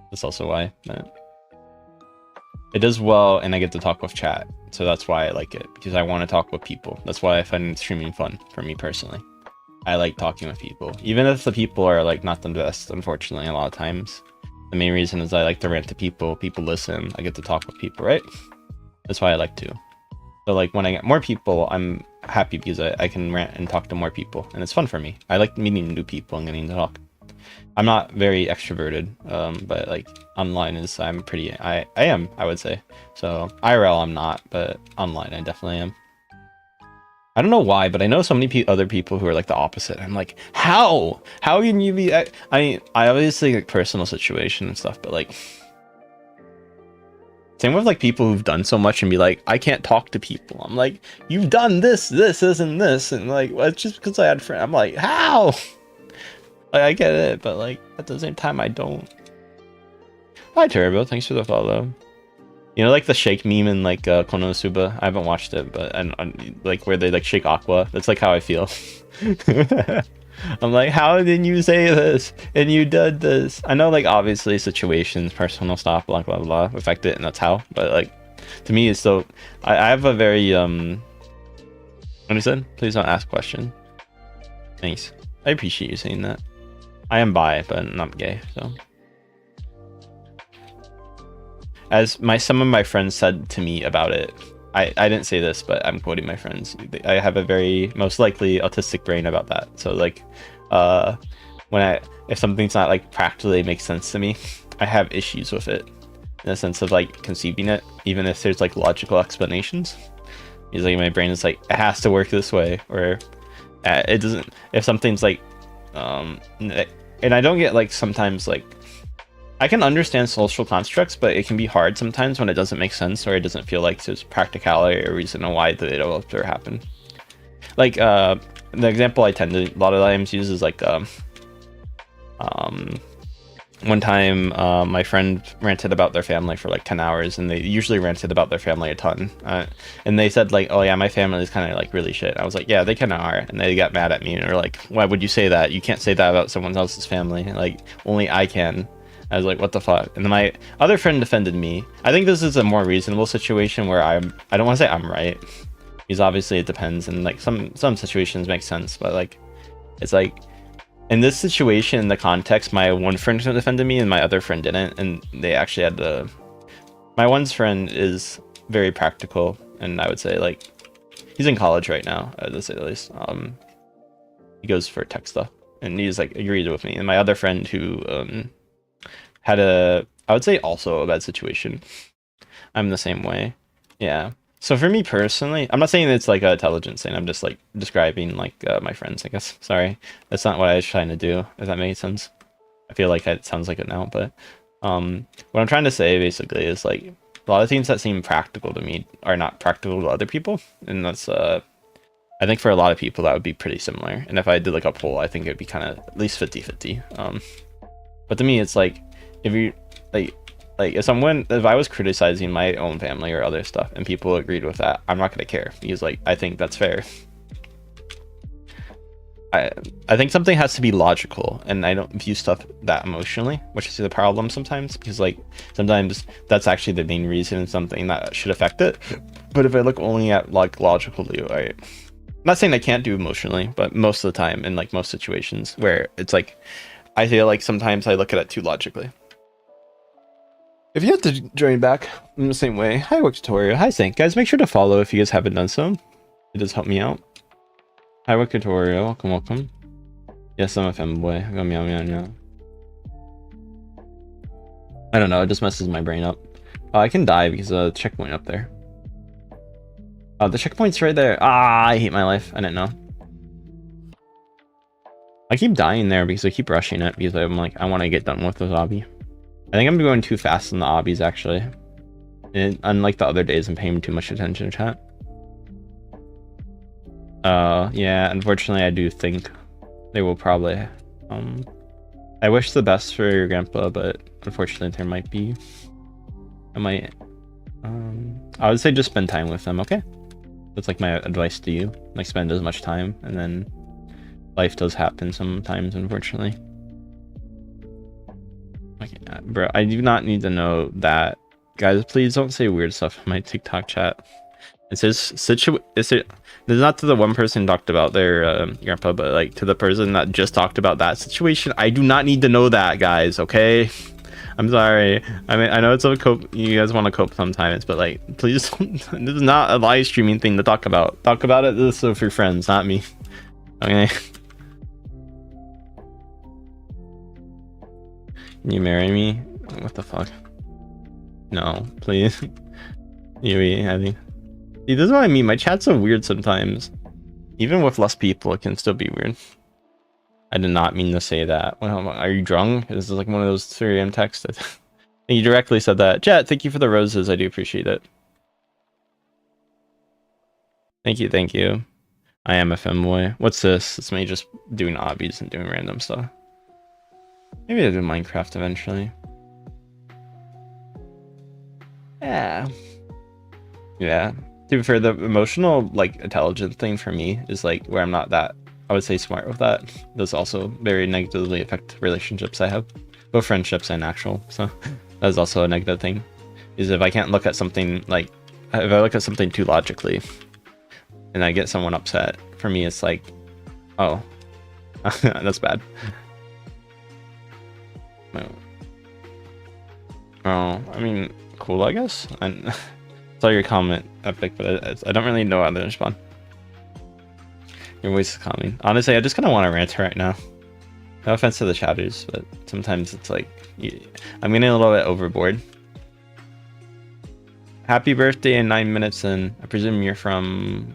That's also why. But it does well, and I get to talk with chat. So that's why I like it, because I want to talk with people. That's why I find streaming fun, for me personally. I like talking with people. Even if the people are like not the best, unfortunately, a lot of times. The main reason is I like to rant to people, people listen, I get to talk with people, right? That's why I like to. So like when I get more people, I'm happy because I can rant and talk to more people, and it's fun for me. I like meeting new people and getting to talk. I'm not very extroverted, but like online is, I'm pretty, I am, I would say. So IRL I'm not, but online I definitely am. I don't know why, but I know so many other people who are like the opposite. I'm like, how can you be? I mean, I obviously like personal situation and stuff, but like, same with like people who've done so much and be like, I can't talk to people. I'm like, you've done this, and this, and like, well, it's just because I had friends. I'm like, how? Like, I get it, but like at the same time, I don't. Hi Turbo, thanks for the follow. You know, like the shake meme in like Konosuba. I haven't watched it, but and like where they like shake Aqua. That's like how I feel. I'm like, how did you say this and you did this? I know, like obviously situations, personal stuff, blah blah blah, affect it, and that's how. But like, to me, it's so. I have a very What I said? Please don't ask question. Thanks. I appreciate you saying that. I am bi, but not gay, so. As some of my friends said to me about it, I didn't say this, but I'm quoting my friends. I have a very, most likely, autistic brain about that. So like, if something's not like practically makes sense to me, I have issues with it, in the sense of like conceiving it, even if there's like logical explanations. Because like my brain is like, it has to work this way, or it doesn't. If something's like, and I don't get like sometimes like. I can understand social constructs, but it can be hard sometimes when it doesn't make sense, or it doesn't feel like there's practicality or reason why they developed or happened. Like the example I tend to a lot of times use is like one time my friend ranted about their family for like 10 hours, and they usually ranted about their family a ton, and they said like, oh yeah, my family is kind of like really shit. I was like, yeah, they kind of are, and they got mad at me and were like, why would you say that? You can't say that about someone else's family, like only I can. I was like, what the fuck? And then my other friend defended me. I think this is a more reasonable situation where I don't want to say I'm right, because obviously it depends, and like some situations make sense, but like it's like in this situation, in the context, my one friend defended me and my other friend didn't, and they actually had to. My one's friend is very practical, and I would say like he's in college right now, to say the least. He goes for tech stuff, and he's like agreed with me. And my other friend who had I would say also a bad situation. I'm the same way. Yeah. So for me personally, I'm not saying it's like an intelligence thing. I'm just like describing like my friends, I guess. Sorry. That's not what I was trying to do, if that made sense. I feel like it sounds like it now, but what I'm trying to say basically is like a lot of things that seem practical to me are not practical to other people. And that's I think for a lot of people that would be pretty similar. And if I did like a poll, I think it'd be kind of at least 50-50. But to me, it's like, if you like if I was criticizing my own family or other stuff and people agreed with that, I'm not gonna care, because like I think that's fair. I think something has to be logical, and I don't view stuff that emotionally, which is the problem sometimes, because like sometimes that's actually the main reason something that should affect it. But if I look only at like logically, I'm not saying I can't do emotionally, but most of the time in like most situations where it's like I feel like sometimes I look at it too logically. If you have to join back in the same way, hi Work Tutorial, hi Sank, guys, make sure to follow if you guys haven't done so. It does help me out. Hi Work Tutorial, welcome. Yes, I'm a femboy. Meow meow meow meow. I don't know, it just messes my brain up. I can die because of the checkpoint up there. The checkpoint's right there. I hate my life. I didn't know. I keep dying there because I keep rushing it, because I'm like, I want to get done with this obby. I think I'm going too fast in the obbies, actually. And unlike the other days, I'm paying too much attention to chat. Yeah, unfortunately, I do think they will probably. I wish the best for your grandpa, but unfortunately, there might be. I would say just spend time with them, okay? That's like my advice to you. Like, spend as much time, and then life does happen sometimes, unfortunately. Bro, I do not need to know that. Guys, please don't say weird stuff in my TikTok chat. It says this is not to the one person who talked about their grandpa, but like to the person that just talked about that situation. I do not need to know that, guys. Okay, I'm sorry. I mean, I know it's a cope. You guys want to cope sometimes, but like, please, this is not a live streaming thing to talk about. Talk about it with your friends, not me. Okay. Can you marry me? What the fuck? No, please. You be happy. See, this is what I mean. My chat's so weird sometimes. Even with less people, it can still be weird. I did not mean to say that. Well, are you drunk? This is like one of those 3 AM texts. You directly said that. Jet, thank you for the roses. I do appreciate it. Thank you, thank you. I am a femboy. What's this? It's me just doing obbies and doing random stuff. Maybe I'll do Minecraft eventually. Yeah. Yeah. To be fair, the emotional, like, intelligence thing for me is like where I'm not that, I would say, smart with that. Does also very negatively affect relationships I have, both friendships and actual. So that's also a negative thing. Is if I can't look at something like, if I look at something too logically, and I get someone upset, for me it's like, oh, that's bad. Oh, I mean, cool, I guess. I saw your comment, Epic, but I don't really know how to respond. Your voice is calming. Honestly, I just kind of want to rant right now. No offense to the chatters, but sometimes it's like, I'm getting a little bit overboard. Happy birthday in 9 minutes, and I presume you're from...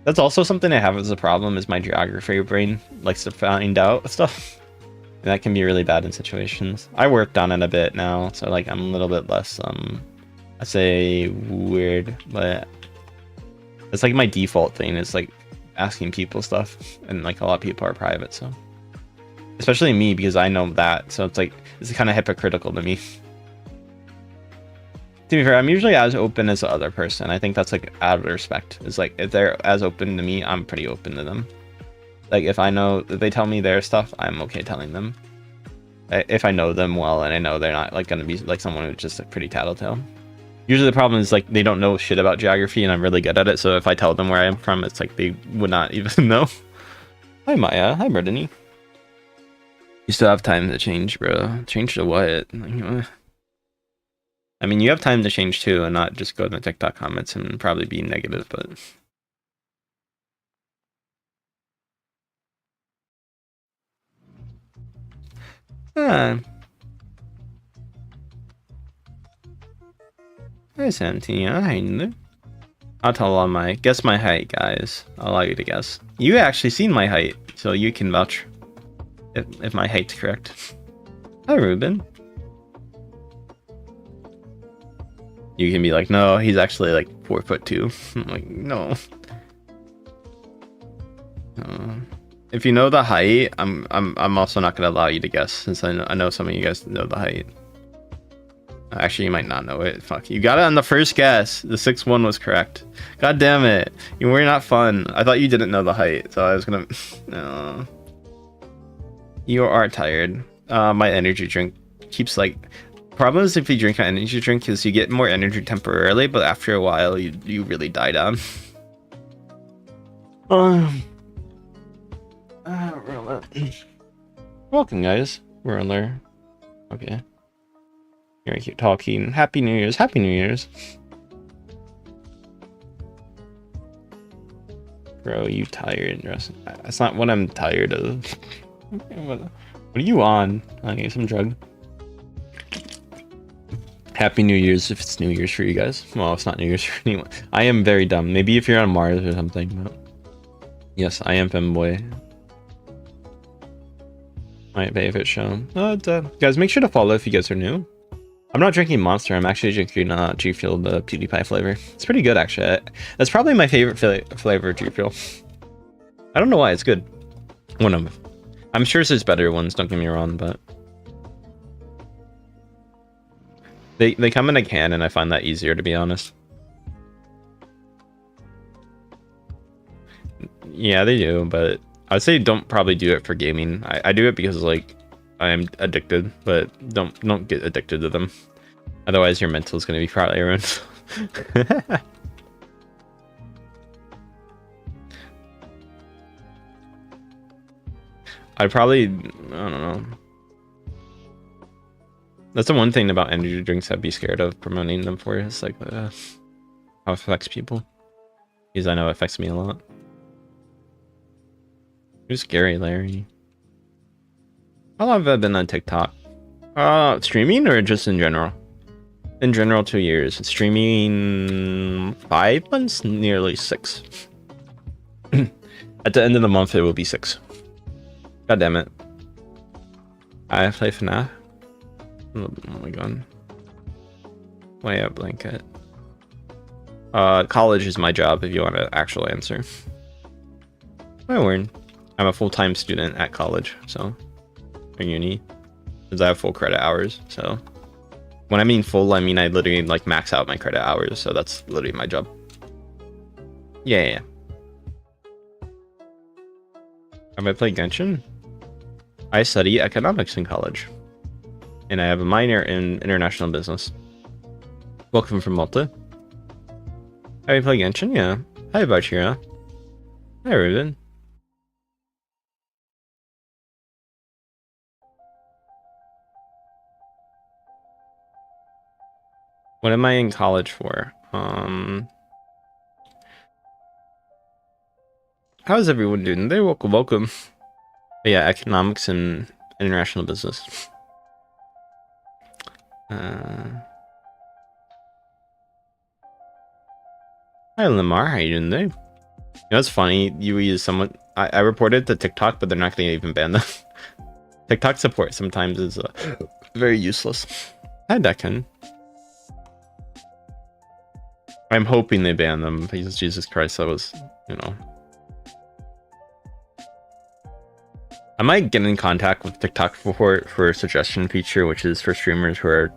That's also something I have as a problem, is my geography brain likes to find out stuff. And that can be really bad in situations. I worked on it a bit now, so like I'm a little bit less, I say weird, but it's like my default thing is like asking people stuff, and like a lot of people are private, so especially me, because I know that, so it's like it's kind of hypocritical to me. To be fair, I'm usually as open as the other person. I think that's like out of respect. It's like if they're as open to me, I'm pretty open to them. Like if I know if they tell me their stuff, I'm okay telling them. If I know them well and I know they're not like gonna be like someone who's just like, pretty tattletale. Usually the problem is like they don't know shit about geography and I'm really good at it. So if I tell them where I am from, it's like they would not even know. Hi Maya. Hi Brittany. You still have time to change, bro. Change to what? I mean, you have time to change too, and not just go to the TikTok comments and probably be negative, but... Hi, Santina. How you doing? I'll tell on my... Guess my height, guys. I'll allow you to guess. You actually seen my height, so you can vouch if my height's correct. Hi, Ruben. You can be like, no, he's actually like 4'2". I'm like, no. If you know the height, I'm also not gonna allow you to guess, since I know some of you guys know the height. Actually, you might not know it. Fuck, you got it on the first guess. The 6'1" was correct. God damn it, you were not fun. I thought you didn't know the height, so I was gonna. No. You are tired. My energy drink keeps like. Problem is if you drink an energy drink is you get more energy temporarily, but after a while you really die down. Welcome guys. We're on there. Okay. Here I keep talking. Happy New Year's. Happy New Year's. Bro, you tired? That's not what I'm tired of. What are you on? I need some drug. Happy New Year's if it's New Year's for you guys. Well, it's not New Year's for anyone. I am very dumb. Maybe if you're on Mars or something. But... Yes, I am femboy. My favorite show. Guys, make sure to follow if you guys are new. I'm not drinking Monster. I'm actually drinking G Fuel, the PewDiePie flavor. It's pretty good, actually. That's probably my favorite flavor of G Fuel. I don't know why. It's good. One of them. I'm sure there's better ones. Don't get me wrong, but... They come in a can, and I find that easier, to be honest. Yeah, they do, but I'd say don't probably do it for gaming. I do it because, like, I'm addicted, but don't get addicted to them. Otherwise, your mental is going to be probably ruined. I don't know. That's the one thing about energy drinks I'd be scared of promoting them for. Is like how it affects people. Because I know it affects me a lot. Who's scary, Larry? How long have I been on TikTok? Streaming or just in general? In general, 2 years. Streaming 5 months, nearly 6. At the end of the month, it will be 6. God damn it. I play FNAF. Oh my god. Way up blanket. College is my job if you want an actual answer. My word. I'm a full-time student at college, so in uni. Because I have full credit hours, so when I mean full, I mean I literally like max out my credit hours, so that's literally my job. Yeah. Have I played Genshin? I study economics in college. And I have a minor in international business. Welcome from Malta. Have you played Genshin? Yeah. Hi, Bachira. Hi, Ruben. What am I in college for? How's everyone doing? They're welcome. But yeah, economics and international business. Hi, Lamar. How you doing today? You know, it's funny. You use someone. I reported to TikTok, but they're not going to even ban them. TikTok support sometimes is very useless. Hi, Deccan. I'm hoping they ban them because Jesus Christ, that was, you know. I might get in contact with TikTok for a suggestion feature, which is for streamers who are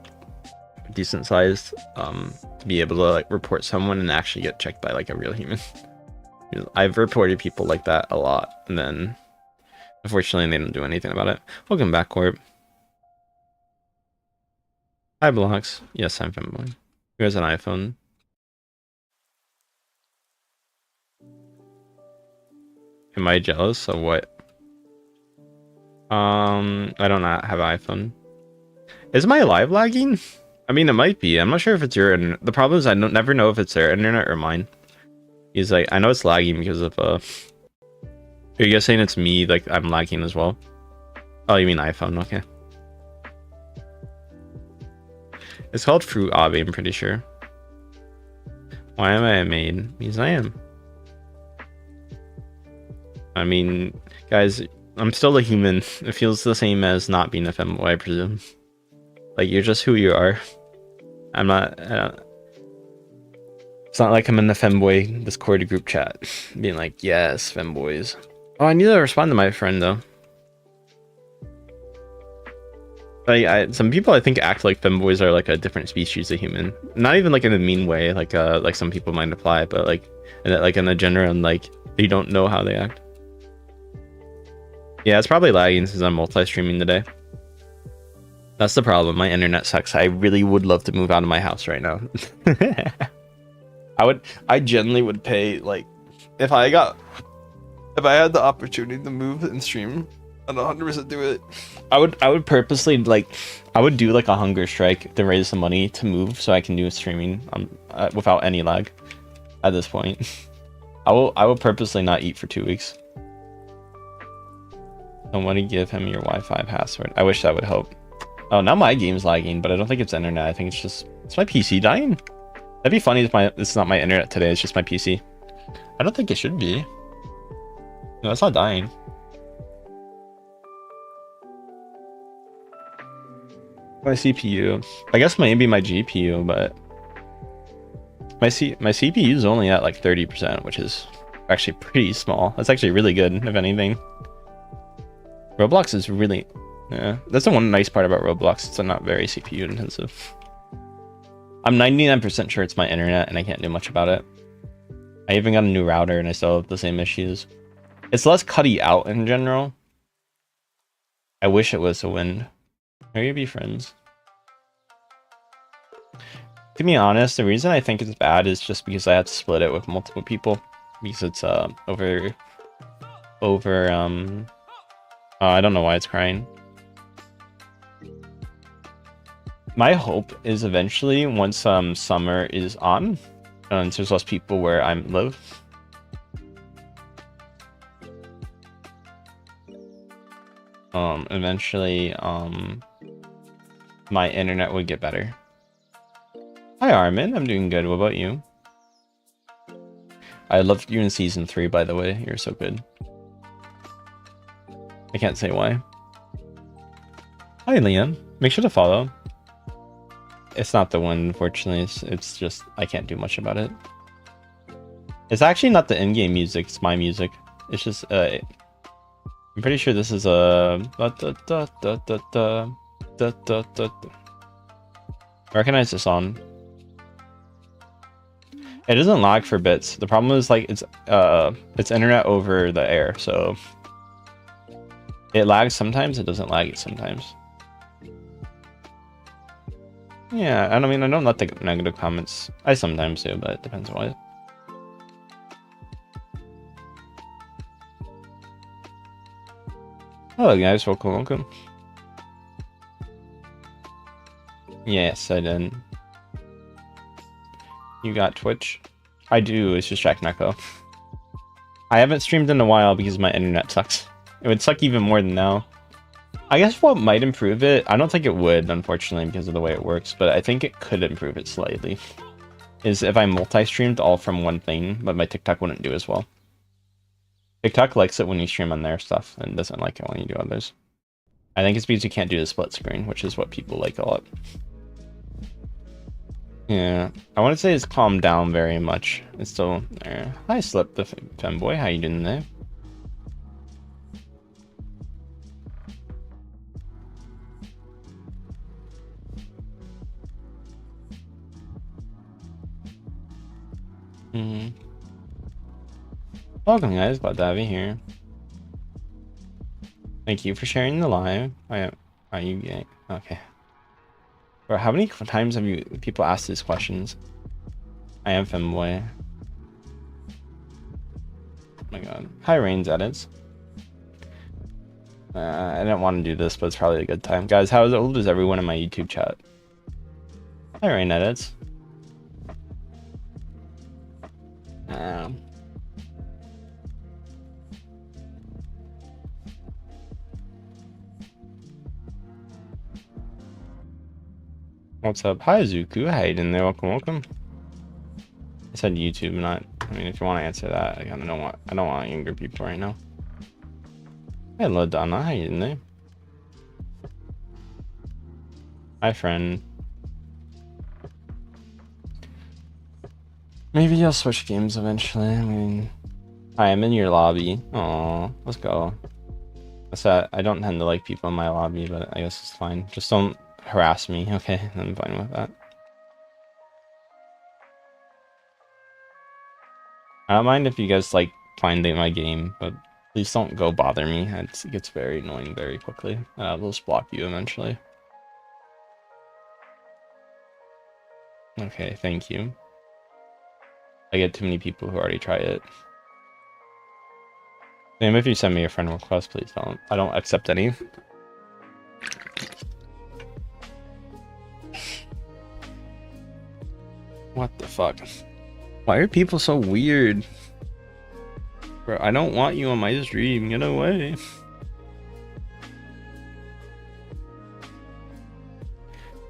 decent sized, to be able to like report someone and actually get checked by like a real human. I've reported people like that a lot, and then unfortunately they don't do anything about it. Welcome back, Corp. Hi, Blocks. Yes, I'm Femboy. Who has an iPhone? Am I jealous of what? I don't have an iPhone. Is my live lagging? I mean, it might be. I'm not sure if it's your internet. The problem is I never know if it's their internet or mine. He's like, I know it's lagging because of Are you guys saying it's me? Like I'm lagging as well? Oh, you mean iPhone? Okay. It's called Fruit Obby, I'm pretty sure. Why am I a maid? Because I am. I mean, guys, I'm still a human. It feels the same as not being a femboy, I presume. Like, you're just who you are. I'm not... it's not like I'm in the femboy Discord group chat being like, yes, femboys. Oh, I need to respond to my friend, though. Like, some people I think act like femboys are like a different species of human. Not even like in a mean way, like some people might apply, but like in a general, like they don't know how they act. Yeah, it's probably lagging since I'm multi-streaming today. That's the problem. My internet sucks. I really would love to move out of my house right now. I genuinely would pay, like, if I had the opportunity to move and stream, I'd 100% do it. I would purposely, like, I would do like a hunger strike to raise some money to move so I can do streaming without any lag at this point. I will purposely not eat for 2 weeks. I want to give him your Wi-Fi password. I wish that would help. Oh, now my game's lagging, but I don't think it's internet. I think it's my PC dying. That'd be funny if it's not my internet today. It's just my PC. I don't think it should be. No, it's not dying. My CPU. I guess maybe my GPU, but my CPU is only at like 30%, which is actually pretty small. That's actually really good, if anything. Roblox is really, yeah. That's the one nice part about Roblox. It's not very CPU intensive. I'm 99% sure it's my internet, and I can't do much about it. I even got a new router, and I still have the same issues. It's less cutty out in general. I wish it was a wind. Maybe be friends. To be honest, the reason I think it's bad is just because I have to split it with multiple people. Because it's over I don't know why it's crying. My hope is eventually once summer is on and there's less people where I live. Eventually my internet would get better. Hi Armin, I'm doing good. What about you? I loved you in season 3, by the way. You're so good. I can't say why. Hi Liam, make sure to follow. It's not the one, unfortunately. It's just I can't do much about it. It's actually not the in-game music. It's my music. It's just I'm pretty sure this is a recognize the song. It doesn't lag for bits. The problem is like it's internet over the air, so it lags sometimes. It doesn't lag it sometimes. Yeah, I mean I don't let the negative comments. I sometimes do, but it depends on what. Hello guys, welcome. Yes, I did. You got Twitch? I do, it's just Jack Neko. I haven't streamed in a while because my internet sucks. It would suck even more than now. I guess what might improve it, I don't think it would, unfortunately, because of the way it works, but I think it could improve it slightly, is if I multi-streamed all from one thing, but my TikTok wouldn't do as well. TikTok likes it when you stream on their stuff, and doesn't like it when you do others. I think it's because you can't do the split screen, which is what people like a lot. Yeah, I want to say it's calmed down very much. It's still there. Hi, Slip the Femboy. How you doing there? Welcome, guys. Glad to have you here. Thank you for sharing the live. Are you gay? Okay. Bro, how many times have people asked these questions? I am femboy. Oh my god. Hi, Rain's edits. I didn't want to do this, but it's probably a good time. Guys, how old is everyone in my YouTube chat? Hi, Rain edits. What's up? Hi, Zuku. How you doing there? Welcome. I said YouTube, not. I mean, if you want to answer that, I don't want younger people right now. Hello, Donna. How you doing there? Hi, friend. Maybe I'll switch games eventually. I mean, hi, I'm in your lobby. Aw, let's go. What's that? I don't tend to like people in my lobby, but I guess it's fine. Just don't harass me, okay? I'm fine with that. I don't mind if you guys like finding my game, but please don't go bother me. It gets very annoying very quickly. I'll just block you eventually. Okay, thank you. I get too many people who already try it. Same if you send me a friend request, please don't. I don't accept any. What the fuck? Why are people so weird? Bro, I don't want you on my stream. Get away.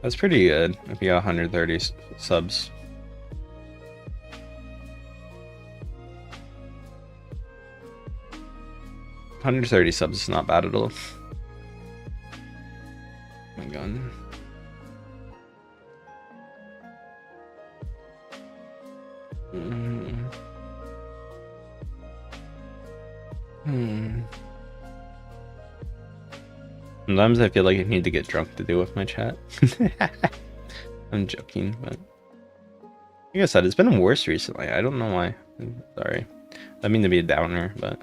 That's pretty good if you got 130 subs. $130 subs is not bad at all. Oh my god. Sometimes I feel like I need to get drunk to deal with my chat. I'm joking, but like I said, it's been worse recently. I don't know why. Sorry. I mean to be a downer, but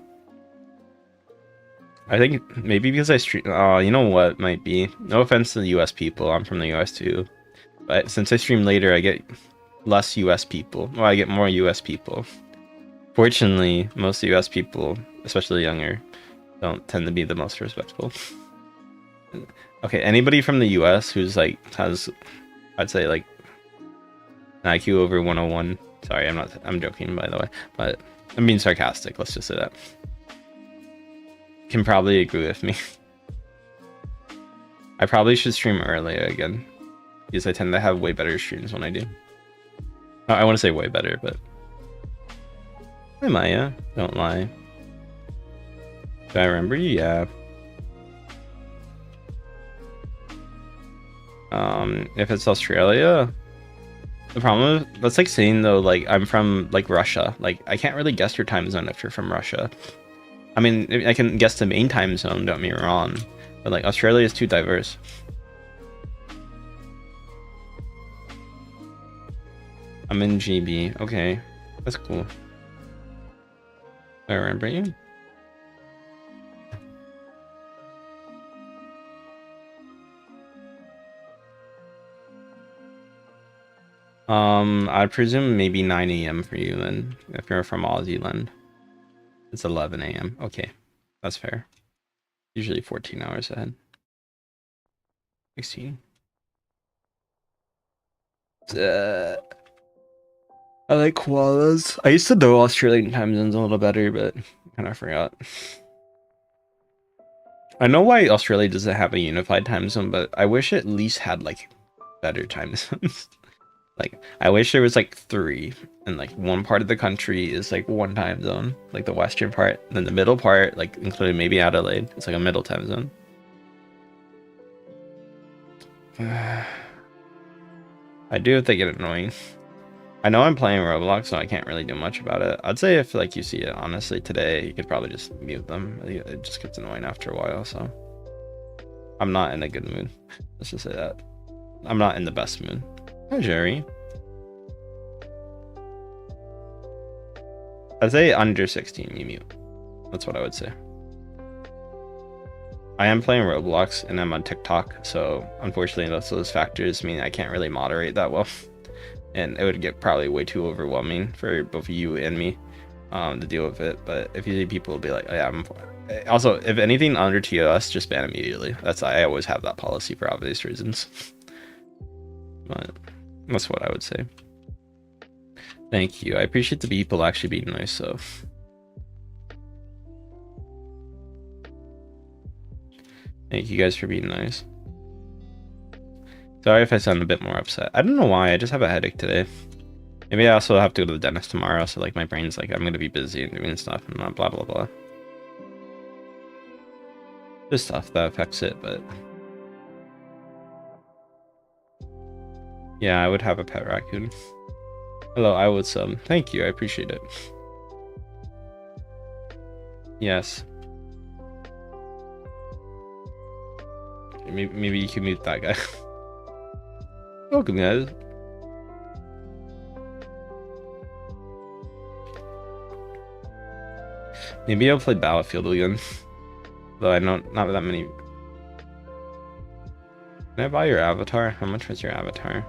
I think maybe because I stream. Oh, you know what might be. No offense to the U.S. people. I'm from the U.S. too. But since I stream later, I get less U.S. people. Well, I get more U.S. people. Fortunately, most U.S. people, especially younger, don't tend to be the most respectful. Okay, anybody from the U.S. who's like has, I'd say like an IQ over 101. Sorry, I'm joking by the way, but I'm being sarcastic. Let's just say that. Can probably agree with me. I probably should stream earlier again because I tend to have way better streams when I do. I want to say way better, but hi Maya, don't lie. Do I remember you? Yeah. If it's Australia, the problem is, that's like saying though, like I'm from like Russia. Like I can't really guess your time zone if you're from Russia. I mean, I can guess the main time zone, don't get me wrong, but like Australia is too diverse. I'm in GB. Okay, that's cool. I remember you. I presume maybe 9 a.m. for you then, if you're from Aussie land. It's 11 a.m. Okay, that's fair. Usually 14 hours ahead. 16. I like koalas. I used to know Australian time zones a little better, but kind of forgot. I know why Australia doesn't have a unified time zone, but I wish it at least had like better time zones. Like, I wish there was like 3, and like one part of the country is like one time zone, like the western part, and then the middle part, like including maybe Adelaide, it's like a middle time zone. I do if they get annoying. I know I'm playing Roblox, so I can't really do much about it. I'd say if like you see it, honestly, today, you could probably just mute them. It just gets annoying after a while, so. I'm not in a good mood. Let's just say that. I'm not in the best mood. Hi, Jerry. I'd say under 16, you mute. That's what I would say. I am playing Roblox, and I'm on TikTok, so unfortunately, those factors mean I can't really moderate that well. And it would get probably way too overwhelming for both you and me to deal with it. But if you see people will be like, oh, yeah, also, if anything under TOS, just ban immediately. I always have that policy for obvious reasons. But that's what I would say. Thank you. I appreciate the people actually being nice, so. Thank you guys for being nice. Sorry if I sound a bit more upset. I don't know why, I just have a headache today. Maybe I also have to go to the dentist tomorrow, so like my brain's like, I'm gonna be busy and doing stuff and blah blah blah. There's stuff that affects it, but... Yeah, I would have a pet raccoon. Hello, I would sub. Thank you, I appreciate it. Yes. Maybe you can mute that guy. Welcome, guys. Maybe I'll play Battlefield again. Though I know not that many. Can I buy your avatar? How much was your avatar?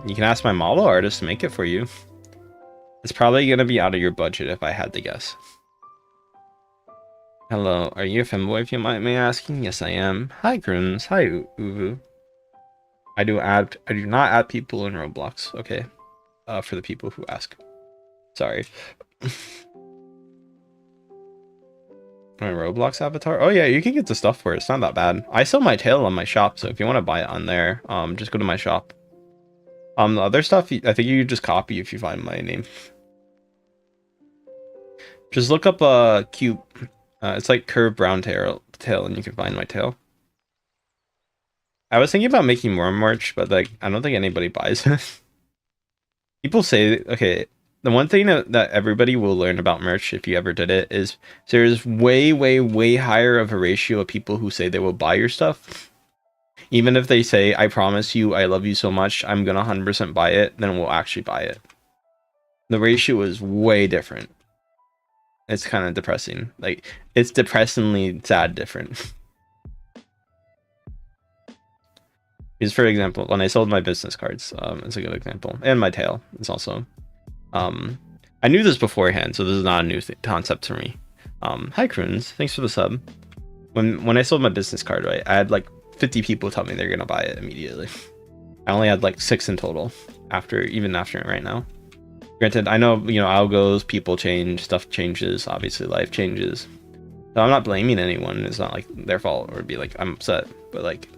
You can ask my model artist to make it for you. It's probably gonna be out of your budget if I had to guess. Hello, are you a femboy if you mind me asking? Yes, I am. Hi, Grims. Hi, Uvu. I do not add people in Roblox. Okay. For the people who ask. Sorry. My Roblox avatar? Oh yeah, you can get the stuff for it. It's not that bad. I sell my tail on my shop, so if you want to buy it on there, just go to my shop. The other stuff, I think you just copy if you find my name. Just look up cute. It's like curved brown tail, and you can find my tail. I was thinking about making more merch, but like I don't think anybody buys it. People say, okay, the one thing that everybody will learn about merch if you ever did it is there's way higher of a ratio of people who say they will buy your stuff. Even if they say, I promise you, I love you so much, I'm gonna 100% buy it, then we'll actually buy it. The ratio is way different. It's kind of depressing. Like, it's depressingly sad different. Because, for example, when I sold my business cards, it's a good example, and my tail is also. I knew this beforehand, so this is not a new concept to me. Hi, Kruns, thanks for the sub. When I sold my business card, right, I had like 50 people tell me they're gonna buy it immediately. I only had like 6 in total even after right now. Granted, I know, algos, people change, stuff changes, obviously life changes. So I'm not blaming anyone. It's not like their fault or be like I'm upset, but like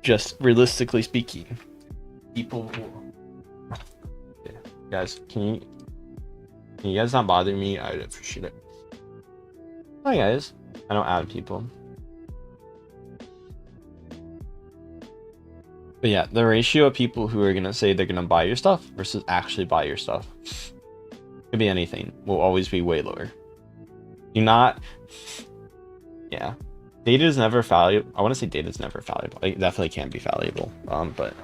just realistically speaking, people. Yeah. Guys, can you guys not bother me? I'd appreciate it. Hi guys. I don't add people. But yeah, the ratio of people who are gonna say they're gonna buy your stuff versus actually buy your stuff, could be anything, will always be way lower. Yeah. Data is never valuable. I want to say data is never valuable. It definitely can be valuable. But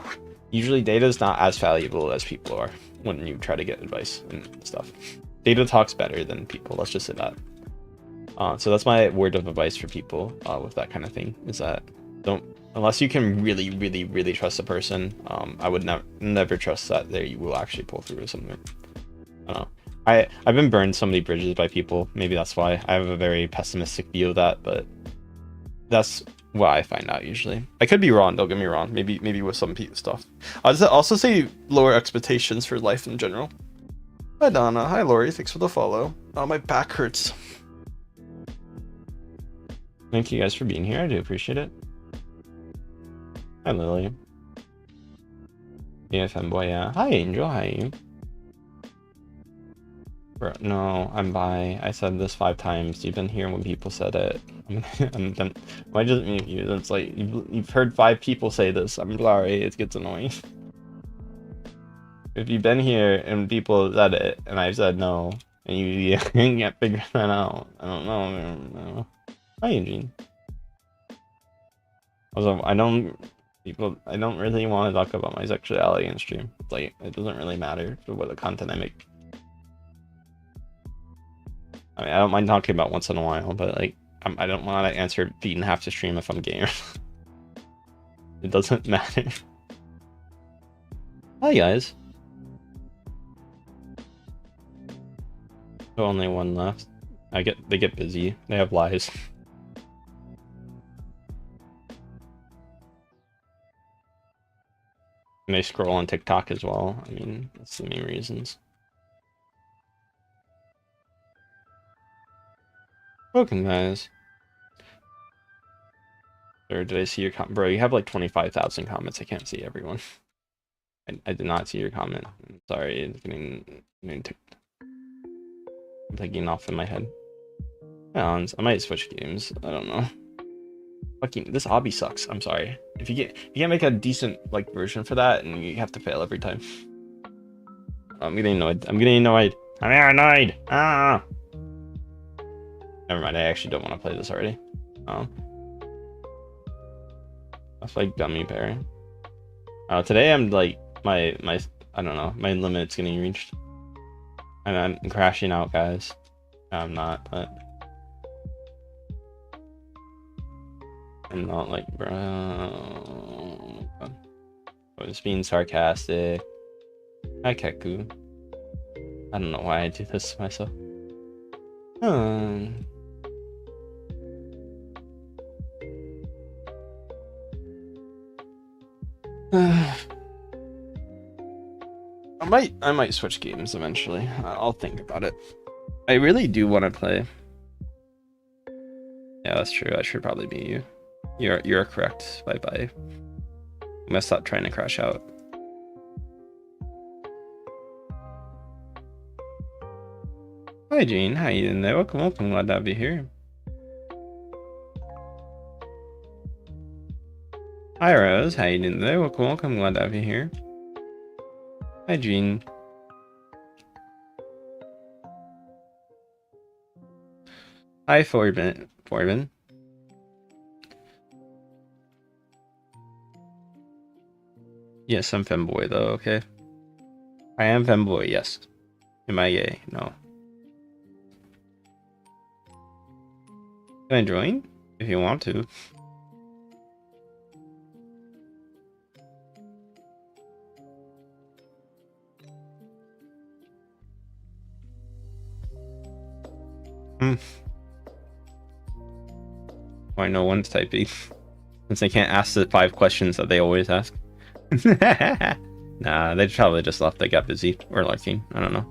usually data is not as valuable as people are when you try to get advice and stuff. Data talks better than people. Let's just say that. So that's my word of advice for people with that kind of thing, is that unless you can really, really, really trust a person, I would never trust that you will actually pull through with something. I don't know. I've been burned so many bridges by people. Maybe that's why I have a very pessimistic view of that, but that's what I find out usually. I could be wrong, don't get me wrong. Maybe with some stuff. I'd also say lower expectations for life in general. Hi Donna, hi Lori, thanks for the follow. Oh, my back hurts. Thank you guys for being here, I do appreciate it. Hi Lily. Yeah, fanboy, yeah. Hi Angel, hi. Bro, no, I'm bi. I said this 5 times. You've been here when people said it. I'm done. Why does it mute you? It's like you've heard 5 people say this. I'm sorry, it gets annoying. If you've been here and people said it and I said no, and you can't figure that out, I don't know. Hi Eugene. Also, I don't really want to talk about my sexuality in stream. Like, it doesn't really matter for what the content I make. I mean, I don't mind talking about once in a while, but like, I don't want to answer beating half the stream if I'm gay. It doesn't matter. Hi guys. So only one left. They get busy. They have lives. And they scroll on TikTok as well. I mean, that's the main reasons. Welcome, guys. Or did I see your comment? Bro, you have like 25,000 comments. I can't see everyone. I did not see your comment. I'm sorry, it's getting taking off in my head. I might switch games. I don't know. Fucking, this hobby sucks. I'm sorry. If you can't make a decent like version for that, and you have to fail every time. I'm getting annoyed. I'm annoyed. Ah. Never mind. I actually don't want to play this already. That's like gummy bear. Today I'm like my I don't know, my limit's getting reached, and I'm crashing out, guys. I'm not, but I'm not like, bro. I was being sarcastic. Hi Keku. I don't know why I do this to myself. I might switch games eventually. I'll think about it. I really do want to play. Yeah, that's true. I should probably be you. You're correct. Bye bye. I'm gonna stop trying to crash out. Hi Jean, how you doing there? Welcome. Glad to have you here. Hi Rose, how you doing there? Welcome. Glad to have you here. Hi Jean. Hi Forbin. Yes, I'm femboy though, okay? I am femboy, yes. Am I gay? No. Can I join? If you want to. Why no one's typing? Since they can't ask the 5 questions that they always ask. Nah, they probably just left. They got busy or lurking. I don't know.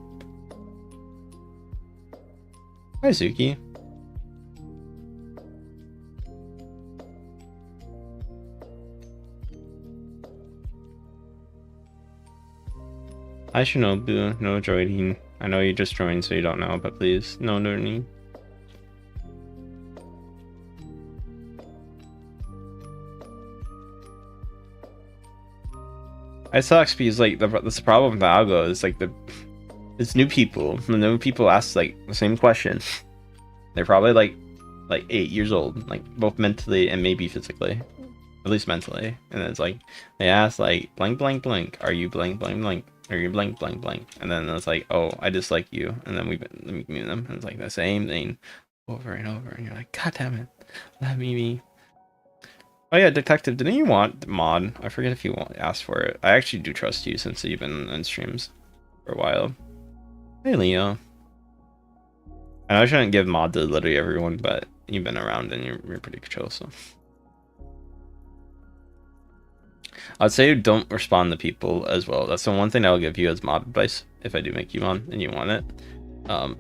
Hi, Zuki. Hi, Shinobu. No joining. I know you just joined, so you don't know, but please, no joining. It sucks because like that's the problem with algo is like it's new people. The new people ask like the same question. They're probably like 8 years old, like both mentally and maybe physically, at least mentally. And it's like they ask like blank blank blank, are you blank blank blank? Are you blank blank blank? And then it's like, oh, I dislike you, and then we mute them. And it's like the same thing over and over, and you're like, God damn it, let me be. Oh yeah, Detective, didn't you want mod? I forget if you asked for it. I actually do trust you since you've been in streams for a while. Hey Leo. I know I shouldn't give mod to literally everyone, but you've been around and you're pretty chill, so. I'd say don't respond to people as well. That's the one thing I'll give you as mod advice if I do make you mod and you want it.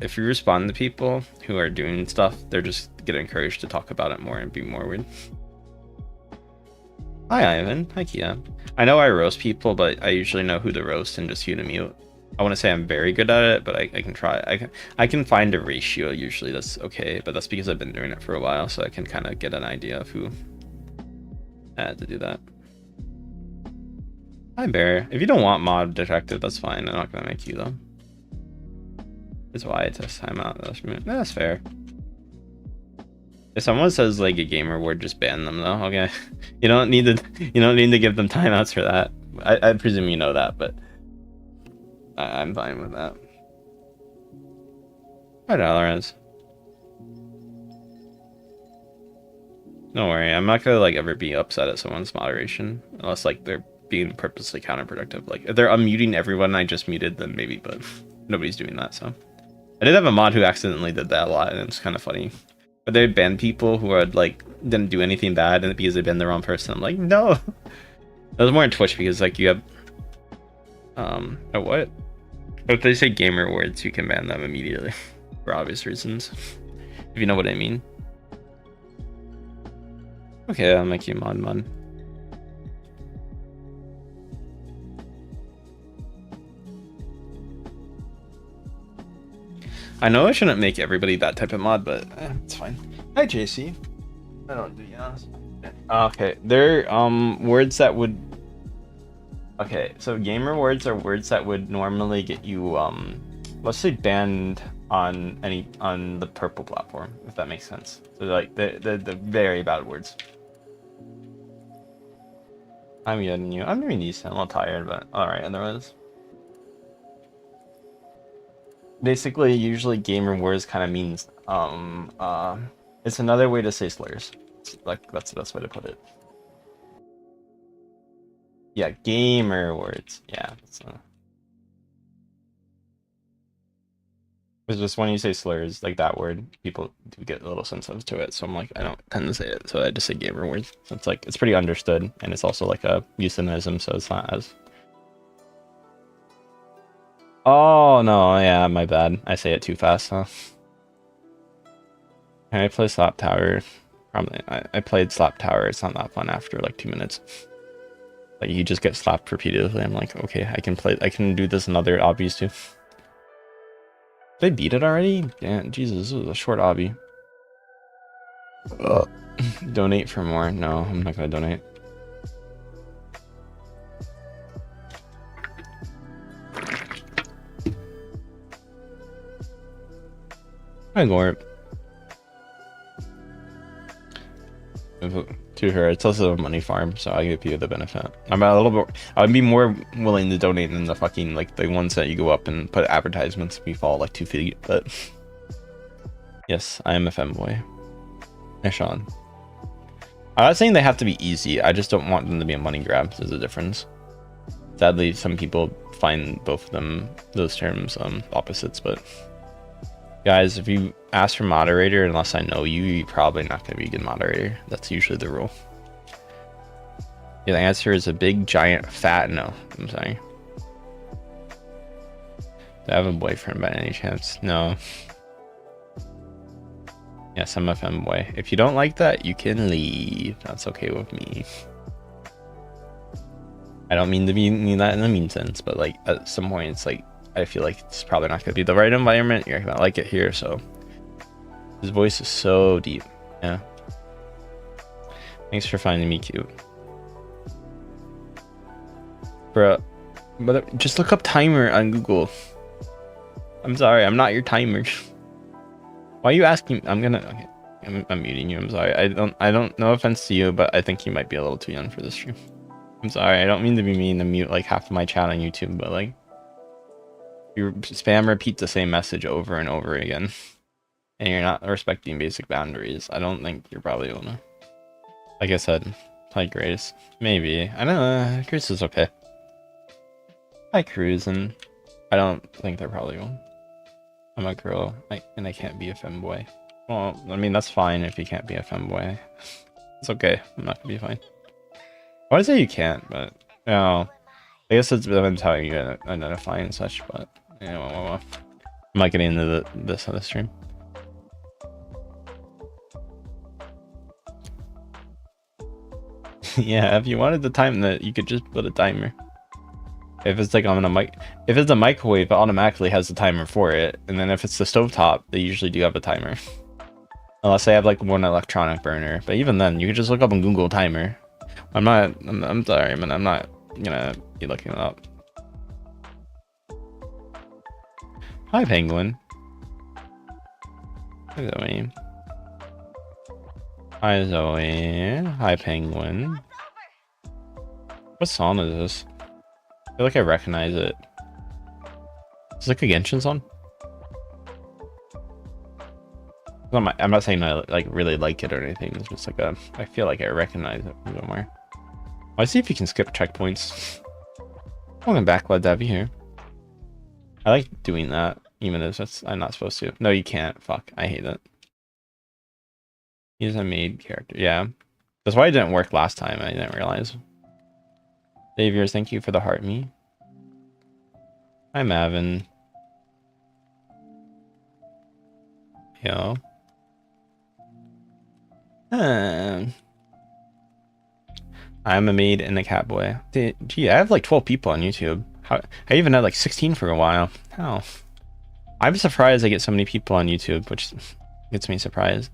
If you respond to people who are doing stuff, they're just get encouraged to talk about it more and be more weird. Hi Ivan, hi Kia. I know I roast people, but I usually know who to roast and just who to mute. I want to say I'm very good at it, but I can try. I can find a ratio usually that's okay, but that's because I've been doing it for a while, so I can kind of get an idea of who to do that. Hi Bear. If you don't want mod detective, that's fine. I'm not gonna make you though. That's why I test timeout. That's fair. If someone says like a gamer word, just ban them though. Okay, you don't need to give them timeouts for that. I presume you know that, but I'm fine with that. Hi Dolores. Don't worry, I'm not gonna like ever be upset at someone's moderation unless like they're being purposely counterproductive. Like if they're unmuting everyone I just muted, then maybe, but nobody's doing that. So I did have a mod who accidentally did that a lot, and it's kind of funny. But they'd ban people who are like didn't do anything bad, and because they banned the wrong person. I'm like, no. That was more on Twitch because like you have what? If they say gamer words, you can ban them immediately for obvious reasons. If you know what I mean. Okay, I'll make you mod. I know I shouldn't make everybody that type of mod, but it's fine. Hi, JC. I don't do yes. Okay, they're words that would. Okay, so gamer words are words that would normally get you let's say banned on the purple platform, if that makes sense. So like the very bad words. I'm getting you. I'm doing decent. I'm a little tired, but all right. Otherwise. Basically, usually gamer words kind of means it's another way to say slurs. Like that's the best way to put it. Yeah, gamer words. Yeah, it's just when you say slurs like that word, people do get a little sensitive to it. So I'm like, I don't tend to say it, so I just say gamer words. So it's like it's pretty understood, and it's also like a euphemism, so it's not as. Oh no, yeah, my bad. I say it too fast, huh? Can I play Slap Tower? Probably. I played Slap Tower. It's not that fun after like 2 minutes. Like you just get slapped repeatedly. I'm like, okay, I can do this in other obbies too. Did I beat it already? Damn, Jesus, this was a short obby. Donate for more. No, I'm not gonna donate. Hi, Gorp. To her, it's also a money farm, so I give you the benefit. I'm a little bit. I'd be more willing to donate than the fucking like the ones that you go up and put advertisements. We fall like 2 feet, but yes, I am a femboy. Yeah, Sean. I'm not saying they have to be easy. I just don't want them to be a money grab. There's a difference. Sadly, some people find both of them, those terms, opposites. But guys, if you ask for moderator, unless I know you, you're probably not going to be a good moderator. That's usually the rule. Yeah, the answer is a big, giant, fat no. I'm sorry. Do I have a boyfriend by any chance? No. Yes, I'm a femboy. If you don't like that, you can leave. That's okay with me. I don't mean to mean that in a mean sense, but like at some point, it's like I feel like it's probably not going to be the right environment. You're gonna like it here, so his voice is so deep. Yeah. Thanks for finding me cute, bro. But just look up timer on Google. I'm sorry, I'm not your timer. Why are you asking? I'm gonna. Okay, I'm muting you. I'm sorry. I don't. No offense to you, but I think you might be a little too young for this stream. I'm sorry. I don't mean to be mean to mute like half of my chat on YouTube, but like, you spam repeat the same message over and over again, and you're not respecting basic boundaries. I don't think you're probably gonna. Like I said, hi Grace. Maybe. I don't know. Grace is okay. Hi Cruz, and I don't think they're probably going. I'm a girl, and I can't be a femboy. Well, I mean, that's fine if you can't be a femboy. It's okay. I'm not gonna be fine. I want to say you can't, but you know, I guess it's depends how you identify and such. But you know, I'm not getting into this on the stream. Yeah, if you wanted to time that, you could just put a timer. If it's like on a mic, if it's a microwave, it automatically has a timer for it. And then if it's the stovetop, they usually do have a timer. Unless they have like one electronic burner. But even then, you could just look up on Google timer. I'm sorry, man. I'm not gonna be looking it up. Hi, Penguin. Hi, Zoe. Hi, Zoe. Hi, Penguin. What song is this? I feel like I recognize it. Is it like a Genshin song? I'm not saying I like really like it or anything. It's just like I feel like I recognize it somewhere. I see if you can skip checkpoints. Welcome back, glad to have you here. I like doing that, even if I'm not supposed to. No, you can't. Fuck, I hate it. He's a maid character. Yeah, that's why it didn't work last time. I didn't realize. Saviors, thank you for the heart me. Hi, Mavin. Yo. I'm a maid and a cat boy. Gee, I have like 12 people on YouTube. I even had like 16 for a while. How? I'm surprised I get so many people on YouTube, which gets me surprised.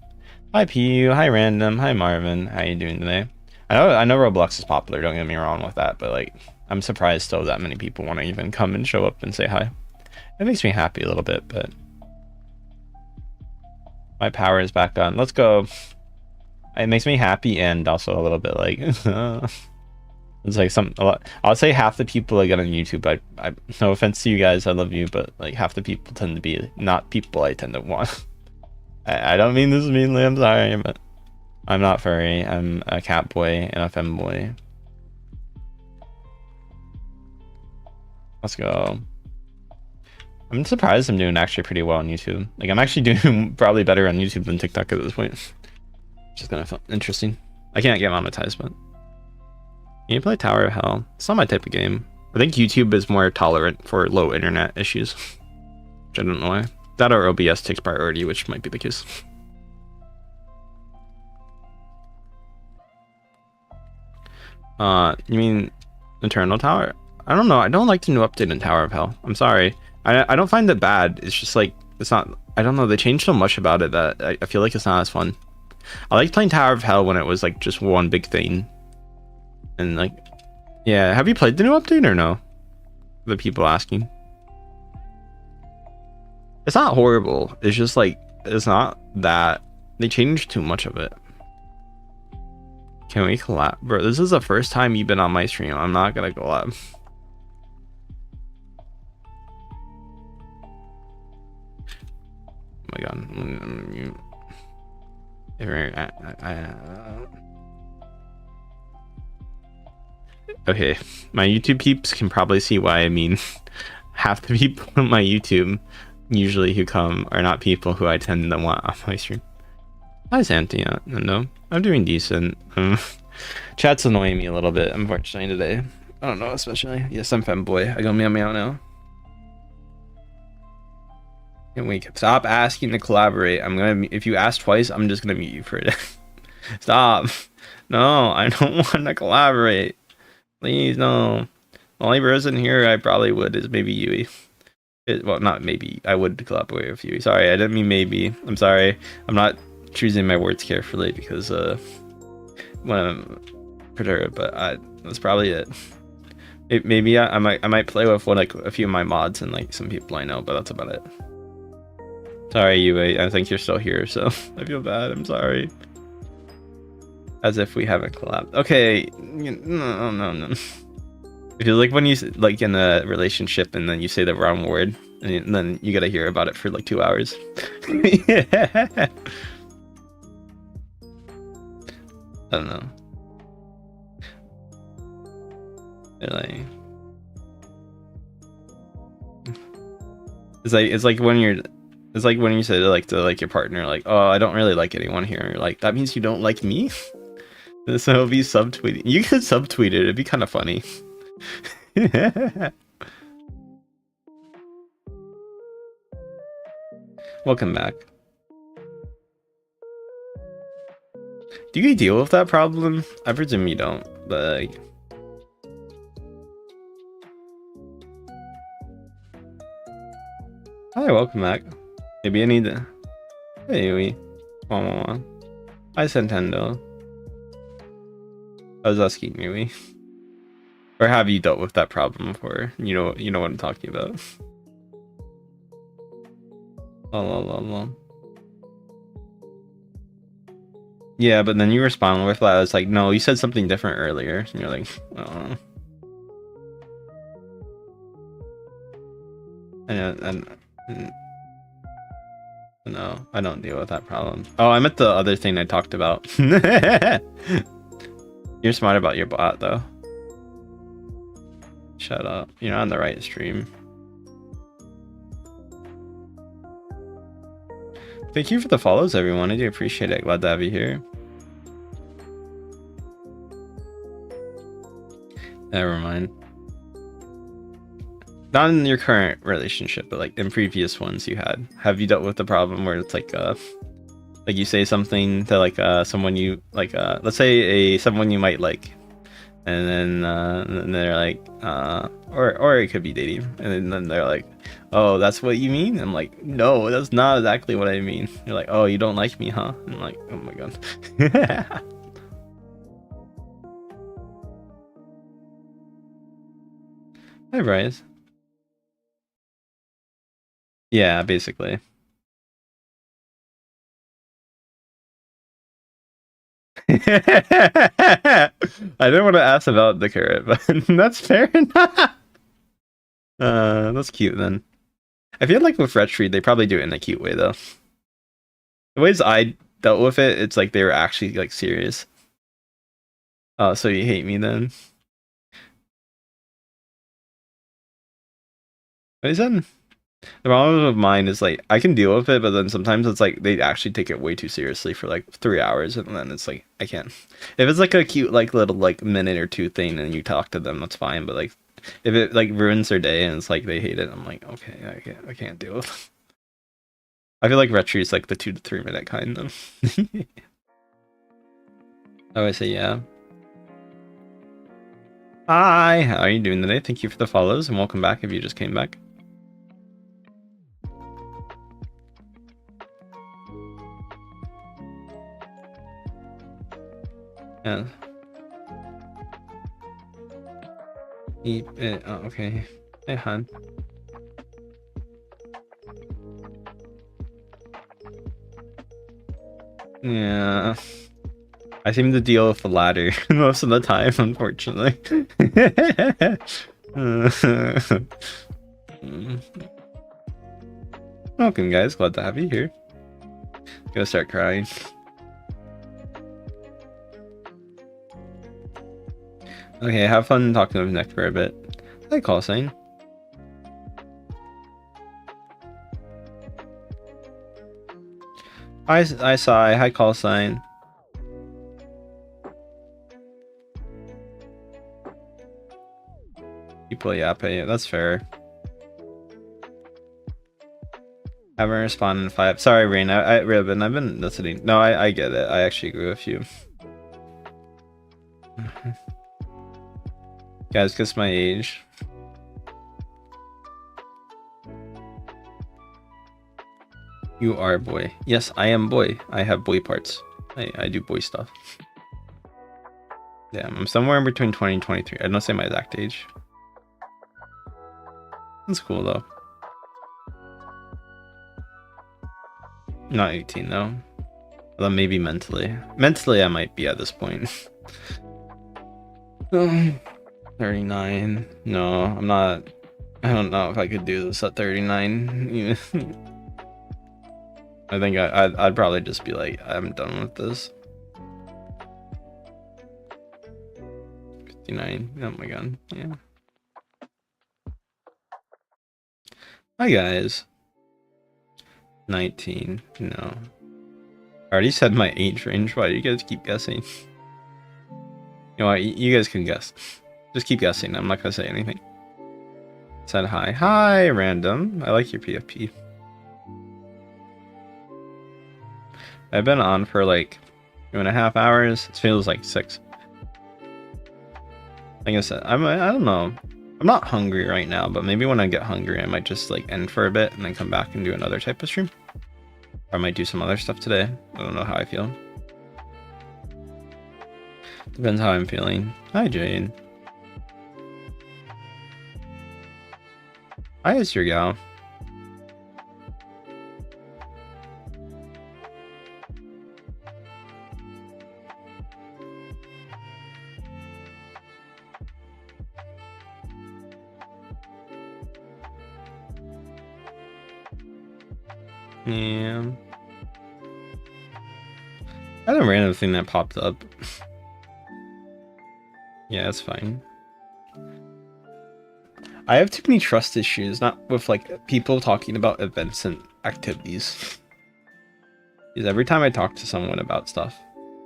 Hi PU, hi Random, hi Marvin. How you doing today? I know Roblox is popular, don't get me wrong with that, but like I'm surprised still that many people want to even come and show up and say hi. It makes me happy a little bit, but my power is back on. Let's go. It makes me happy and also a little bit like it's like a lot. I'll say half the people I get on YouTube, I no offense to you guys, I love you, but like half the people tend to be not people I tend to want. I don't mean this meanly, I'm sorry, but I'm not furry. I'm a cat boy and a femboy. Let's go. I'm surprised I'm doing actually pretty well on YouTube. Like I'm actually doing probably better on YouTube than TikTok at this point. Which is kind of interesting. I can't get monetized, but can you play Tower of Hell? It's not my type of game. I think YouTube is more tolerant for low internet issues. Which I don't know why. That or OBS takes priority, which might be the case. You mean Eternal Tower? I don't know. I don't like the new update in Tower of Hell. I'm sorry. I don't find it bad. It's just like, it's not, I don't know. They changed so much about it that I feel like it's not as fun. I liked playing Tower of Hell when it was like just one big thing. And like, yeah. Have you played the new update or no? The people asking. It's not horrible. It's just like, it's not that, they changed too much of it. Can we collab? Bro, this is the first time you've been on my stream. I'm not gonna collab. Oh my god. Okay, my YouTube peeps can probably see why I mean half the people on my YouTube usually who come are not people who I tend to want on my stream. Hi, Santia. No, I'm doing decent. Chat's annoying me a little bit, unfortunately, today. I don't know, especially. Yes, I'm femboy. I go meow meow now. Can we stop asking to collaborate? I'm gonna. If you ask twice, I'm just gonna mute you for it. Stop. No, I don't want to collaborate. Please, no. The only person here I probably would is maybe Yui. Well, not maybe. I would collaborate with Yui. Sorry, I didn't mean maybe. I'm sorry. I'm not choosing my words carefully because when I'm perturbed, but that's probably it. Maybe I might play with like a few of my mods and like some people I know, but that's about it. Sorry, Yui. I think you're still here, so I feel bad. I'm sorry. As if we haven't collabed. Okay, no. It feels like when you like in a relationship and then you say the wrong word and then you gotta hear about it for like 2 hours. Yeah. I don't know. Like, it's like when you say to like your partner, like, oh, I don't really like anyone here. And you're like, that means you don't like me. So it'll be subtweeting. You could subtweet it. It'd be kind of funny. Welcome back. Do you deal with that problem? I presume you don't, but like... Hi, welcome back. Maybe I need to... Hey, we... Hi, Sentendo. I was asking you, or have you dealt with that problem before? You know what I'm talking about. Oh. Yeah, but then you respond with that. It's like, no, you said something different earlier. And you're like, oh. And no, I don't deal with that problem. Oh, I meant the other thing I talked about. You're smart about your bot, though. Shut up. You're on the right stream. Thank you for the follows, everyone. I do appreciate it. Glad to have you here. Never mind. Not in your current relationship, but like in previous ones you had. Have you dealt with the problem where it's like you say something to like someone you like, let's say someone you might like, and then they're like or it could be dating, and then they're like, oh, that's what you mean? I'm like, no, that's not exactly what I mean. You're like, oh, you don't like me, huh? I'm like, oh my god. Hi, Bryce. Yeah, basically. I didn't want to ask about the carrot, but that's fair enough. That's cute then. I feel like with Retreat, they probably do it in a cute way though. The ways I dealt with it, it's like they were actually like serious. Oh, so you hate me then? What is that? The problem with mine is like I can deal with it, but then sometimes it's like they actually take it way too seriously for like 3 hours, and then it's like I can't. If it's like a cute like little like minute or two thing and you talk to them, that's fine. But like if it like ruins their day and it's like they hate it, I'm like, okay, I can't deal with it. I feel like Retri is like the 2 to 3 minute kind of. I always say yeah. Hi, how are you doing today? Thank you for the follows and welcome back if you just came back. Yeah. Eat it. Oh, okay. Hey, hon. Yeah. I seem to deal with the latter most of the time, unfortunately. Welcome, guys. Glad to have you here. Gonna start crying. Okay, have fun talking with Nick for a bit. Hi, call sign. I sigh. Hi, call sign. People yapping. That's fair. Haven't responded in 5. Sorry, Rain. Ribbon. I've been listening. No, I get it. I actually agree with you. Guys, guess my age. You are boy. Yes, I am boy. I have boy parts. I do boy stuff. Damn, I'm somewhere in between 20 and 23. I don't say my exact age. That's cool though. Not 18 though. Well, maybe mentally. Mentally, I might be at this point. 39. No, I'm not. I don't know if I could do this at 39. I think I'd probably just be like, I'm done with this. 59. Oh my god. Yeah. Hi guys. 19. No. I already said my age range. Why do you guys keep guessing? You know what? You guys can guess. Just keep guessing. I'm not gonna say anything. Said hi. Hi, random. I like your PFP. I've been on for like 2.5 hours. It feels like 6. Like I said, I don't know. I'm not hungry right now, but maybe when I get hungry, I might just like end for a bit and then come back and do another type of stream. Or I might do some other stuff today. I don't know how I feel. Depends how I'm feeling. Hi, Jane. Hi, it's your gal. Yeah. I had a random thing that popped up. Yeah, it's fine. I have too many trust issues, not with like people talking about events and activities. Because every time I talk to someone about stuff,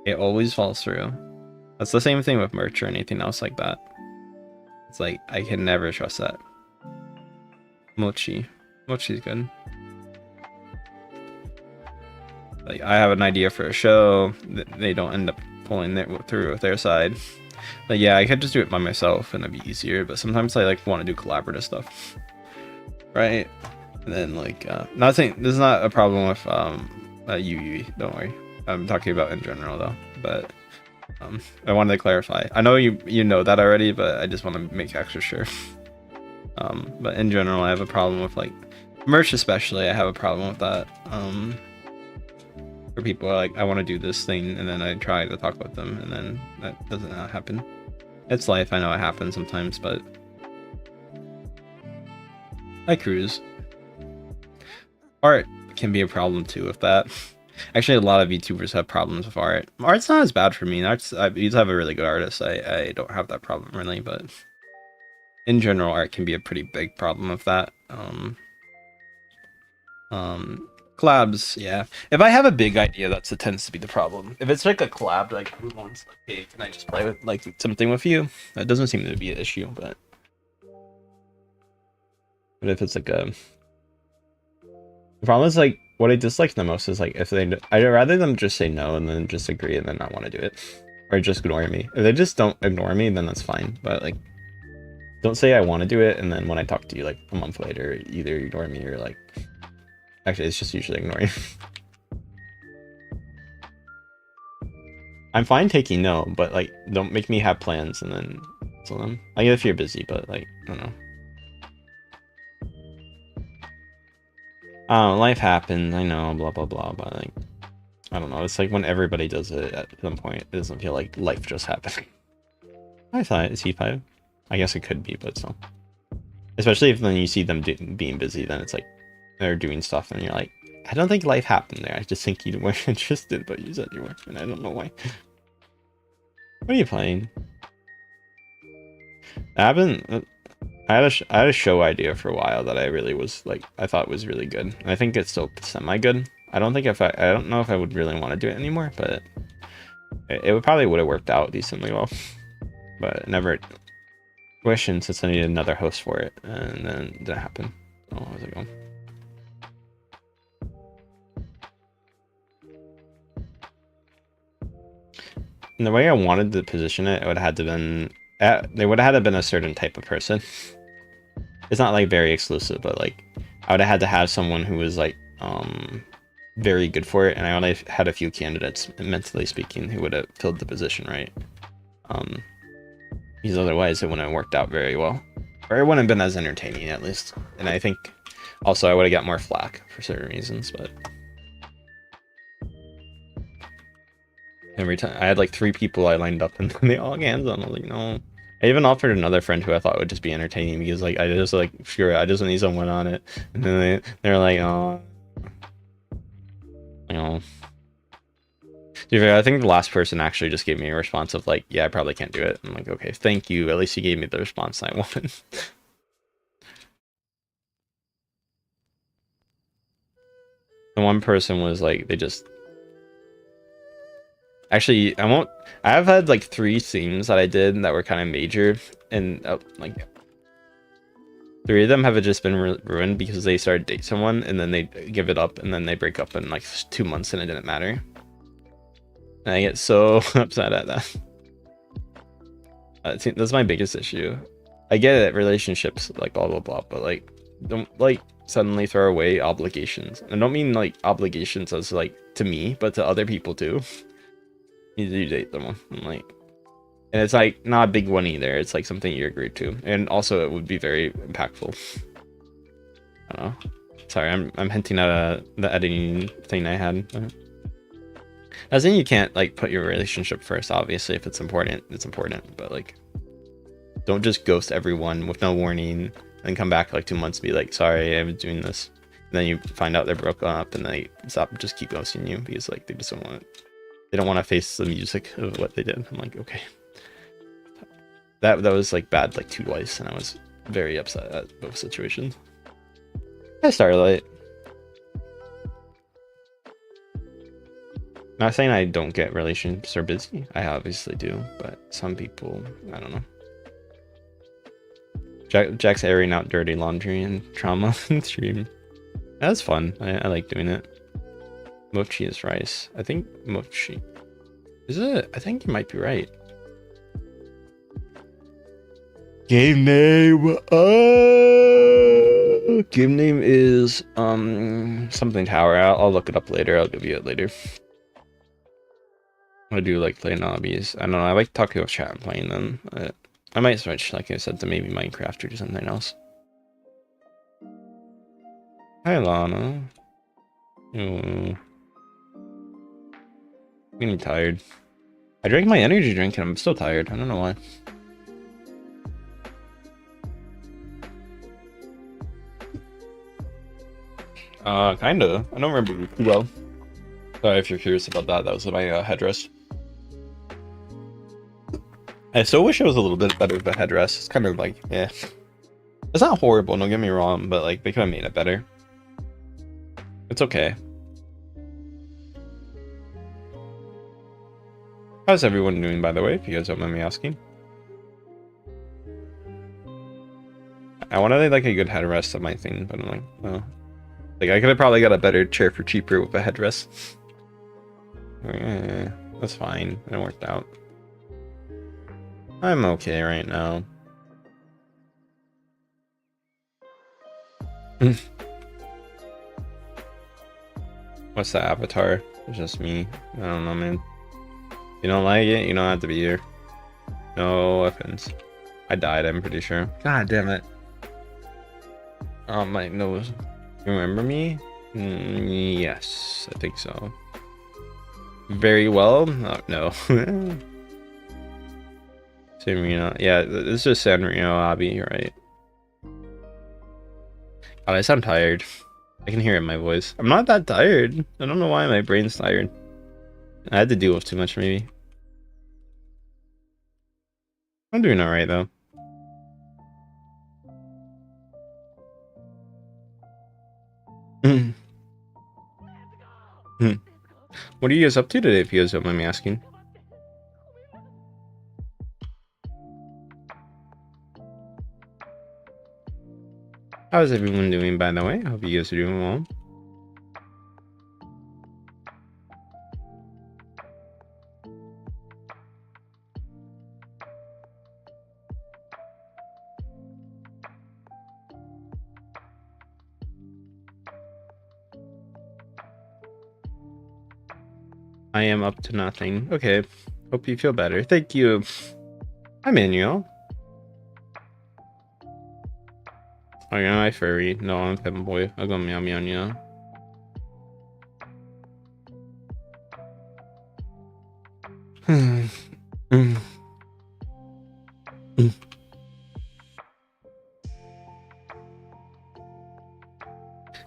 it always falls through. That's the same thing with merch or anything else like that. It's like, I can never trust that. Mochi. Mochi's good. Like, I have an idea for a show, they don't end up pulling it through with their side. Like, yeah, I could just do it by myself and it'd be easier, but sometimes I like want to do collaborative stuff. Right? And then like, not saying, this is not a problem with you, don't worry. I'm talking about in general though, but I wanted to clarify. I know you know that already, but I just want to make extra sure. But in general, I have a problem with like merch, especially. I have a problem with that. Where people are like, I want to do this thing, and then I try to talk with them, and then that doesn't happen. It's life. I know it happens sometimes, but I cruise. Art can be a problem too with that. Actually, a lot of YouTubers have problems with art. Art's not as bad for me. I used to have a really good artist. I don't have that problem really, but in general, art can be a pretty big problem with that. Collabs, yeah. If I have a big idea, that tends to be the problem. If it's like a collab, like who wants, like, hey, can I just play with like something with you? That doesn't seem to be an issue, but if it's like the problem is like what I dislike the most is like if I'd rather them just say no and then just agree and then not want to do it, or just ignore me. If they just don't ignore me, then that's fine. But like, don't say I want to do it and then when I talk to you like a month later, either ignore me or like. Actually, it's just usually ignoring. I'm fine taking no, but like, don't make me have plans and then cancel them. I get if you're busy, but like, I don't know. Life happens, I know, blah blah blah, but like, I don't know. It's like when everybody does it at some point, it doesn't feel like life just happened. I thought it's E5. I guess it could be, but still. Especially if then you see them being busy, then it's like they're doing stuff, and you're like, I don't think life happened there. I just think you weren't interested, but you said you were, and I don't know why. What are you playing? I haven't. I had a show idea for a while that I really was like I thought was really good. I think it's still semi good. I don't think if I don't know if I would really want to do it anymore, but it would probably would have worked out decently well. But never wishing since I needed another host for it, and then it didn't happen. Oh, how's it going? And the way I wanted to position it, it would have had to been they would have had to been a certain type of person. It's not like very exclusive, but like I would have had to have someone who was like very good for it, and I only had a few candidates, mentally speaking, who would have filled the position right. Because otherwise it wouldn't have worked out very well, or it wouldn't have been as entertaining at least. And I think also I would have got more flack for certain reasons, but every time I had like 3 people I lined up and they all hands on. I was like, no. I even offered another friend who I thought would just be entertaining because like I just like sure I just need someone on it, and then they're like, oh, you know. I think the last person actually just gave me a response of like, yeah, I probably can't do it. I'm like, okay, thank you. At least you gave me the response I wanted. The one person was like, they just actually, I have had like 3 themes that I did that were kind of major, and like 3 of them have just been ruined because they started date someone and then they give it up and then they break up in like 2 months and it didn't matter. And I get so upset at that. That's my biggest issue. I get it, relationships, like blah blah blah, but like don't like suddenly throw away obligations. I don't mean like obligations as like to me, but to other people too. You date someone, I'm like, and it's like not a big one either. It's like something you agreed to, and also it would be very impactful. I don't know. Sorry, I'm hinting at the editing thing I had. As in, you can't like put your relationship first. Obviously, if it's important, it's important. But like, don't just ghost everyone with no warning and come back like 2 months and be like, sorry, I was doing this. And then you find out they're broken up and they just keep ghosting you because like they just don't want it. They don't want to face the music of what they did. I'm like, okay. That was like bad like 2 twice, and I was very upset at both situations. Hi, Starlight. Not saying I don't get relationships are busy. I obviously do, but some people, I don't know. Jack's airing out dirty laundry and trauma in stream. That's fun. I like doing it. Mochi is rice. I think mochi. Is it? I think you might be right. Game name. Game name is something tower. I'll look it up later. I'll give you it later. I do like playing lobbies. I don't know. I like talking with chat and playing them. I might switch, like I said, to maybe Minecraft or something else. Hi, Lana. I'm getting tired. I drank my energy drink and I'm still tired. I don't know why. Kinda. I don't remember too well. Sorry if you're curious about that. That was my headrest. I still wish it was a little bit better of a headrest. It's kind of like, yeah. It's not horrible, don't get me wrong, but like they could have made it better. It's okay. How's everyone doing, by the way, if you guys don't mind me asking? I wanted like a good headrest on my thing, but I'm like, oh. Like I could have probably got a better chair for cheaper with a headrest. That's fine. It worked out. I'm okay right now. What's the avatar? It's just me. I don't know, man. You don't like it? You don't have to be here. No offense. I died, I'm pretty sure. God damn it. Oh, my nose. You remember me? Yes, I think so. Very well? Oh, no. San Marino. Yeah, this is San Marino Abbey, you're right. God, I sound tired. I can hear it in my voice. I'm not that tired. I don't know why my brain's tired. I had to deal with too much, maybe. I'm doing alright, though. Hmm. What are you guys up to today, if you guys don't mind me asking? How's everyone doing, by the way? I hope you guys are doing well. I am up to nothing. Okay. Hope you feel better. Thank you. Hi, Manuel. Oh, you're not my furry. No, I'm a femboy. I'll go meow meow meow.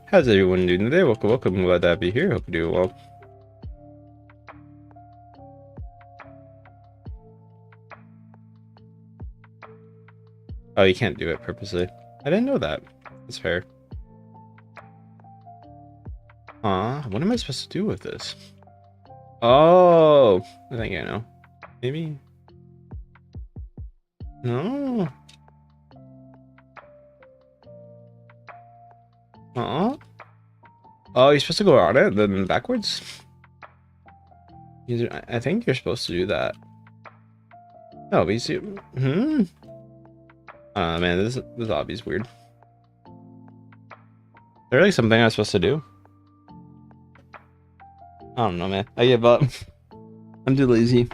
How's everyone doing today? Welcome, welcome. Glad to have you here. Hope you're doing well. Oh, you can't do it purposely. I didn't know that. That's fair. What am I supposed to do with this? Oh, I think I know. Maybe. No. Oh, you're supposed to go on it, then backwards? I think you're supposed to do that. No, but you see... man, this obby's weird. Is there like something I'm supposed to do? I don't know, man. I give up. I'm too lazy.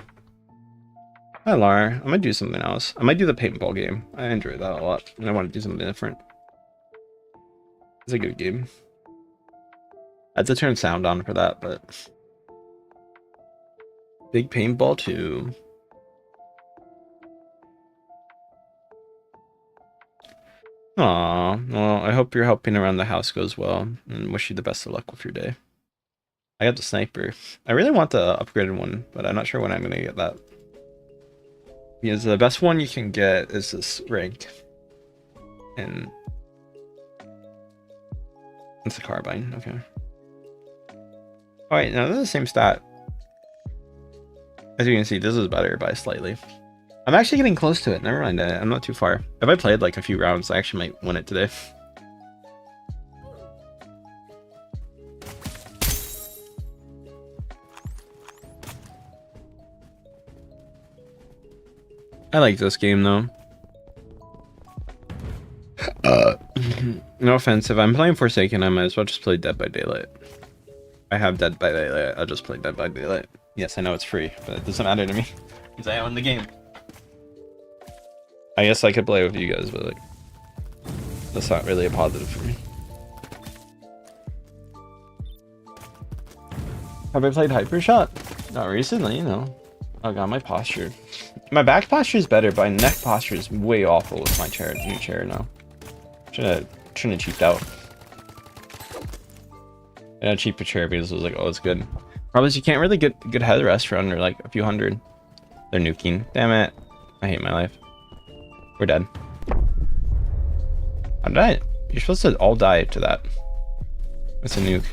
Hi, Lara. I might do something else. I might do the paintball game. I enjoy that a lot. And I want to do something different. It's a good game. I had to turn sound on for that, but... Big paintball too. Aw, well, I hope you're helping around the house goes well, and wish you the best of luck with your day. I got the sniper. I really want the upgraded one, but I'm not sure when I'm gonna get that. Because the best one you can get is this rank. And... it's a carbine, okay. Alright, now this is the same stat. As you can see, this is better by slightly. I'm actually getting close to it. Never mind, I'm not too far. If I played like a few rounds, I actually might win it today. I like this game though. No offense, if I'm playing Forsaken, I might as well just play Dead by Daylight. I have Dead by Daylight, I'll just play Dead by Daylight. Yes, I know it's free, but it doesn't matter to me. Because I own the game. I guess I could play with you guys, but like... that's not really a positive for me. Have I played Hypershot? Not recently, you know. Oh god, my posture. My back posture is better, but my neck posture is way awful with my new chair now. Shouldn't have cheaped out. I cheaped a chair because it was like, oh, it's good. Problem is you can't really get good headrest for under like a few hundred. They're nuking. Damn it. I hate my life. We're dead. How did I? You're supposed to all die to that. It's a nuke.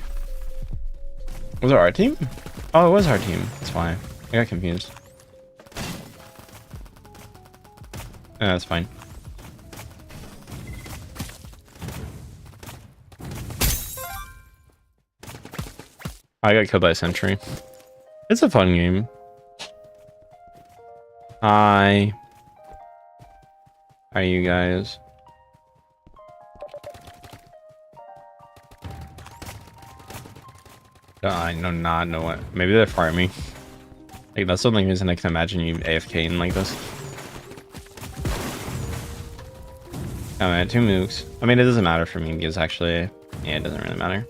Was it our team? Oh, it was our team. That's fine. I got confused. Yeah, that's fine. I got killed by a sentry. It's a fun game. Hi. How are you guys? I know not know what. Maybe they're farming. Like that's the only reason I can imagine you AFKing like this. I'm at 2 mooks. I mean, it doesn't matter for me because actually, yeah, it doesn't really matter.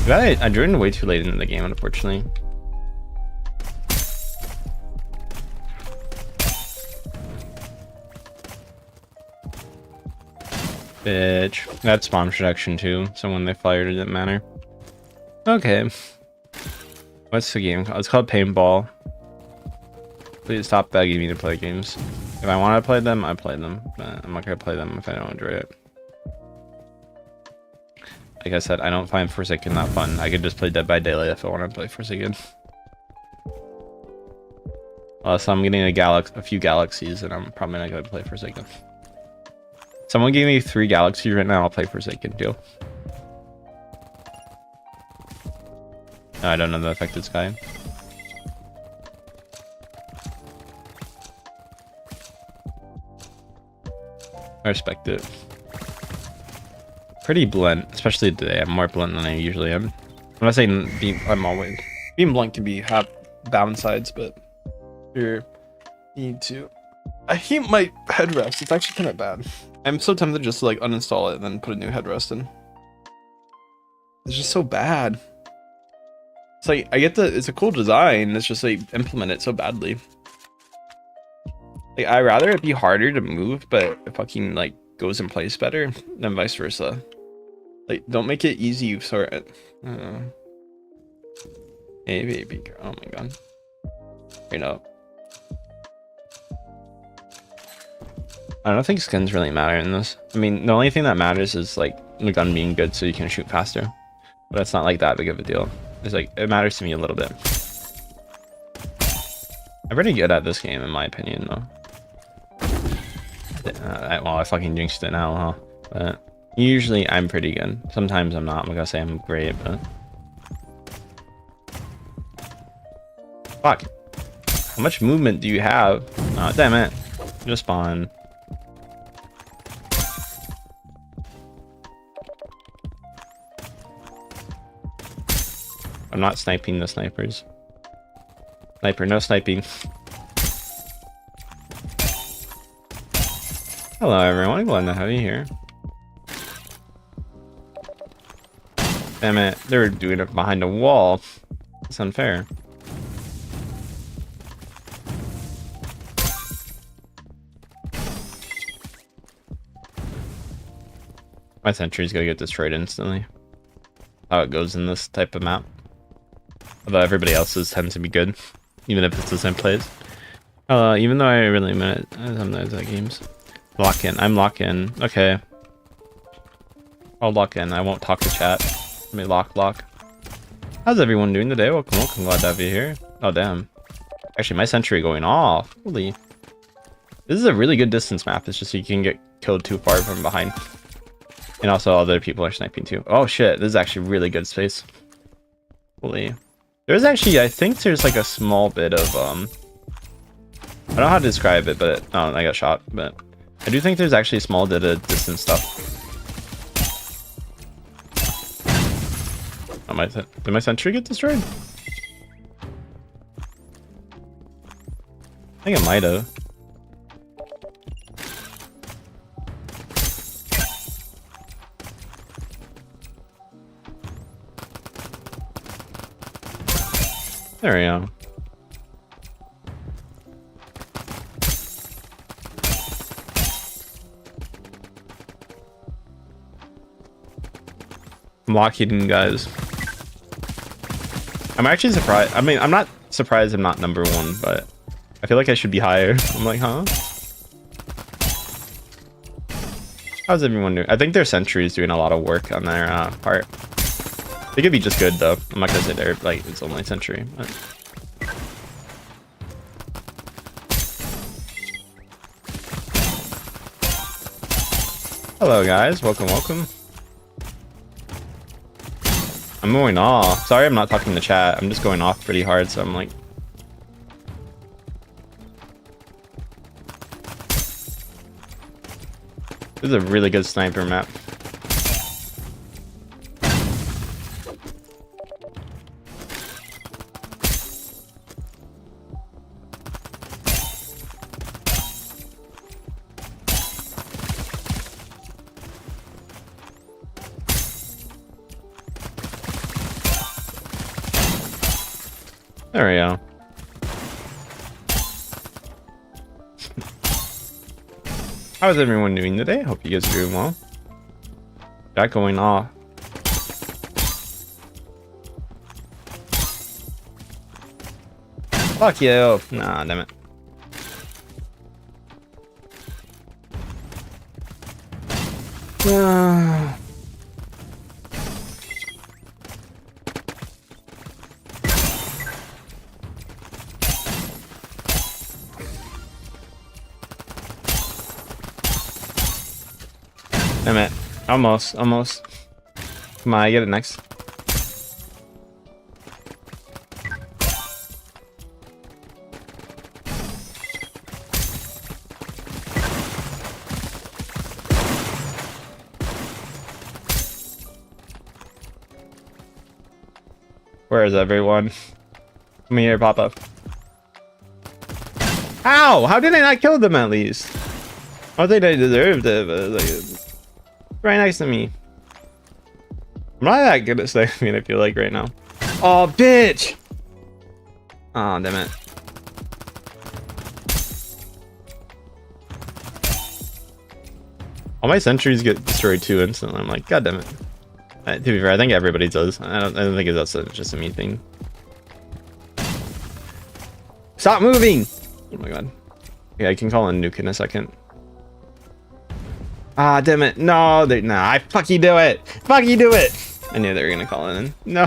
I joined way too late into the game, unfortunately. Bitch. That's spawn protection too, so when they fired it didn't matter. Okay. What's the game called? It's called Paintball. Please stop begging me to play games. If I want to play them, I play them. But I'm not going to play them if I don't enjoy it. like I said, I don't find Forsaken that fun. I could just play Dead by Daylight if I want to play Forsaken. So I'm getting a few galaxies, and I'm probably not going to play Forsaken. Someone gave me 3 galaxies right now. I'll play Forsaken too. No, I don't know the affected sky. I respect it. Pretty blunt, especially today. I'm more blunt than I usually am. I'm not saying I'm always being blunt can be have downsides, but you need to. I hate my headrest. It's actually kind of bad. I'm so tempted just to like uninstall it and then put a new headrest in. It's just so bad. It's like I get it's a cool design. It's just they implement it so badly. Like I'd rather it be harder to move, but it fucking like goes in place better than vice versa. Like don't make it easy for it. Hey baby girl. Oh my god. Right up. I don't think skins really matter in this. I mean, the only thing that matters is like the gun being good so you can shoot faster. But it's not like that big of a deal. It's like it matters to me a little bit. I'm pretty good at this game in my opinion though. Well, I fucking jinxed it now, huh? But usually I'm pretty good. Sometimes I'm not. I'm not gonna say I'm great, but fuck. How much movement do you have? Oh, damn it. Just spawn. I'm not sniping the snipers. Sniper, no sniping. Hello everyone, glad to have you here. Damn it, they're doing it behind a wall. It's unfair. My sentry's gonna get destroyed instantly. How it goes in this type of map. Although everybody else's tends to be good, even if it's the same plays. Even though I really meant it, sometimes like games. Lock in. I'm lock in. Okay. I'll lock in. I won't talk to chat. Let me lock. How's everyone doing today? Welcome. Glad to have you here. Oh damn. Actually, my sentry going off. Holy. This is a really good distance map. It's just so you can get killed too far from behind. And also other people are sniping too. Oh shit, this is actually really good space. Holy. There's actually, I think there's like a small bit of, I don't know how to describe it, but, oh, I got shot, but I do think there's actually a small bit of distance stuff. Oh, did my sentry get destroyed? I think it might have. There we go. I'm locking, guys. I'm actually surprised. I mean, I'm not surprised I'm not #1, but I feel like I should be higher. I'm like, huh? How's everyone doing? I think their sentry is doing a lot of work on their part. They could be just good though. I'm not gonna say they're like it's only sentry. But... Hello guys, welcome. I'm going off. Sorry, I'm not talking to chat. I'm just going off pretty hard, so I'm like. This is a really good sniper map. There we go. How is everyone doing today? Hope you guys are doing well. That going off. Fuck you. Nah, damn it. Damn it. Almost. Come on, I get it next. Where is everyone? Come here, Papa. Ow! How did I not kill them at least? I don't think I deserved it, but like, right next to me. I'm not that good at sniping, I feel like, right now. Oh, bitch! Oh, damn it. All my sentries get destroyed too instantly. I'm like, god damn it. To be fair, I think everybody does. I don't think that's just a me thing. Stop moving! Oh my god. Yeah, I can call in Nuke in a second. Ah, damn it. No, nah, I fucking do it. Fucking do it. I knew they were gonna call in. No.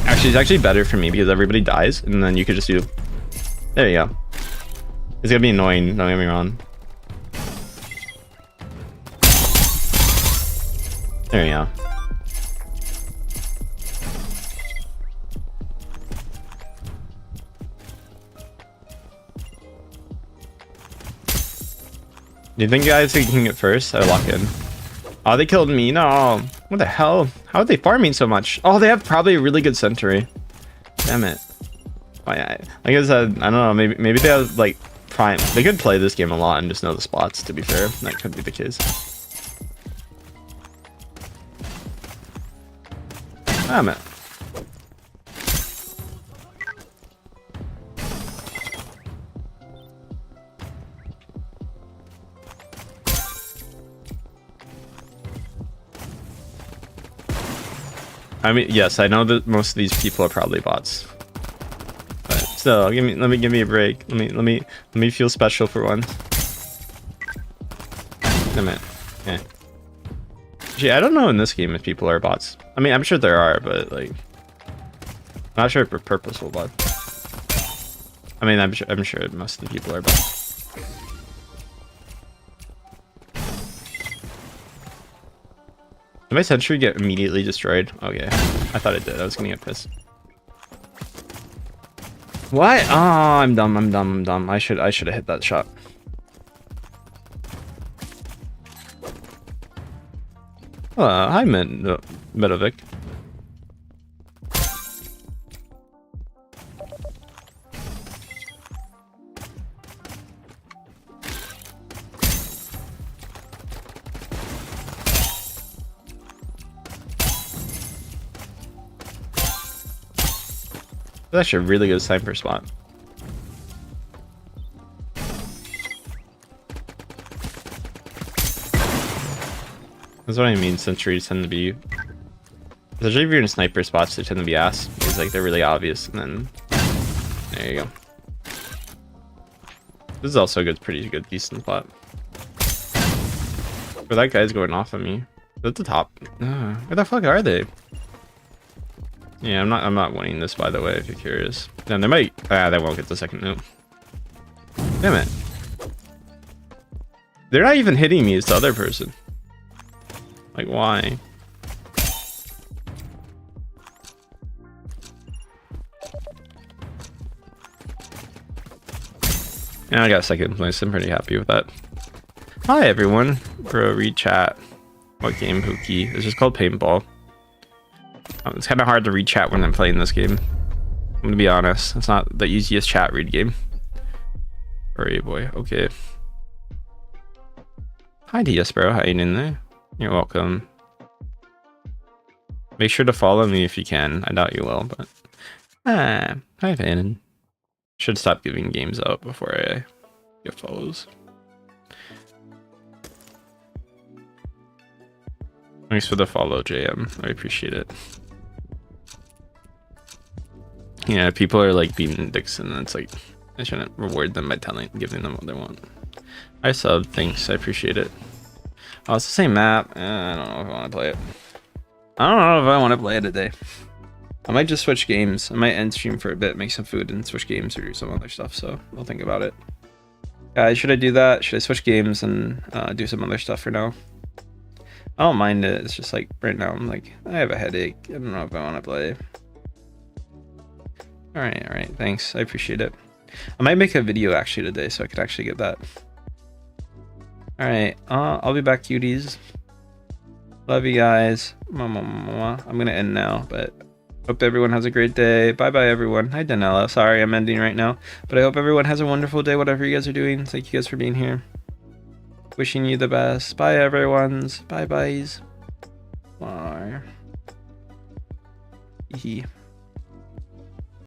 Actually, it's actually better for me because everybody dies and then you could just do. There you go. It's gonna be annoying, don't get me wrong. There you go. Do you think guys can get first? I lock in. Oh, they killed me. No. What the hell? How are they farming so much? Oh, they have probably a really good sentry. Damn it. Oh, yeah. Like I said, I don't know. Maybe they have like prime. They could play this game a lot and just know the spots. To be fair, that could be the case. Damn it. I mean, yes, I know that most of these people are probably bots. But still, let me give me a break. Let me feel special for once. Damn it. Yeah. Gee, I don't know in this game if people are bots. I mean, I'm sure there are, but like, I'm not sure if they're purposeful bots. I mean, I'm sure most of the people are bots. Did my sentry get immediately destroyed? Okay, I thought it did. I was gonna get pissed. What? Oh, I'm dumb. I should have hit that shot. Hi, Medovic. That's actually a really good sniper spot. That's what I mean, sentries tend to be... Especially if you're in sniper spots, they tend to be ass. Because like, they're really obvious, and then... There you go. This is also a good, pretty good, decent spot. But that guy's going off on me. At the top. Where the fuck are they? Yeah, I'm not winning this, by the way, if you're curious. Then they might... they won't get the second note. Damn it. They're not even hitting me, it's the other person. Like, why? Yeah, I got second place. I'm pretty happy with that. Hi, everyone. For a read chat. What game, Pookie? It's just called Paintball. It's kind of hard to read chat when I'm playing this game. I'm gonna be honest. It's not the easiest chat read game. Hurry, boy. Okay. Hi, DS bro. How you doing there? You're welcome. Make sure to follow me if you can. I doubt you will, but... hi, Fannin. Should stop giving games out before I get follows. Thanks for the follow, JM. I appreciate it. Yeah, people are like being dicks, and it's like I shouldn't reward them by giving them what they want. I sub, thanks, I appreciate it. Oh, it's the same map. I don't know if I want to play it. I don't know if I want to play it today. I might just switch games. I might end stream for a bit, make some food, and switch games or do some other stuff. So I'll think about it. Guys, should I do that? Should I switch games and do some other stuff for now? I don't mind it. It's just like right now I'm like, I have a headache. I don't know if I want to play. All right. Thanks. I appreciate it. I might make a video actually today so I could actually get that. All right. I'll be back, cuties. Love you guys. I'm going to end now, but hope everyone has a great day. Bye-bye, everyone. Hi, Danella. Sorry, I'm ending right now, but I hope everyone has a wonderful day, whatever you guys are doing. Thank you guys for being here. Wishing you the best. Bye, everyone's. Bye-byes. Bye. Hee.